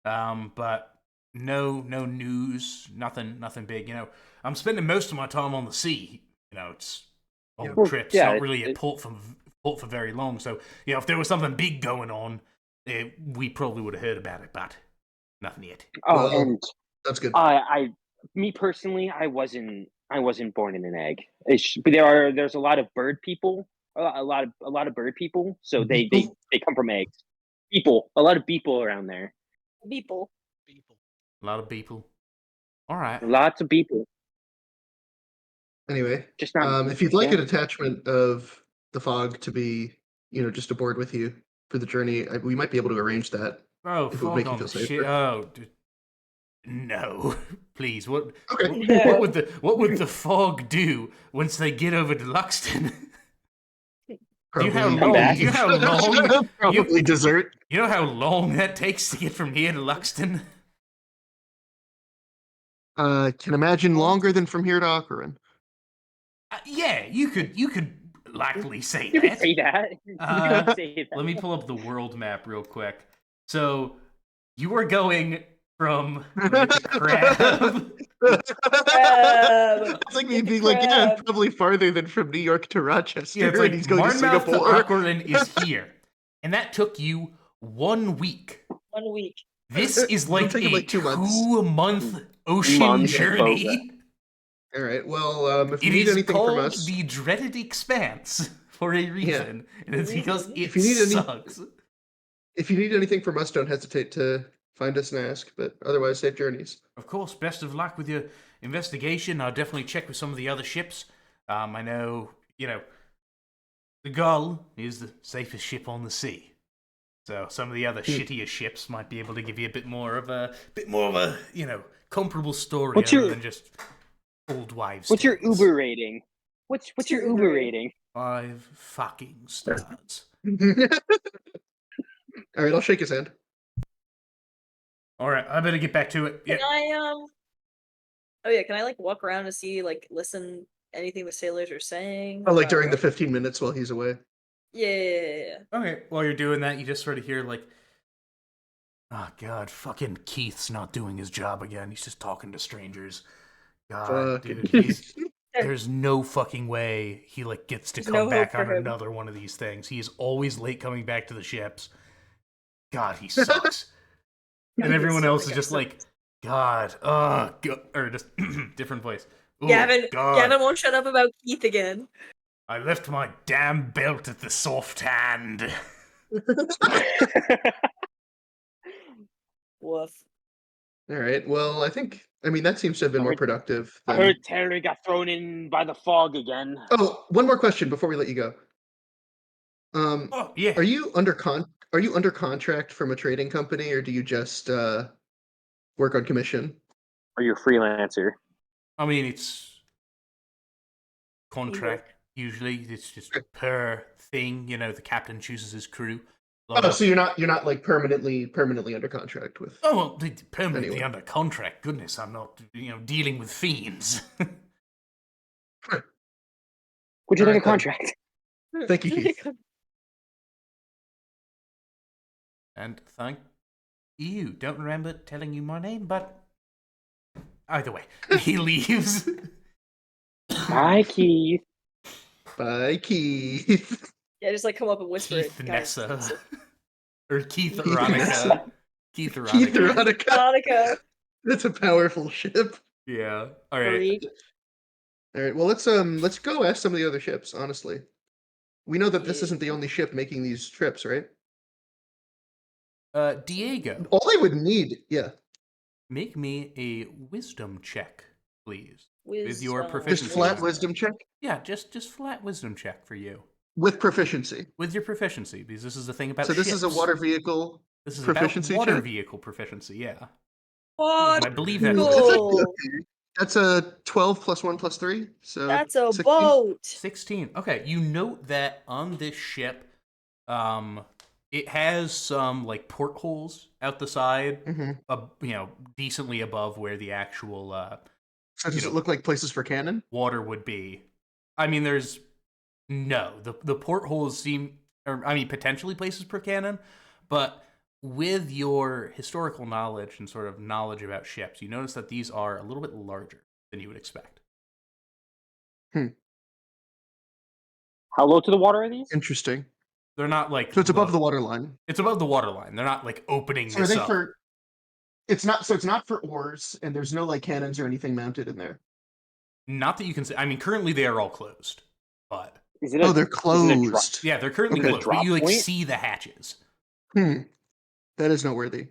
but no news, nothing big. I'm spending most of my time on the sea. It's long trips, not really at port for very long. So if there was something big going on, we probably would have heard about it, but nothing yet. And that's good. Me personally, I wasn't born in an egg. But there's a lot of bird people, a lot of bird people. So they come from eggs. A lot of people around there. Beeple. A lot of people. All right. Lots of people. Anyway, just not. If you'd like an attachment of the fog to be, just aboard with you for the journey, we might be able to arrange that. Oh, if it would make you feel safer. Oh, no, please. What? Okay. What would the fog do once they get over to Luxton? Probably dessert. You know how long that takes to get from here to Luxton? Can imagine longer than from here to Akaran. Yeah, you could likely say that. You could say that. Let me pull up the world map real quick. So you are going from Crab. It's like me being like, yeah, probably farther than from New York to Rochester. Yeah, it's like he's going to Martinmouth Singapore. to Aquarin is here, and that took you 1 week 1 week. This is It'll like take him a like 2 months. 2-month ocean Months, journey. All right. Well, if you It need is anything from called us, the Dreaded Expanse for a reason, and it's because reason. it If you need any- sucks. if you need anything from us, don't hesitate to find us and ask. But otherwise, safe journeys. Of course, best of luck with your investigation. I'll definitely check with some of the other ships. I know, the Gull is the safest ship on the sea. So some of the other shittier ships might be able to give you a bit more of a, comparable story What's other your- than just old wives' What's your tales. Uber rating? What's your Uber rating? 5 fucking stars. All right, I'll shake his hand. All right, I better get back to it. Can Yeah. I Oh yeah, can I like walk around and see listen anything the sailors are saying? Oh, like during the 15 minutes while he's away. Yeah. Okay, while you're doing that, you just sort of hear like, oh god, fucking Keith's not doing his job again. He's just talking to strangers. God, Fucking dude, there's no fucking way he gets to There's come no back hope on for him. another one of these things. He is always late coming back to the ships. God, he sucks. And everyone else is just like, God, or just different voice. Ooh, Gavin God, won't shut up about Keith again. I left my damn belt at the soft hand. Woof. All right. Well, I mean, that seems to have been more productive. I Than... heard Terry got thrown in by the fog again. Oh, one more question before we let you go. Oh yeah. Are you under contract from a trading company, or do you just work on commission? Are you a freelancer? I mean, it's contract. Usually, it's just per thing. The captain chooses his crew. So you're not like permanently under contract with. Oh well, permanently Anyway. under contract. Goodness, I'm not dealing with fiends. What'd you All think of right, then. contract? Thank you, Keith. And thank you. Don't remember telling you my name, but either way, he leaves. Bye, Keith. Bye, Keith. Yeah, just come up and whisper Keith it. Guys, Nessa. Or Keith Keith Veronica. Nessa. Keith Keith Veronica. Veronica. Veronica. That's a powerful ship. Yeah. All right. Freak. All right. Well, let's go ask some of the other ships. Honestly, we know that this isn't the only ship making these trips, right? Diego. All they would need, yeah. Make me a wisdom check, please. Wisdom. With your Just proficiency. flat wisdom check Yeah, just flat wisdom check for you. with proficiency. With your proficiency, because this is the thing about So this is a ships. water vehicle. This is proficiency about water check? vehicle proficiency, yeah. What? And I believe that's That's actually Cool. okay. That's a 12 plus 1 plus 3. So That's a 16. boat. 16. Okay, you note that on this ship, it has some portholes out the side, Mhm. decently above where the actual So does it look like places for cannon? water would be. I mean, the portholes seem, potentially places per cannon, but with your historical knowledge and sort of knowledge about ships, you notice that these are a little bit larger than you would expect. How low to the water are these? Interesting. They're not So it's above low. the water line. It's above the water line. They're not opening So are this they up. for? It's not for oars, and there's no cannons or anything mounted in there. Not that you can see. I mean, currently they are all closed, but Is it? Oh, they're Is it closed. yeah, they're currently Is it a closed. But drop you point? see the hatches. That is noteworthy.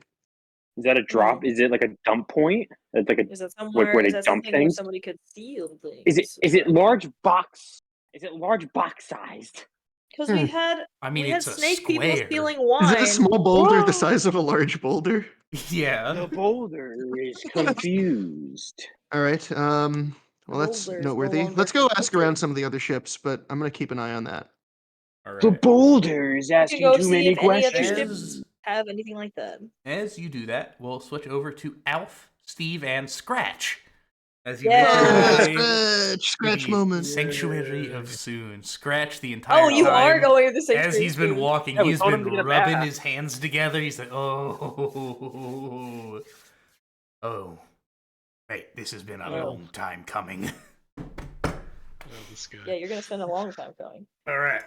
Is that a drop? Is it like a dump point? It's like a. Is that somewhere? where Is they that dump something where things? somebody could steal things? Is it large box? Is it large box sized? Because we had I mean, we had it's a snake people square. stealing Is wine. it a small boulder Whoa. the size of a large boulder? Yeah. The boulder is confused. All right. Well, that's Boulder is no noteworthy. longer Let's go ask confused. around some of the other ships, but I'm gonna keep an eye on that. All The right. boulder is You can asking go too see many if any other questions. ships have anything like that. As you do that, we'll switch over to Alf, Steve, and Scratch. As you Yeah. make your way Scratch to the moment. Sanctuary of Soon. Scratch the entire Oh, you time. are going to the sanctuary. As he's been soon. walking, Yeah, we he's told him been to get a rubbing bath. his hands together. He's like, oh. Wait, this has been a Yeah. long time coming. Oh, this guy. Yeah, you're gonna spend a long time going. All right.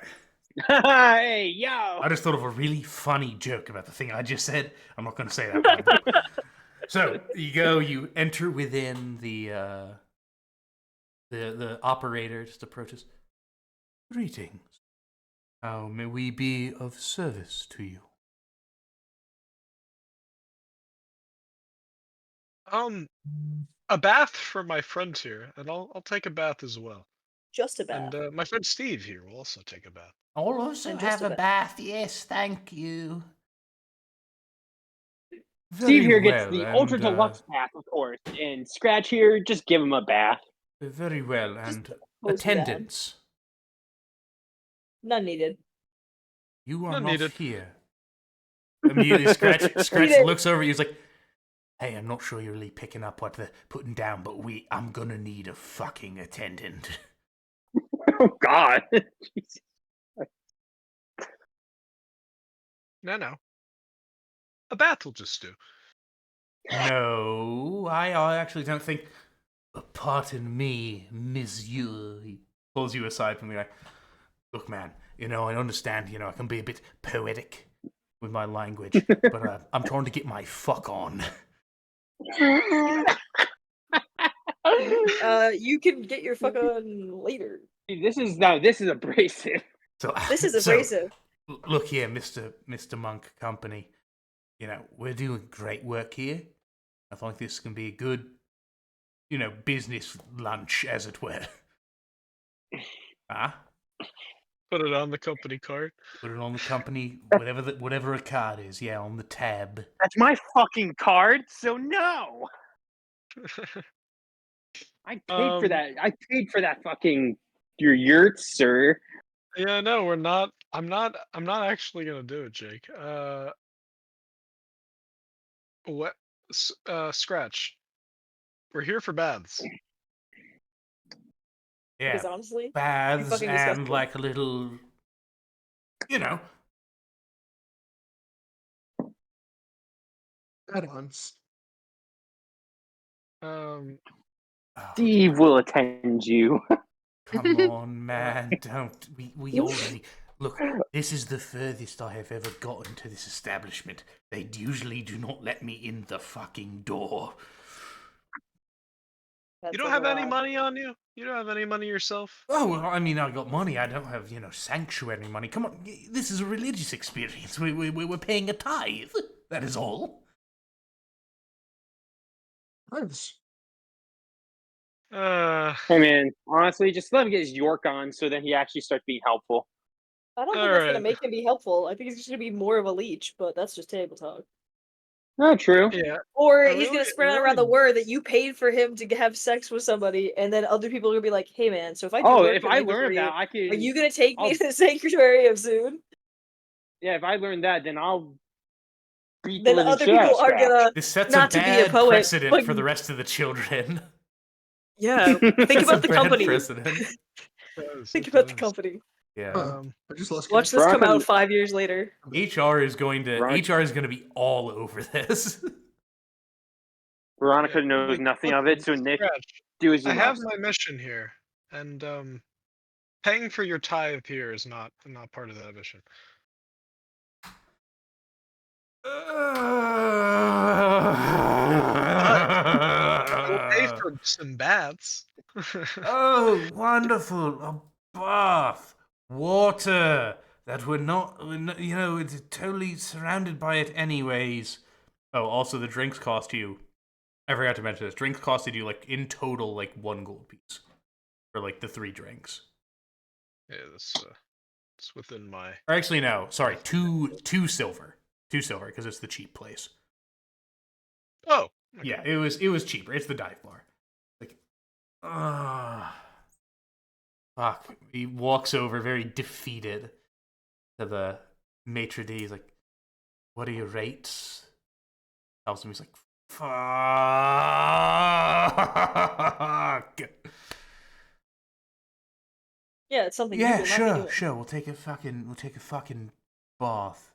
Hey, yo! I just thought of a really funny joke about the thing I just said. I'm not going to say that one. Though. So you enter within the operator just approaches. Greetings. How may we be of service to you? A bath for my friend here, and I'll take a bath as well. Just a bath. And my friend Steve here will also take a bath. I'll also And just have a a bath. Yes, thank you. Steve Very here gets well, the and, ultra deluxe bath, of course, and Scratch here, just give him a bath. Very well, Just and cozy attendance. None needed. You are None not needed. here. Immediately, Scratch Needed. looks over. He's like, "Hey, I'm not sure you're really picking up what they're putting down, but I'm gonna need a fucking attendant." Oh, God. Jesus. No. A bath will just do. No, I actually don't think. Pardon me, monsieur. He pulls you aside from the guy. Look, man, I understand, I can be a bit poetic with my language, but I'm trying to get my fuck on. You can get your fuck on later. This is abrasive. So, This is abrasive. Look here, Mr. Monk Company. We're doing great work here. I think this can be a good, business lunch, as it were. Huh? Put it on the company card. Put it on the company, whatever a card is, yeah, on the tab. That's my fucking card, so no! I paid for that. I paid for that fucking your yurt, sir. Yeah, no, we're not. I'm not actually gonna do it, Jake. What? Scratch. We're here for baths. Yeah, Because honestly, baths fucking and disgusting. like a little, Add-ons. Um, Steve will attend you. Come on, man, don't. We already look. This is the furthest I have ever gotten to this establishment. They usually do not let me in the fucking door. That's you don't have any overall. money on you? You don't have any money yourself? Oh, well, I mean, I got money. I don't have, sanctuary money. Come on, this is a religious experience. We're paying a tithe. That is all. Nice. Hey man, honestly, just let him get his York on, so then he actually starts being helpful. I don't think that's gonna Alright. make him be helpful. I think he's just gonna be more of a leech, but that's just table talk. Oh, true. Yeah. Or I he's gonna really- spread I around the really- word that you paid for him to have sex with somebody, and then other people are gonna be like, "Hey man, so if I do Oh, work if for I labor learn for that, you, I can. are you gonna take me I'll- to the sanctuary of Zoon?" Yeah, if I learn that, then I'll beat Then the living other shit out people of are Scratch. gonna This sets not a to be a bad poet, precedent but for the rest of the children. yeah. Think That's about a the bad company. precedent. Think about the company. Yeah. I just lost Watch connection. this come Veronica- out 5 years later. HR is going to Veronica- be all over this. Veronica knows nothing of it, so Listen, Nick, Scratch, do as you I have must. my mission here, and paying for your tithe here is not part of that mission. We'll pay for some baths. Oh, wonderful! A bath, water that it's totally surrounded by it anyways. Oh, also the drinks cost you. I forgot to mention this. Drinks costed you like in total like 1 gold piece for like the 3 drinks. Yeah, it's within my. Or actually, no, sorry, two silver, 2 silver because it's the cheap place. Oh. Okay. Yeah, it was cheaper. It's the dive bar. Like, fuck. He walks over very defeated to the maitre d'. He's like, "What are your rates?" Tells him, he's like, "Fuck." Yeah, it's something you Yeah, will not be doing. sure. We'll take a fucking bath.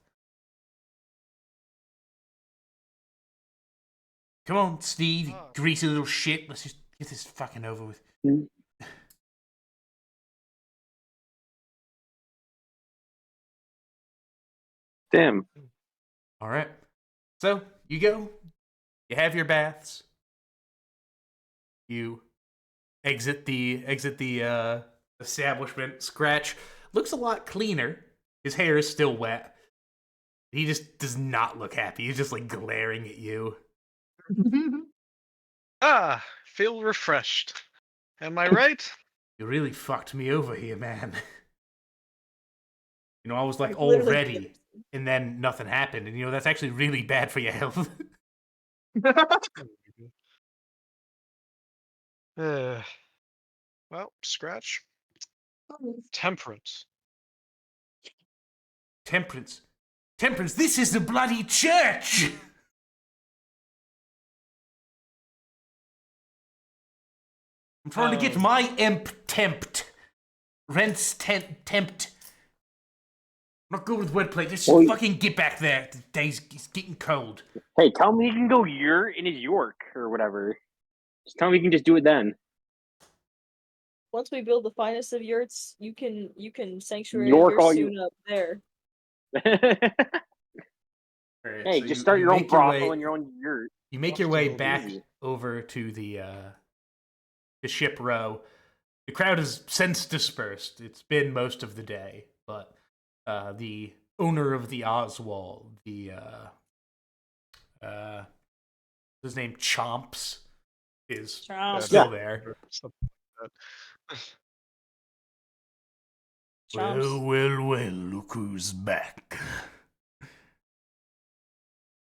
Come on, Steve, you greasy little shit. Let's just get this fucking over with. Damn. All right. So you go. You have your baths. You exit the establishment. Scratch looks a lot cleaner. His hair is still wet. He just does not look happy. He's just like glaring at you. Ah, feel refreshed. Am I right? You really fucked me over here, man. You know, I was like Like, all literally ready, and then nothing happened. And you know, that's actually really bad for your health. Uh, well, Scratch. Temperance. Temperance. Temperance, this is the bloody church! I'm trying to get my imp temped. Rents tempt. I'm not good with wordplay. Just Well, fucking get back there. The day's it's getting cold. Hey, tell me you can go in his York or whatever. Just tell me you can just do it then. Once we build the finest of yurts, you can sanctuary York your all soon you. up there. Right, Hey, so just start your own brothel and your own yurt. You make your way Easy. back over to the ship row. The crowd has since dispersed. It's been most of the day, but the owner of the Oswald, his name Chomps, is Chomps. still there. Something like that. Chomps. Well, look who's back.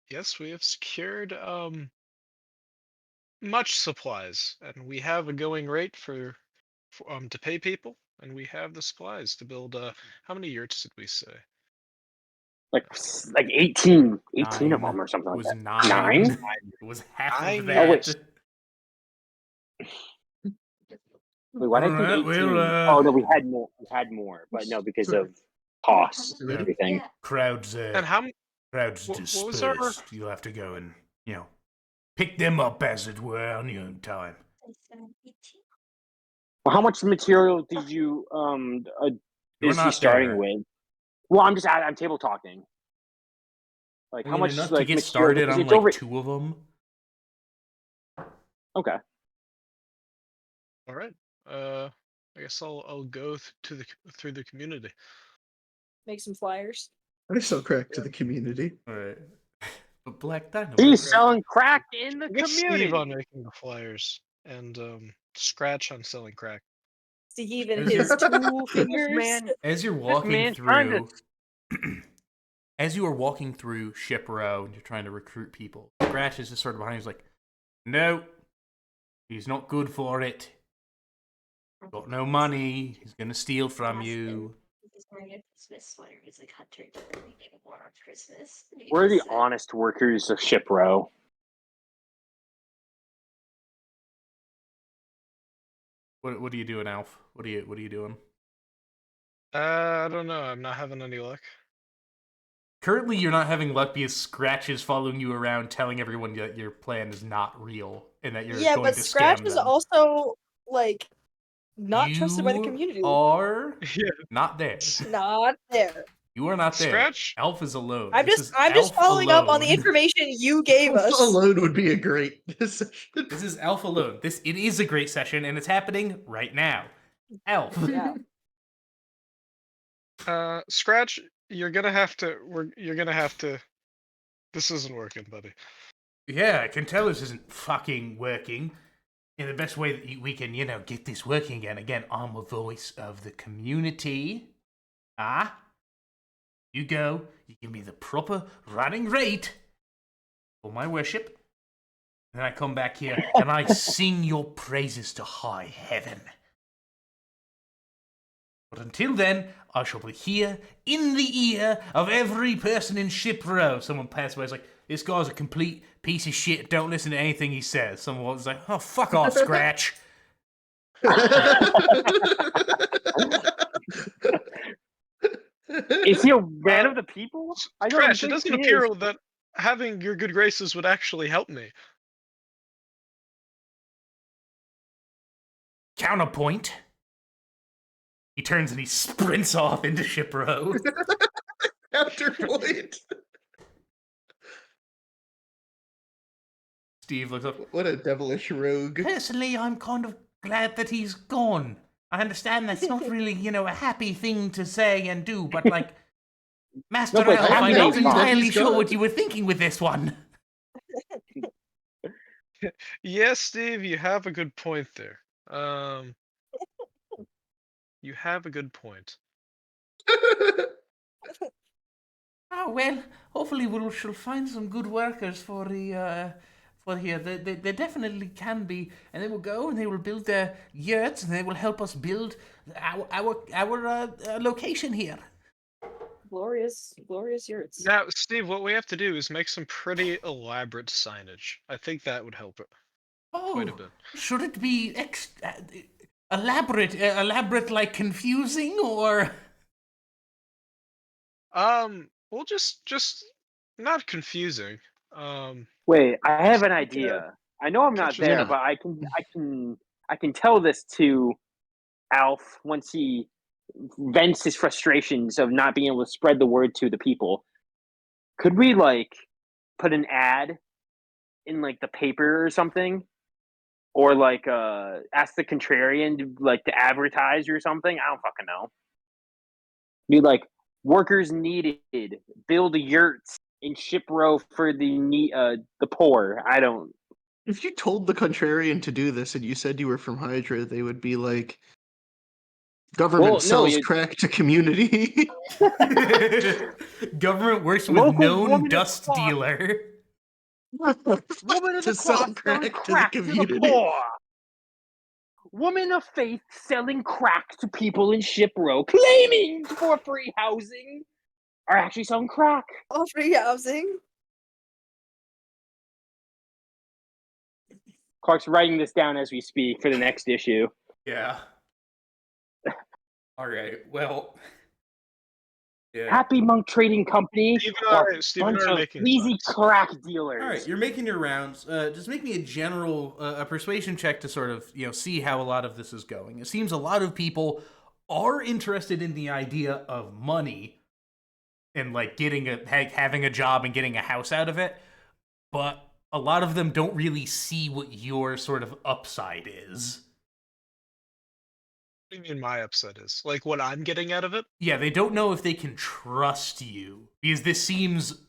Yes, we have secured much supplies, and we have a going rate for to pay people, and we have the supplies to build. How many yurts did we say? Like 18 of Nine. them or something It like was that. 9. It was half Nine of yurts. that. Oh, wait. Wait, why did I think 18? Oh no, we had more. But no, because of costs and everything. Crowds And how? crowds what dispersed. was our- You'll have to go and, pick them up, as it were, on your own time. Well, how much material did you You're is he not starting there. with? Well, I'm table talking. Like I how mean, much enough like to get material? started Because on it's like over. 2 of them. Okay. All right. I guess I'll go through the community. Make some flyers. I sell crack to the community. All right. But Black Dynamite. He's selling crack in the Get community. Steve on making the flyers, and Scratch on selling crack. Steve and Is his your- two fingers. man, As you're walking man's trying to- through, as you are walking through Ship Row and you're trying to recruit people, Scratch is just sort of behind you. He's like, "No, he's not good for it. Got no money. He's gonna steal from you." We're the honest workers of Ship Row. What are you doing, Alf? What are you doing? I don't know. I'm not having any luck. Currently, you're not having luck because Scratch is following you around, telling everyone that your plan is not real and that you're Yeah, going but to Scratch scam is them. also like not trusted by the community. You are Yeah. not there. Not there. You are not there. Scratch? Alf is alone. I'm This just is I'm just Alf following up on the alone. information you gave us. Alone would be a great session. This is Alf alone. It is a great session, and it's happening right now. Alf. Yeah. Scratch, you're gonna have to. You're gonna have to. This isn't working, buddy. Yeah, I can tell this isn't fucking working. In the best way that we can, get this working again. Again, I'm a voice of the community. You go, you give me the proper running rate for my worship. Then I come back here and I sing your praises to high heaven. But until then, I shall be here in the ear of every person in Ship Row. Someone passed away, it's like, this guy's a complete piece of shit, don't listen to anything he says. Someone was like, oh, fuck off, Scratch. Is he a man of the people? I don't Scratch, it think doesn't he appear is. that having your good graces would actually help me. Counterpoint. He turns and he sprints off into Ship Row. counterpoint. Steve looks up. What a devilish rogue. Personally, I'm kind of glad that he's gone. I understand that's not really, a happy thing to say and do, but like, Master but Elf, I'm I'm not happy that entirely he's sure gone. what you were thinking with this one. Yes, Steve, you have a good point there. You have a good point. Oh well, hopefully we shall find some good workers for the for here. They definitely can be, and they will go and they will build their yurts and they will help us build our location here. Glorious yurts. Now, Steve, what we have to do is make some pretty elaborate signage. I think that would help it quite a Oh, bit. should it be elaborate like confusing or? Well, just not confusing. Wait, I have an Like, idea. I know I'm not catches You're there, not. but I can tell this to Alf once he vents his frustrations of not being able to spread the word to the people. Could we like put an ad in like the paper or something? Or like ask the contrarian to like to advertise or something? I don't fucking know. Be like workers needed, build yurts in ship row for the poor. I don't. If you told the contrarian to do this and you said you were from Hydra, they would be like, government Well, no, sells crack to community. Government works with local known woman of dust cloth, dealer. woman of to the sell cloth selling crack to the crack to the community. poor. Woman of faith selling crack to people in ship row, claiming for free housing, are actually selling crack. Oh, free housing. Clark's writing this down as we speak for the next issue. Yeah. All right. Well. Yeah. Happy Monk Trading Company Steve are and a bunch I are of making sleazy signs. crack dealers. All right, you're making your rounds. Just make me a general a persuasion check to sort of see how a lot of this is going. It seems a lot of people are interested in the idea of money and like having a job and getting a house out of it, but a lot of them don't really see what your sort of upside is. What do you mean my upset is? Like what I'm getting out of it? Yeah, they don't know if they can trust you because this seems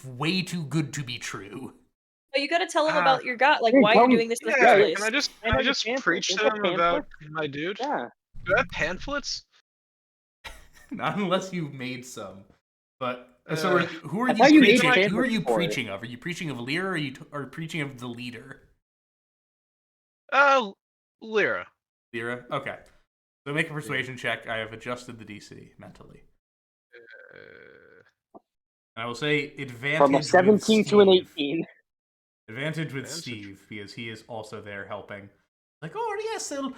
way too good to be true. But you gotta tell them Ah. about your god, like Hey, why tell you're 'em- doing this in the Yeah, first Yeah, place. can I just preach to them about my dude? Yeah. Do I have pamphlets? Not unless you've made some. But so who are I you thought you made preaching? Who are pamphlets you for it. preaching of? Are you preaching of Lyra or are you preaching of the leader? Lyra. Lyra? Okay. So make a persuasion check. I have adjusted the DC mentally. And I will say advantage From a 17 with to an Steve. 18. Advantage with Advantage. Steve because he is also there helping. Like, oh yes, they'll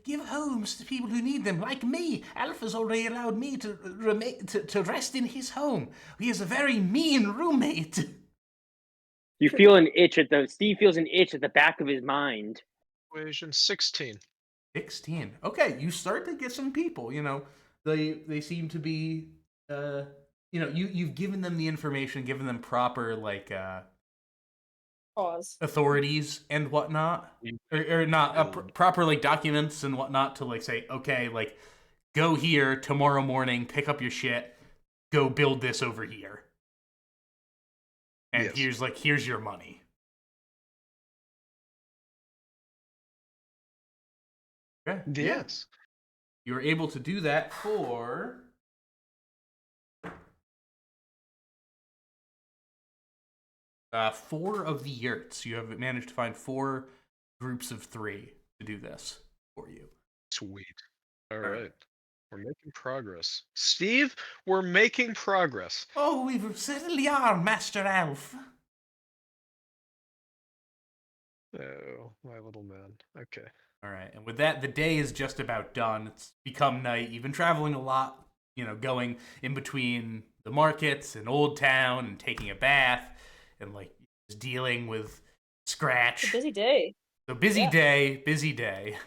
give homes to people who need them, like me. Alpha's already allowed me to rest in his home. He is a very mean roommate. You feel an itch Steve feels an itch at the back of his mind. Equation 16. 16. Okay, you start to get some people. They seem to be. You've given them the information, given them proper Pause. authorities and whatnot, or not proper like documents and whatnot to like say, okay, like go here tomorrow morning, pick up your shit, go build this over here, and Yes. here's your money. Okay. Yes. You were able to do that for 4 of the yurts. You have managed to find 4 groups of 3 to do this for you. Sweet. All right. We're making progress. Steve, we're making progress. Oh, we certainly are, Master Elf. Oh, my little man. Okay. All right, and with that, the day is just about done. It's become night. You've been traveling a lot, going in between the markets and Old Town and taking a bath and like just dealing with Scratch. It's a busy day. So busy Yeah. day, busy day.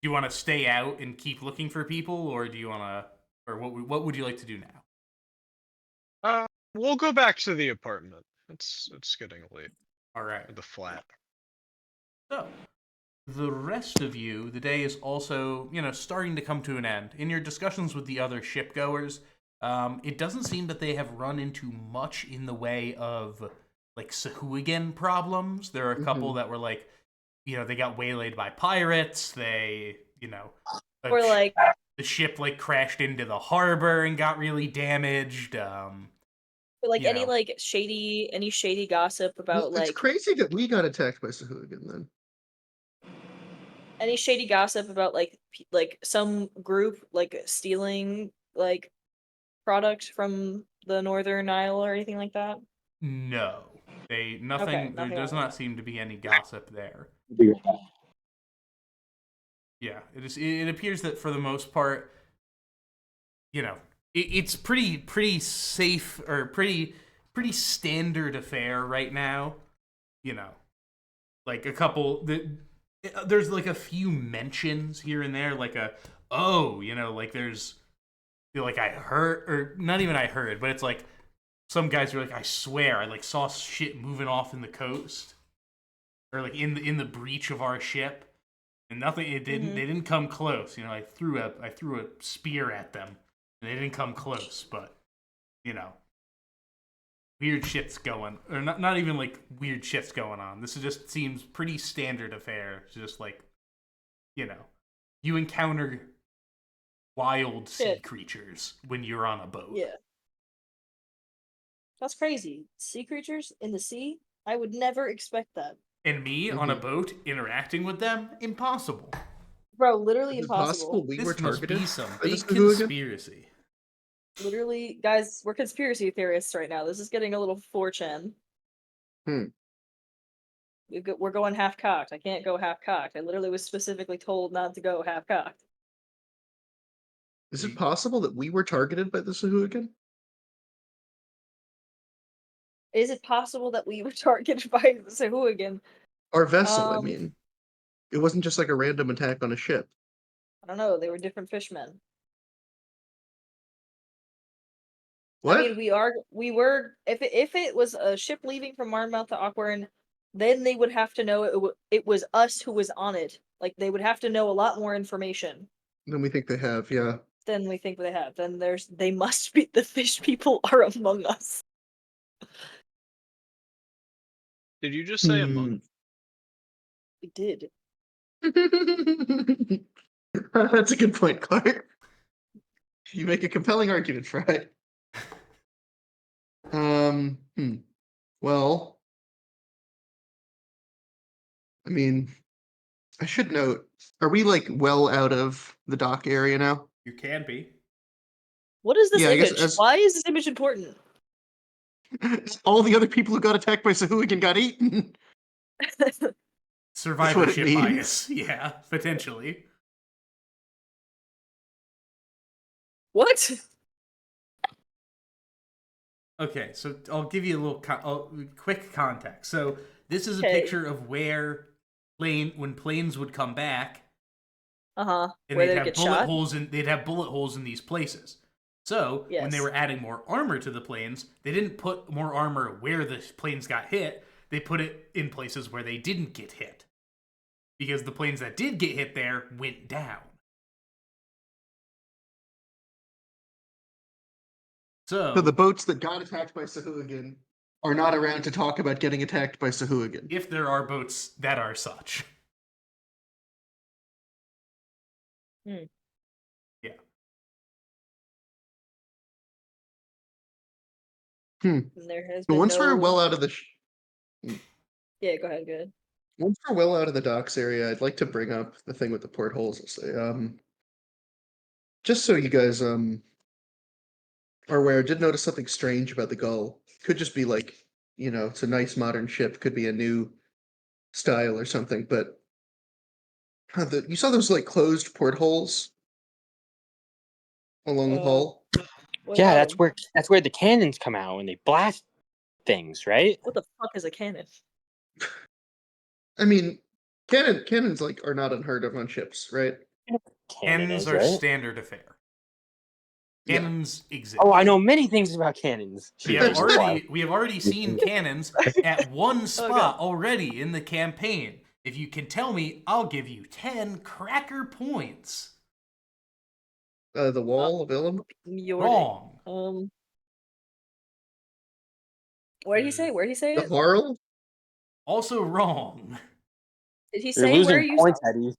Do you want to stay out and keep looking for people, or do you want to, or what would you like to do now? We'll go back to the apartment. It's getting late. All right. Or the flat. So, the rest of you, the day is also, starting to come to an end. In your discussions with the other shipgoers, it doesn't seem that they have run into much in the way of, like, Sahuagin problems. There are a couple that were, like, they got waylaid by pirates. They, Or like the ship, like, crashed into the harbor and got really damaged. any shady gossip Well, about it's crazy that we got attacked by Sahuagin then. any shady gossip about like some group like stealing like products from the Northern Isle or anything like that? No. Okay, There nothing does like not that. seem to be any gossip there. Yeah, it appears that for the most part, it's pretty safe, or pretty standard affair right now. Like there's like a few mentions here and there, like like there's, like, I heard, or not even I heard, but it's like some guys are like, I swear I like saw shit moving off in the coast, or like in the breach of our ship. And nothing. It didn't. They didn't come close. I threw a spear at them, and they didn't come close. But weird shit's going, or not even like weird shit's going on. This just seems pretty standard affair. It's just like, you encounter wild sea creatures when you're on a boat. Yeah. That's crazy. Sea creatures in the sea? I would never expect that. And me on a boat interacting with them? Impossible. Bro, literally Is it impossible. possible we were This must targeted be some by this big Sahuagin? conspiracy. Literally, guys, we're conspiracy theorists right now. This is getting a little 4chan. We're going half cocked. I can't go half cocked. I literally was specifically told not to go half cocked. Is it possible that we were targeted by the Sahuagin? Is it possible that we were targeted by Sahuagin? Our vessel, I mean. It wasn't just like a random attack on a ship. I don't know. They were different fishmen. What? I mean, we were. If it was a ship leaving from Marmouth to Aquarn, then they would have to know it was us who was on it. Like they would have to know a lot more information Than we think they have, yeah. than we think they have. Then they must be the fish people are among us. Did you just say among? We did. That's a good point, Clark. You make a compelling argument, Fry. Well, I mean, I should note, are we like well out of the dock area now? You can be. What is this Yeah, I guess image? Why is this image important? All the other people who got attacked by Sahuagin got eaten. Survivorship means. bias. Yeah, potentially. What? Okay, so I'll give you a little quick context. So this is a Okay. picture of where when planes would come back, And and they'd get shot? they'd have bullet holes in these places. So when they Yes. were adding more armor to the planes, they didn't put more armor where the planes got hit. They put it in places where they didn't get hit, because the planes that did get hit there went down. So the boats that got attacked by Sahuagin are not around to talk about getting attacked by Sahuagin. if there are boats that are such. Hmm. Yeah. And there has But been once we're no- well out of the Yeah, go ahead, good. once we're well out of the docks area, I'd like to bring up the thing with the portholes. I'll say, just so you guys are aware, I did notice something strange about the Gull. Could just be like, it's a nice modern ship. Could be a new style or something. But you saw those like closed portholes along the hull. What Yeah, about 'em? that's where the cannons come out when they blast things, right? What the fuck is a cannon? I mean, cannons like are not unheard of on ships, right? Cannon Cannons is, are right? standard affair. Cannons exist. Oh, I know many things about cannons. We have already seen cannons at one spot God. already in the campaign. If you can tell me, I'll give you 10 cracker points. The wall of Ilum? Wrong. What did he say? Where did he say The it? Harl? Also wrong. Did he You're say where losing you? points, Eddie.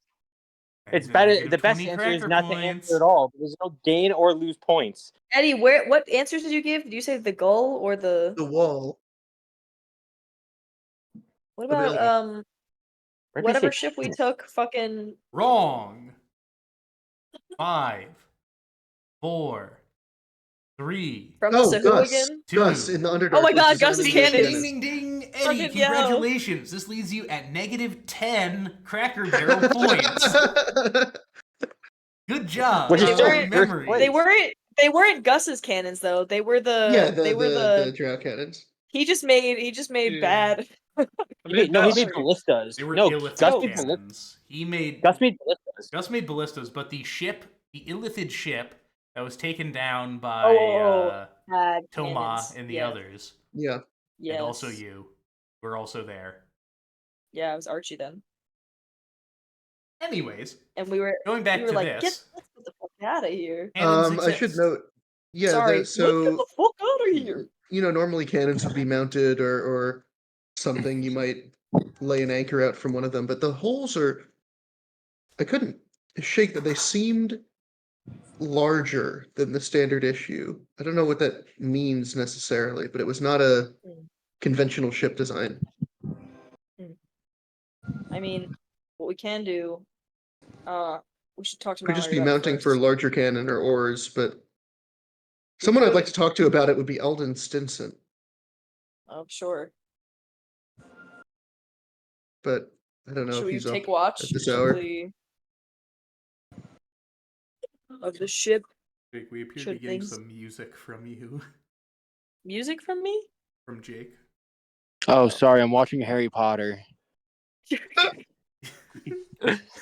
It's better. The best answer is not to answer at all. There's no gain or lose points. Eddie, what answers did you give? Did you say the gull or the? The wall. What of about Ilum. Where'd we whatever say ship we cannon? took? Fucking Wrong. 5, 4, 3, from Oh, the who Gus. again? Gus 2. in the Underdark. Oh my God, was Gus's designing those cannons. Ding, ding, ding. Eddie, Fucking yeah. congratulations. This leaves you at negative 10 Cracker Barrel points. Good job. Which is They still weren't- first place. They weren't Gus's cannons though. They were the drow cannons. He just made Yeah. bad. He made ballistas. ballistas. They were No, illithid Gus made cannons. Gus made ballistas. Gus made ballistas, but the illithid ship that was taken down by Bad Toma cannons. and the Yeah. others, Yeah. Yes. and also you, were also there. Yeah, it was Archie then. Anyways, And we were going back to like, this. let's get the fuck out of here. Cannons I should exist. note. Yeah. Sorry, let's get the fuck out of here. Normally cannons would be mounted or something. You might lay an anchor out from one of them, but the holes are. I couldn't shake that. They seemed larger than the standard issue. I don't know what that means necessarily, but it was not a conventional ship design. I mean, what we can do, we should talk to Could just Mallory be about it mounting for first. larger cannon or oars, but someone I'd like to talk to about it would be Eldon Stinson. Oh, sure. But I don't know Should if we he's take up watch at this of hour. the ship? Jake, we appear to Should be getting things- some music from you. Music from me? From Jake. Oh, sorry, I'm watching Harry Potter.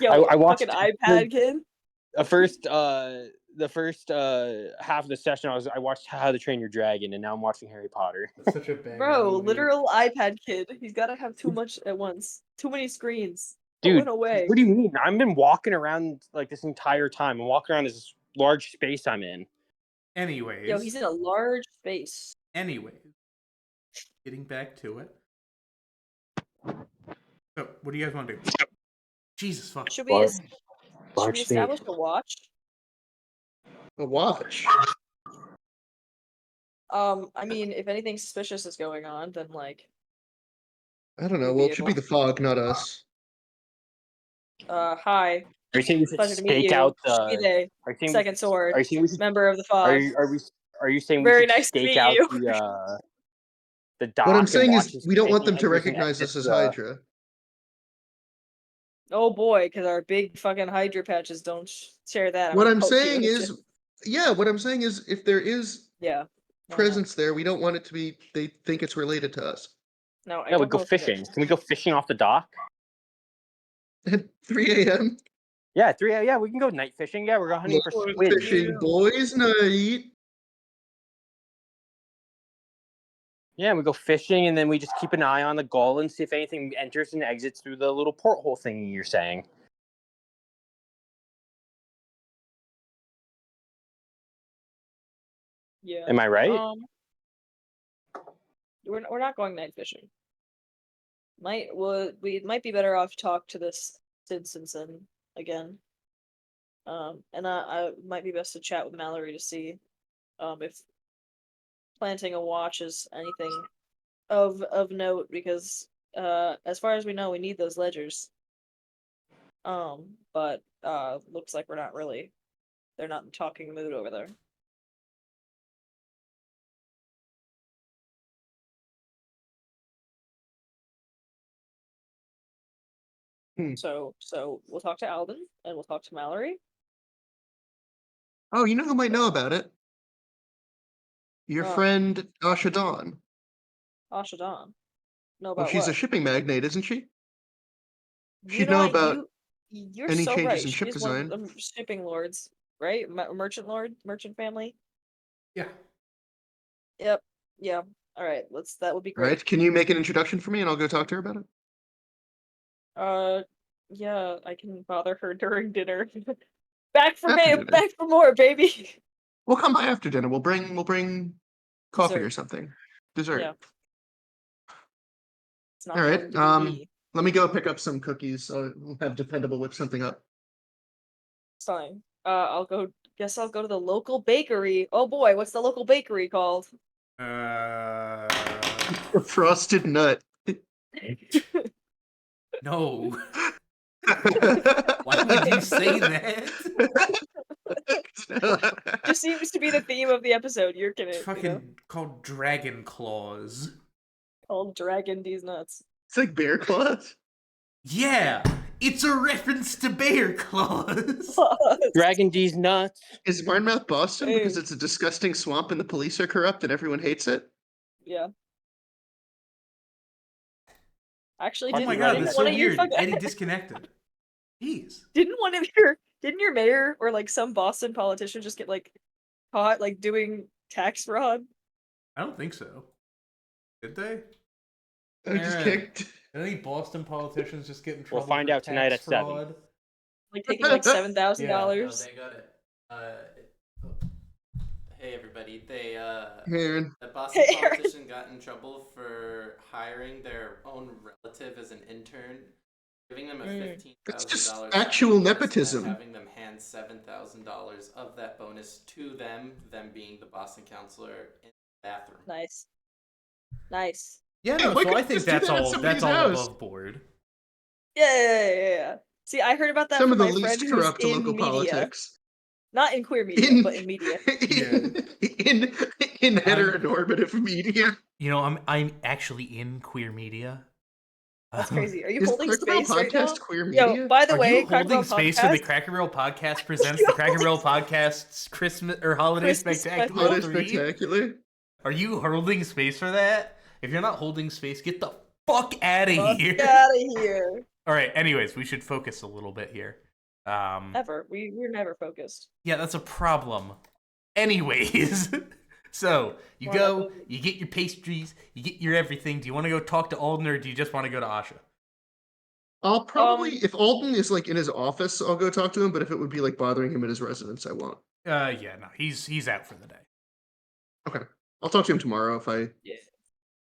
Yo, I watched fucking iPad kid. the first half of the session. I watched How to Train Your Dragon, and now I'm watching Harry Potter. That's such a bang. Bro, literal iPad kid. He's gotta have too much at once. Too many screens. Dude, Going away. what do you mean? I've been walking around like this entire time. I'm walking around this large space I'm in. Anyways. Yo, he's in a large space. Anyways. Getting back to it. So, what do you guys want to do? Jesus fuck. Should we Large space. establish a watch? A watch. I mean, if anything suspicious is going on, then like, I don't know. We'll Well, be it should be able- the fog, not us. hi, Are you saying we should pleasure to meet stake you. out Shide, Are you saying second sword, Are you saying we should? member of the fog. Are you saying Very we should nice to stake meet out you. the dock? What I'm and saying watch is as we don't want many them to enters and recognize us exits, as Hydra. Oh boy, because our big fucking Hydra patches don't share that. What gonna I'm poke you saying in is, if there is yeah. presence there, we don't want it to be. They think it's related to us. No, I Yeah, we don't go know if you fishing. know. Can we go fishing off the dock? At 3 a.m. Yeah, 3 a.m. Yeah, we can go night fishing. Yeah, we're going hunting for Lord, squid. fishing boys night. Yeah, we go fishing, and then we just keep an eye on the gull and see if anything enters and exits through the little porthole thingy you're saying. Yeah. Am I right? We're not going night fishing. We might be better off to talk to this Simpson again. And I might be best to chat with Mallory to see if planting a watch is anything of note, because as far as we know, we need those ledgers. But looks like they're not in talking mood over there. So we'll talk to Alden and we'll talk to Mallory. Oh, you know who might know about it? Your friend Asha Dawn. Asha Dawn. No, Well, about she's a what? shipping magnate, isn't she? You She'd know what? about You're any so changes right. in ship She's one design. of the shipping lords, right? Merchant lord, merchant family. Yeah. Yep. Yeah. All right. That would be All right. great. Can you make an introduction for me, and I'll go talk to her about it? Yeah, I can bother her during dinner. Back for After dinner. back for more, baby. We'll come by after dinner. We'll bring coffee or Dessert. something. Dessert. Yeah. It's All not right. going to be me. Let me go pick up some cookies. So we'll have Dependable whip something up. It's fine. Guess I'll go to the local bakery. Oh boy, what's the local bakery called? The frosted nut. No. Why would you say that? Just seems to be the theme of the episode. You're kidding, It's fucking called Dragon Claws. Called Dragon These Nuts. It's like bear claws. Yeah, it's a reference to Bear Claws. Dragon D's nuts. Is Barnmouth Boston Hey. because it's a disgusting swamp and the police are corrupt and everyone hates it? Yeah. Actually, Oh my god, that's so weird. Eddie disconnected. Jeez. Didn't your mayor or like some Boston politician just get like caught like doing tax fraud? I don't think so. Did they? I just Aaron. kicked. Any Boston politicians just get in trouble? We'll find for out tonight tax at 7. fraud? Like taking like $7,000. No, they got it. Hey everybody, Aaron. the Boston Hey, Aaron. politician got in trouble for hiring their own relative as an intern, giving them a $15,000 That's just actual bonus, nepotism. and having them hand $7,000 of that bonus to them being the Boston councilor in the bathroom. Nice. Nice. Yeah, Hey, no, why so I couldn't think just do that's that at all somebody's that's all house? above board. Yeah. See, I heard about that Some from of the my friend least who's corrupt in local media. politics. Not in queer media, but in media. In heteronormative media. You know, I'm actually in queer media. That's crazy. Are you Is holding Cracker Barrel space right now? podcast queer Yo, media? by the Are way, you Cracker holding Barrel space for the Podcast- Cracker Barrel Podcast presents the Cracker Barrel Podcast's Christmas or Holiday Christmas Spectacular Holiday 3? Spectacular. Are you holding space for that? If you're not holding space, get the fuck out of here. Get out of here. All right. Anyways, we should focus a little bit here. Ever. We're never focused. Yeah, that's a problem. Anyways, so you Well, go, that- you get your pastries, you get your everything. Do you want to go talk to Alden, or do you just want to go to Asha? I'll probably, if Alden is like in his office, I'll go talk to him. But if it would be like bothering him at his residence, I won't. Yeah, no, he's out for the day. Okay, I'll talk to him tomorrow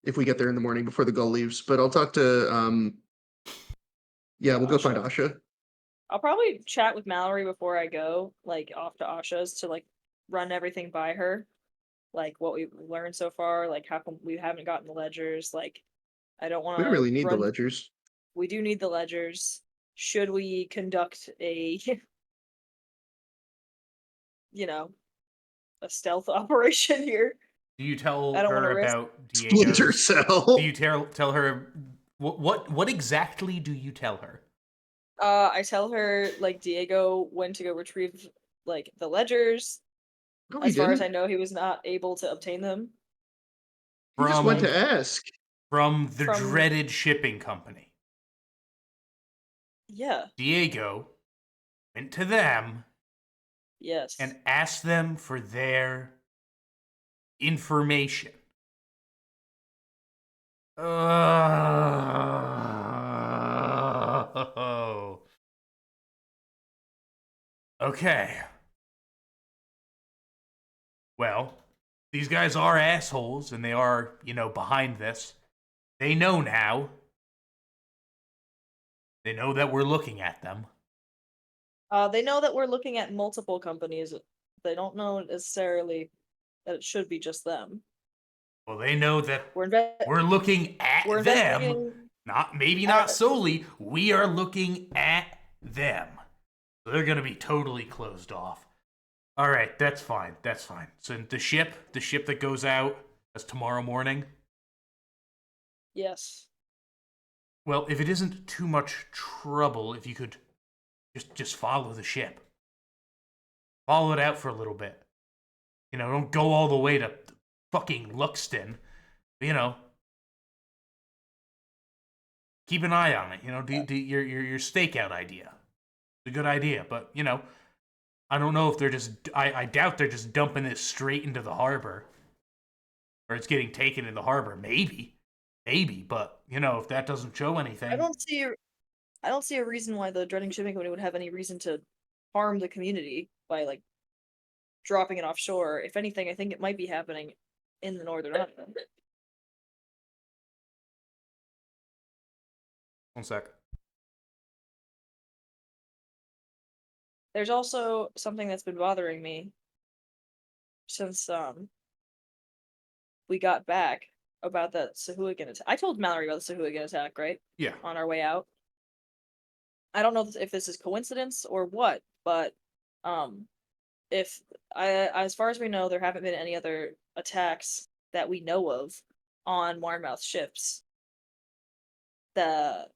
if we get there in the morning before the gull leaves. But I'll talk to yeah, we'll go find Asha. I'll probably chat with Mallory before I go, like off to Asha's to like run everything by her, like what we've learned so far, like how come we haven't gotten the ledgers. Like, I don't want We to. don't really need the ledgers. We do need the ledgers. Should we conduct a, a stealth operation here? Do you tell I don't wanna her risk- about Splinter Diego's? Cell. Do you tell her what exactly do you tell her? I tell her like Diego went to go retrieve like the ledgers. No, he As far as I didn't. know, he was not able to obtain them. He just went From- to ask. From the From- dreaded shipping company. Yeah. Diego went to them Yes. and asked them for their information. Oh. Okay. Well, these guys are assholes and they are, behind this. They know now. They know that we're looking at them. They know that we're looking at multiple companies. They don't know necessarily that it should be just them. Well, they know that We're we're looking at we're them. investigating. Not solely. We are looking at them. So they're gonna be totally closed off. All right, that's fine. That's fine. So the ship that goes out, that's tomorrow morning. Yes. Well, if it isn't too much trouble, if you could just follow the ship. Follow it out for a little bit. Don't go all the way to fucking Luxton. Keep an eye on it. Your stakeout idea. It's a good idea, but I don't know if they're just. I doubt they're just dumping this straight into the harbor, or it's getting taken in the harbor. Maybe, but if that doesn't show anything, I don't see a reason why the Dreading Shipping Company would have any reason to harm the community by like dropping it offshore. If anything, I think it might be happening in the Northern Island. One sec. There's also something that's been bothering me since we got back about that Sahuagin attack. I told Mallory about the Sahuagin attack, right? Yeah. On our way out. I don't know if this is coincidence or what, but if as far as we know, there haven't been any other attacks that we know of on Warmouth ships. There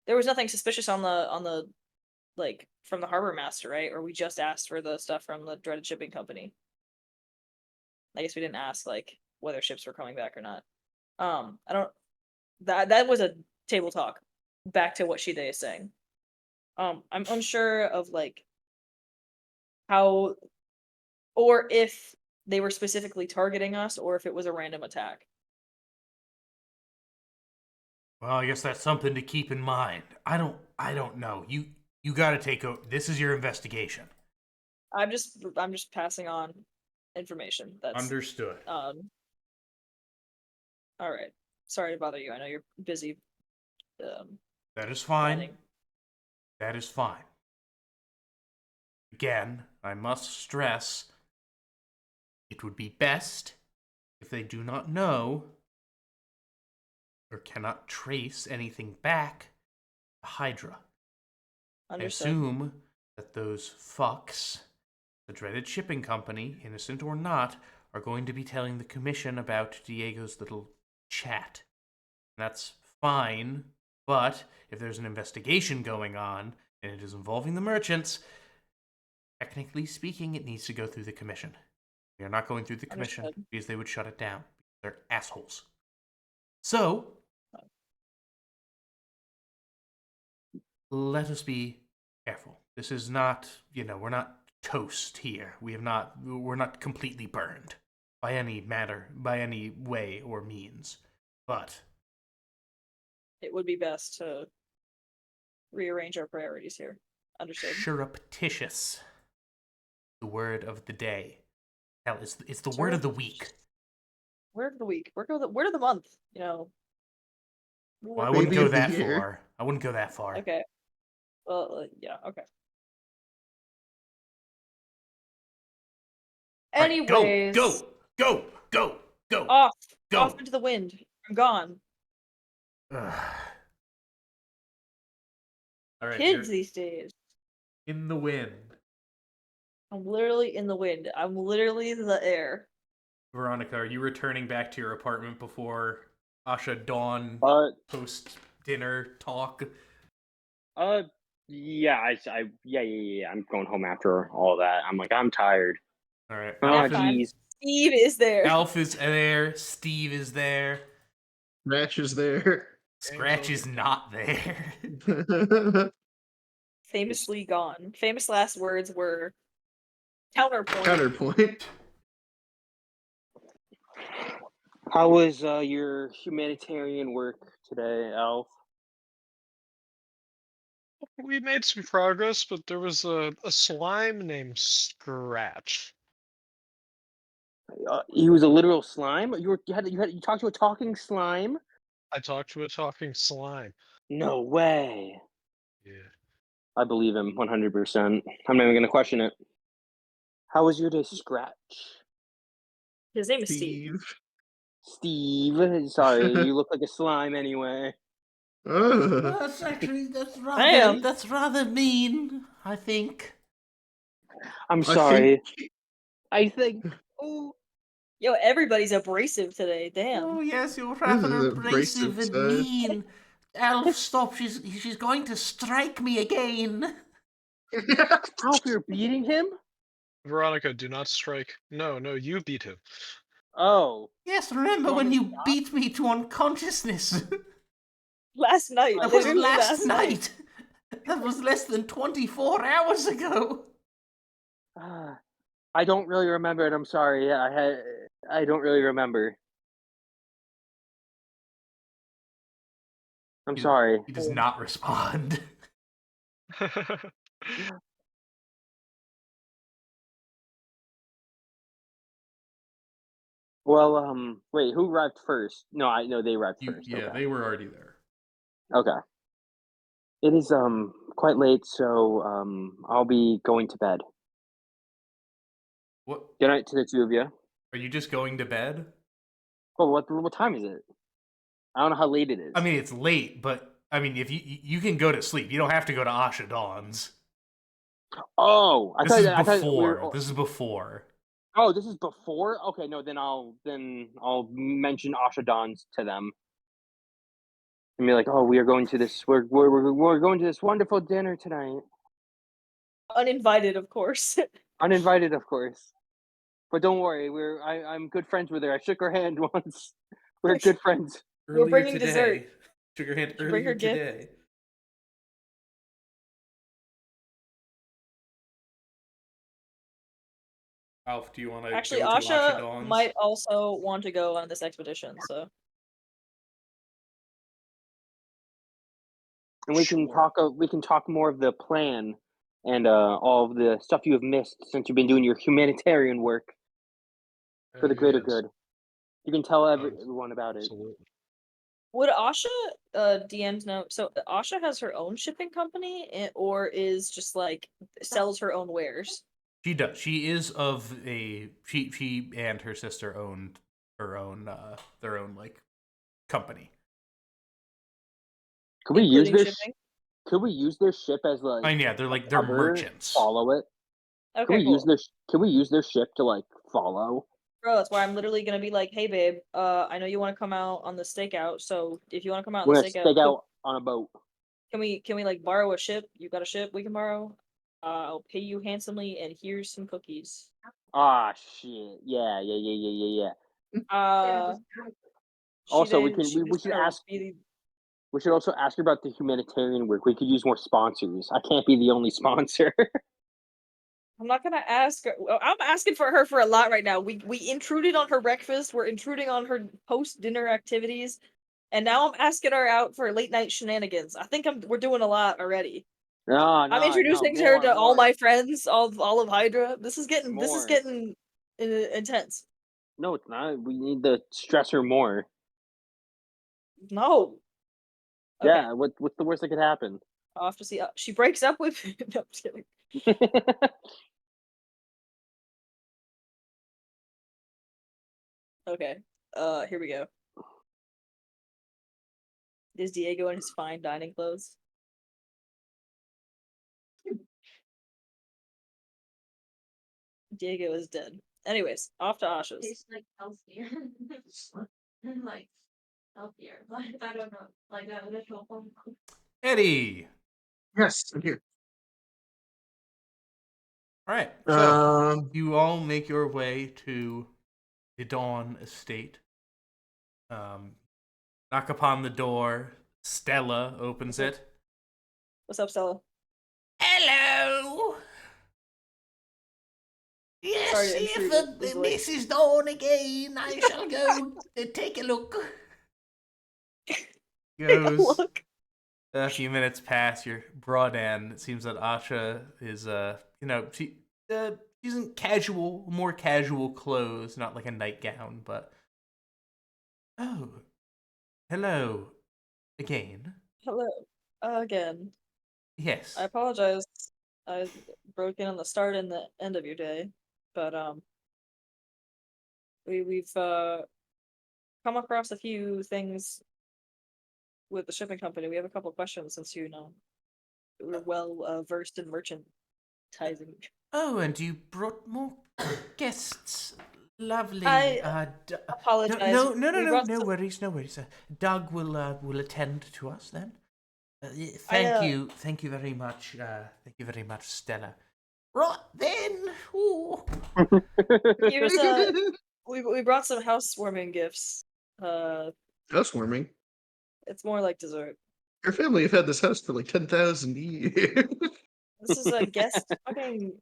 was nothing suspicious on the like from the harbor master, right? Or we just asked for the stuff from the Dreaded Shipping Company. I guess we didn't ask like whether ships were coming back or not. I don't. That was a table talk. Back to what Shide is saying. I'm unsure of like how or if they were specifically targeting us or if it was a random attack. Well, I guess that's something to keep in mind. I don't know. You got to take over. This is your investigation. I'm just passing on information. That's understood. All right. Sorry to bother you. I know you're busy. That is fine. Planning. That is fine. Again, I must stress, it would be best if they do not know or cannot trace anything back to Hydra. Understood. I assume that those fucks, the Dreaded Shipping Company, innocent or not, are going to be telling the Commission about Diego's little chat. That's fine, but if there's an investigation going on, and it is involving the merchants, technically speaking, it needs to go through the Commission. We are not going through the Commission Understood. because they would shut it down. They're assholes. So, let us be careful. This is not, we're not toast here. We're not completely burned by any way or means. But it would be best to rearrange our priorities here. Understood. surreptitious, the word of the day. Hell, it's the word of the week. Word of the week. Word of the month. Well, I wouldn't Baby go of the that year. far. I wouldn't go that far. Okay. Well, yeah. Okay. All right, Anyways, go. off Go. off into the wind. I'm gone. Ugh. All right, Kids you're these days. in the wind. I'm literally in the wind. I'm literally the air. Veronica, are you returning back to your apartment before Asha Dawn post dinner talk? Yeah, yeah. I'm going home after all that. I'm tired. All right. Oh, Nap time. jeez. Steve is there. Alf is there. Steve is there. Ratch is there. Scratch is not there. Famously gone. Famous last words were counterpoint. Counterpoint. How was your humanitarian work today, Alf? We made some progress, but there was a slime named Scratch. He was a literal slime. You talked to a talking slime. I talked to a talking slime. No way. Yeah. I believe him 100%. I'm not even gonna question it. How was your day, Scratch? His name is Steve. Steve. Sorry, you look like a slime anyway. That's rather mean, I think. I'm sorry. I think. Oh. Yo, everybody's abrasive today. Damn. Oh yes, you're This rather is abrasive abrasive, and sir. mean. Alf, stop! She's going to strike me again. Alf, you're beating him? Veronica, do not strike. No, you beat him. Oh. Yes, remember when you beat me to unconsciousness? Last night. That was literally last night. That was less than 24 hours ago. I don't really remember it. I'm sorry. Yeah, I don't really remember. I'm sorry. He does not respond. Well, wait, who arrived first? No, I know they arrived first. Yeah, Okay. they were already there. Okay. It is quite late, so I'll be going to bed. What? Good night to the two of you. Are you just going to bed? Well, what time is it? I don't know how late it is. I mean, it's late, but I mean, if you can go to sleep, you don't have to go to Asha Dawn's. Oh, This is I thought before. This is before. Oh, this is before. Okay, no, then I'll mention Asha Dawn's to them. And be like, oh, we are going to this. We're going to this wonderful dinner tonight. Uninvited, of course. Uninvited, of course. But don't worry, I'm good friends with her. I shook her hand once. We're good friends. We're bringing dessert. Shook her hand Did you bring her earlier gift? today. Alf, do you want to Actually, go to Asha Asha Dawn's? might also want to go on this expedition, so. And we can talk more of the plan and all of the stuff you have missed since you've been doing your humanitarian work for the greater good. You can tell everyone about it. Absolutely. Would Asha DMs know? So Asha has her own shipping company, or is just like sells her own wares? She does. She is of a she and her sister owned her own their own like company. Could we use Including their shipping? Could we use their ship as like? I mean, yeah, they're merchants. Follow it. Okay, Can we cool. use their ship to like follow? Bro, that's why I'm literally gonna be like, hey babe, I know you want to come out on the stakeout, so if you want to come out on We're the gonna stakeout, stake out on a boat. can we like borrow a ship? You got a ship we can borrow? I'll pay you handsomely, and here's some cookies. Ah, shit. Yeah. Also, we should ask. We should also ask her about the humanitarian work. We could use more sponsors. I can't be the only sponsor. I'm not gonna ask her. I'm asking for her for a lot right now. We intruded on her breakfast. We're intruding on her post dinner activities, and now I'm asking her out for late night shenanigans. I think we're doing a lot already. No, I'm introducing her to all more. my friends, all of Hydra. This is getting intense. No, it's not. We need to stress her more. No. Okay. Yeah. What's the worst that could happen? I'll have to see. She breaks up with. No, I'm just kidding. Okay. Here we go. Is Diego in his fine dining clothes? Diego is dead. Anyways, off to Asha's. Tastes like healthier. And like healthier. Like I don't know. Like a little home cooked. Eddie. Yes, I'm here. All right. So you all make your way to the Dawn Estate. Knock upon the door. Stella opens it. What's up, Stella? Hello. Yes, Sorry to if intrude, this way. Mrs. Dawn again, I shall go take a look. Goes. Look. A few minutes pass. You're brought in. It seems that Asha is, she's in more casual clothes, not like a nightgown, but. Oh, hello, again. Hello, again. Yes. I apologize. I broke in on the start and the end of your day, but we've come across a few things with the shipping company. We have a couple questions since we're well versed in merchantising. Oh, and you brought more guests. Lovely. I apologize. No worries. Doug will attend to us then. Thank you very much. Thank you very much, Stella. Right then. Ooh. Here's we brought some housewarming gifts. Housewarming. It's more like dessert. Your family have had this house for like 10,000 years. This is a fucking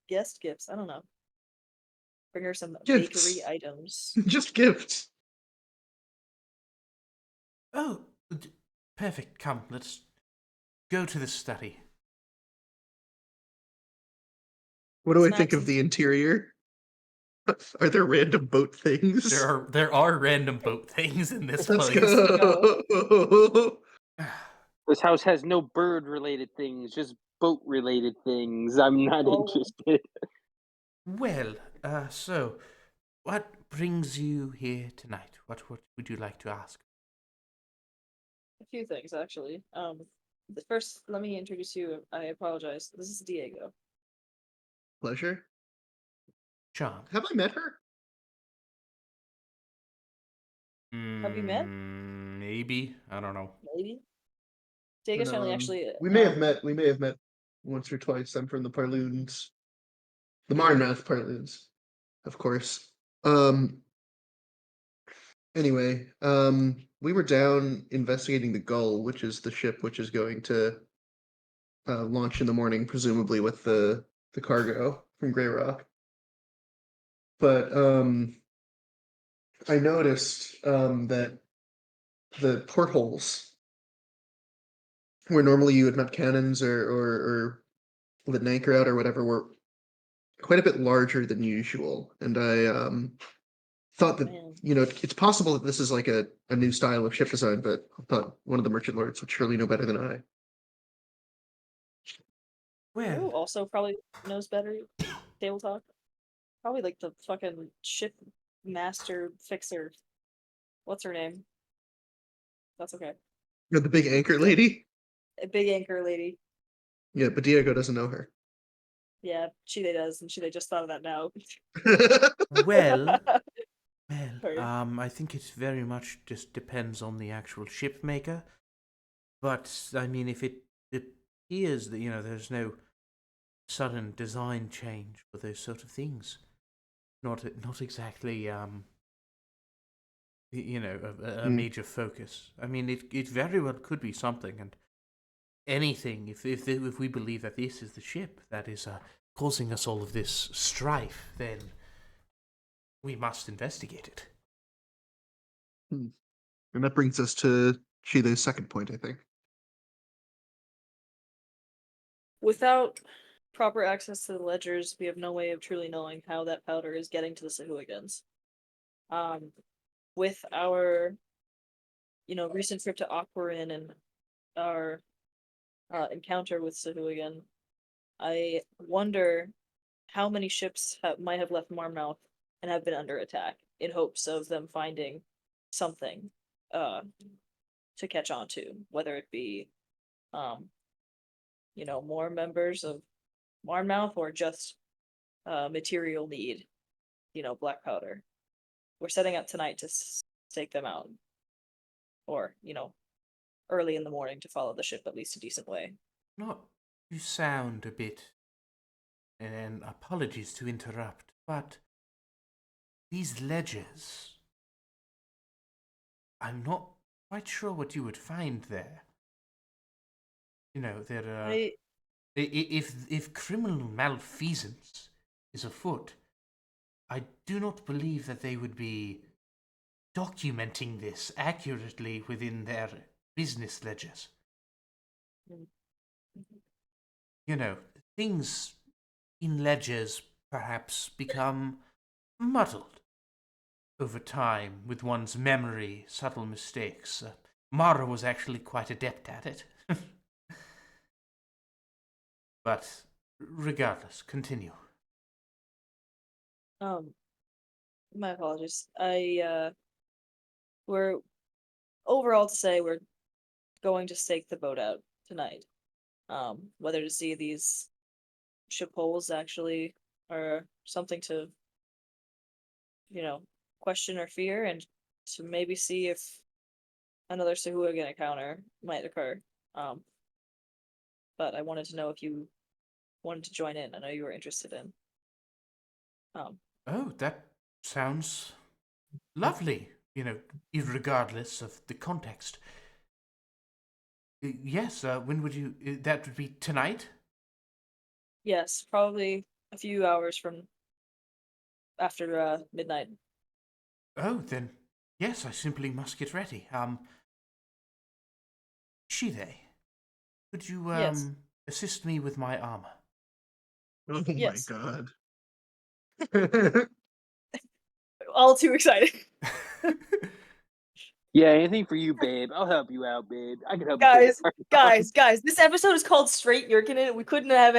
guest gifts. I don't know. Bring her some bakery Gifts. items. Just gifts. Oh, perfect. Come, let's go to the study. What do I think Snacks of and the interior? Are there random boat things? There are random boat things in this Let's place. go. This house has no bird-related things, just boat-related things. I'm not Oh. interested. Well, so what brings you here tonight? What would you like to ask? A few things actually. First, let me introduce you. I apologize. This is Diego. Pleasure. John. Have I met her? Have you met? Maybe. I don't know. Maybe. Diego's family actually. We may have met. We may have met once or twice. I'm from the Parloons, the Marnmouth Parloons, of course. Anyway, we were down investigating the Gull, which is the ship which is going to launch in the morning, presumably with the cargo from Grey Rock. But I noticed that the portholes, where normally you would mount cannons or let an anchor out or whatever, were quite a bit larger than usual. And I thought that, Man. it's possible that this is like a new style of ship design, but I thought one of the merchant lords would surely know better than I. Who Well, also probably knows better table talk? Probably like the fucking ship master fixer. What's her name? That's okay. You're the big anchor The lady? a big anchor lady. Yeah, but Diego doesn't know her. Yeah, Chile does, and Chile just thought of that now. well, Sorry. I think it very much just depends on the actual ship maker. But I mean, if it appears that there's no sudden design change for those sort of things, not exactly a Hmm. major focus. I mean, it very well could be something, and anything if we believe that this is the ship that is causing us all of this strife, then we must investigate it. And that brings us to Chile's second point, I think. Without proper access to the ledgers, we have no way of truly knowing how that powder is getting to the Sahooligans. With our, recent trip to Aquarin and our encounter with Sahooligan, I wonder how many ships might have left Marmouth and have been under attack in hopes of them finding something to catch on to, whether it be more members of Marmouth or just material need, black powder. We're setting up tonight to stake them out, or early in the morning to follow the ship at least a decent way. Not you sound a bit, and apologies to interrupt, but these ledgers, I'm not quite sure what you would find there. They're if criminal malfeasance is afoot, I do not believe that they would be documenting this accurately within their business ledgers. Things in ledgers perhaps become muddled over time with one's memory, subtle mistakes. Mara was actually quite adept at it. But regardless, continue. My apologies. We're overall to say we're going to stake the boat out tonight. Whether to see these ship holes actually are something to, question or fear, and to maybe see if another Sahuagin encounter might occur. But I wanted to know if you wanted to join in. I know you were interested in. Oh, that sounds lovely. Regardless of the context. Yes. When would you? That would be tonight. Yes, probably a few hours from after midnight. Oh, then yes. I simply must get ready. Shide, could you Yes. assist me with my armor? Oh my Yes. god. All too excited. Yeah, anything for you, babe. I'll help you out, babe. I can help you. guys, take it. guys, this episode is called Straight Yurkin in it. We couldn't have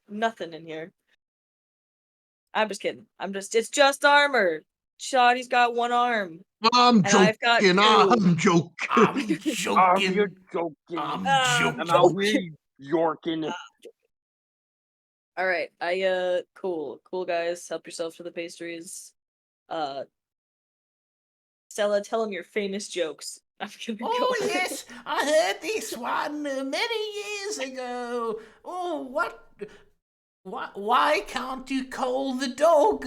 nothing in here. I'm just kidding. It's just armor. Shoddy's got one arm. I'm And I've got joking. two. I'm joking. I'm joking. You're joking. I'm I'm joking. out here yorking. All right. Cool guys. Help yourselves to the pastries. Stella, tell them your famous jokes. I'm gonna go. Oh yes, I heard this one many years ago. Oh, what? Why can't you call the dog?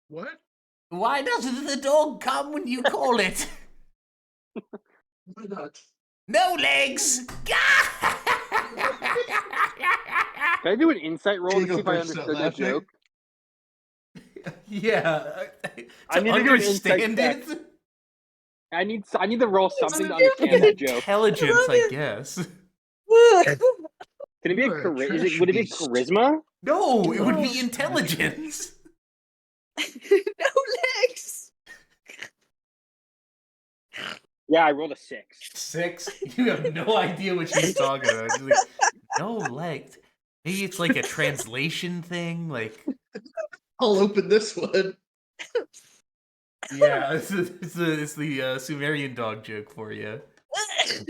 What? Why doesn't the dog come when you call it? Why not? No legs. Can I do an insight roll to see if I understood that joke? Yeah. I need to do an insight understand check. it. I need to roll something to doing understand that joke. Intelligence, I I love guess. Can it be You are a would trash it be beast. charisma? No, it would Oh. be intelligence. No legs. Yeah, I rolled a 6. 6? You have no idea what she's talking about. She's like, no legs. Maybe it's like a translation thing. Like, I'll open this one. yeah, it's the Sumerian dog joke for you.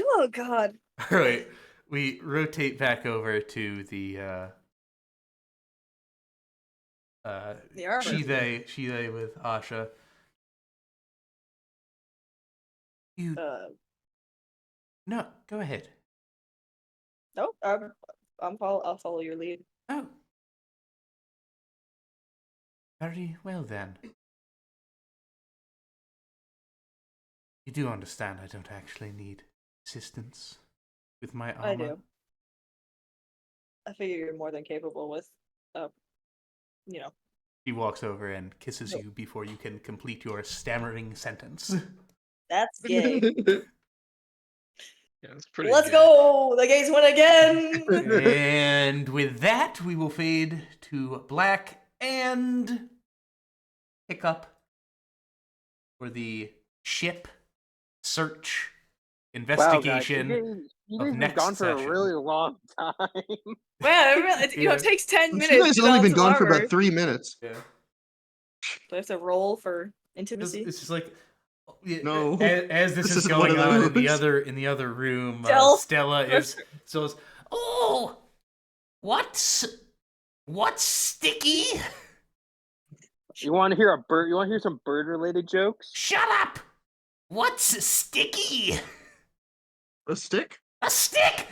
Oh god. All right, we rotate back over to the The armor. Shide with Asha. You no, go ahead. Nope. I'll follow your lead. Oh, very well then. You do understand I don't actually need assistance with my armor. I do. I figure you're more than capable with, you know. He walks over and kisses you before you can complete your stammering sentence. That's gay. Yeah, it's pretty. Let's gay. go! The gays win again! And with that, we will fade to black and pick up for the ship search investigation. Wow, guys, you of guys have next gone for session. a really long time. Man, it takes 10 minutes. You guys to have only develop been some gone for armor. about 3 minutes. Yeah. Do I have to roll for intimacy? It's just like No. As this is isn't one going of on in the those. other room, Stell, Stella is oh, what's sticky? You want to hear a bird? You want to hear some bird-related jokes? Shut up! What's sticky? A stick? A stick!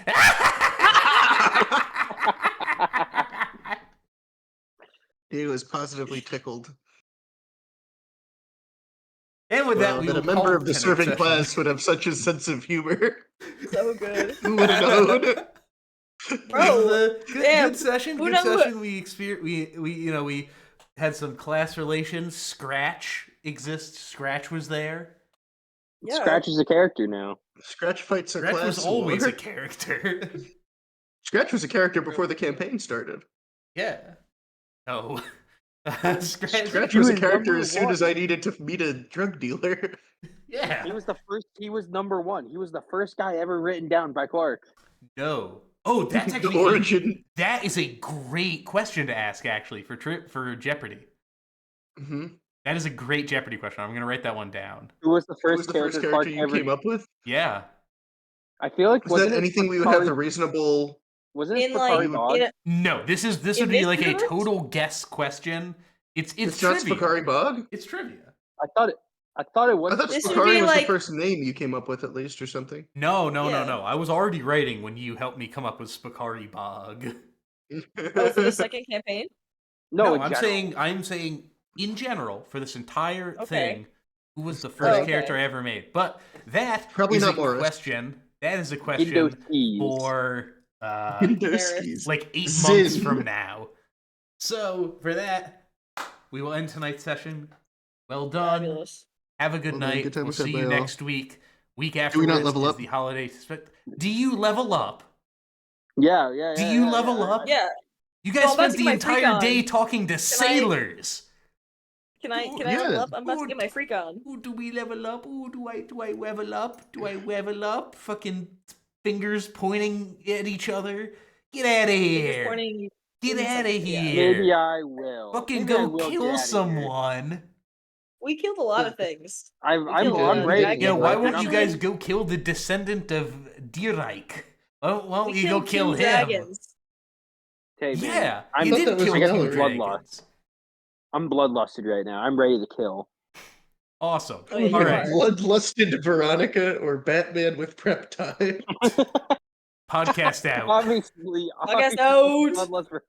He was positively tickled. And with Well, that, we that will a member call of the tonight's serving session. class would have such a sense of humor. So good. Who would have known? Bro, Good session. who Good knows? session. We had some class relations. Scratch exists. Scratch was there. Yeah. Scratch is a character now. Scratch fights are Scratch class. was always war. a character. Scratch was a character before the campaign started. Yeah. No. Scratch He was a was character number as soon as one. I needed to meet a drug dealer. Yeah. He was the first. He was number one. He was the first guy ever written down by Clark. No. Oh, that's The actually origin. that is a great question to ask. Actually, for Jeopardy. Mm-hmm. That is a great Jeopardy question. I'm gonna write that one down. Who was the Who first was the character first Clark character you ever? came up with? Yeah. I feel like Was that anything we would have the reasonable? Wasn't it In like Spicari Bog? in a, No. This In would be this like a universe? total guess question. It's It's not trivia. Spicari Bog? It's trivia. I thought it was. I thought This would Spicari be was like- the first name you came up with, at least, or something. No. Yeah. I was already writing when you helped me come up with Spicari Bog. oh, for the second campaign? no. in I'm general. saying in general for this entire Okay. thing. Who was the first okay. character I ever made? But that Probably is not a Boris. question. That is a Indo question skis. for Windows like 8 Zin. months from now. So for that, we will end tonight's session. Well done. Fabulous. Have a good Well done. night. Good time We'll was had see by you all. next week. Week Do we afterwards not level is up? the holiday. Do you level up? Yeah. Do you level up? Yeah. You So guys I'm about spent to the get my entire freak day on. talking to sailors. Can I Yeah. level up? I'm about to get my freak on. Ooh, do we level up? Ooh, do I level up? Do I level up? Fucking fingers pointing at each other. Get out of Fingers here. pointing. Get doing out of something, yeah. here. Maybe I will. Fucking Maybe I go will get kill outta here. someone. We killed a lot of things. I'm We killed a lot I'm of ready to dragons. Yeah, get why wrecked, won't and you I'm guys ready- go kill the descendant of Dierreich? Why don't We you go killed kill 2 him? dragons. Okay, man. Yeah, I'm, you thought that did was kill I got 2 some Mallory. bloodlust. dragons. I'm bloodlusted right now. I'm ready to kill. Awesome. Oh, yeah, All you right. are. Bloodlusted Veronica or Batman with prep time. Podcast out. Obviously, Podcast obviously out. bloodlust for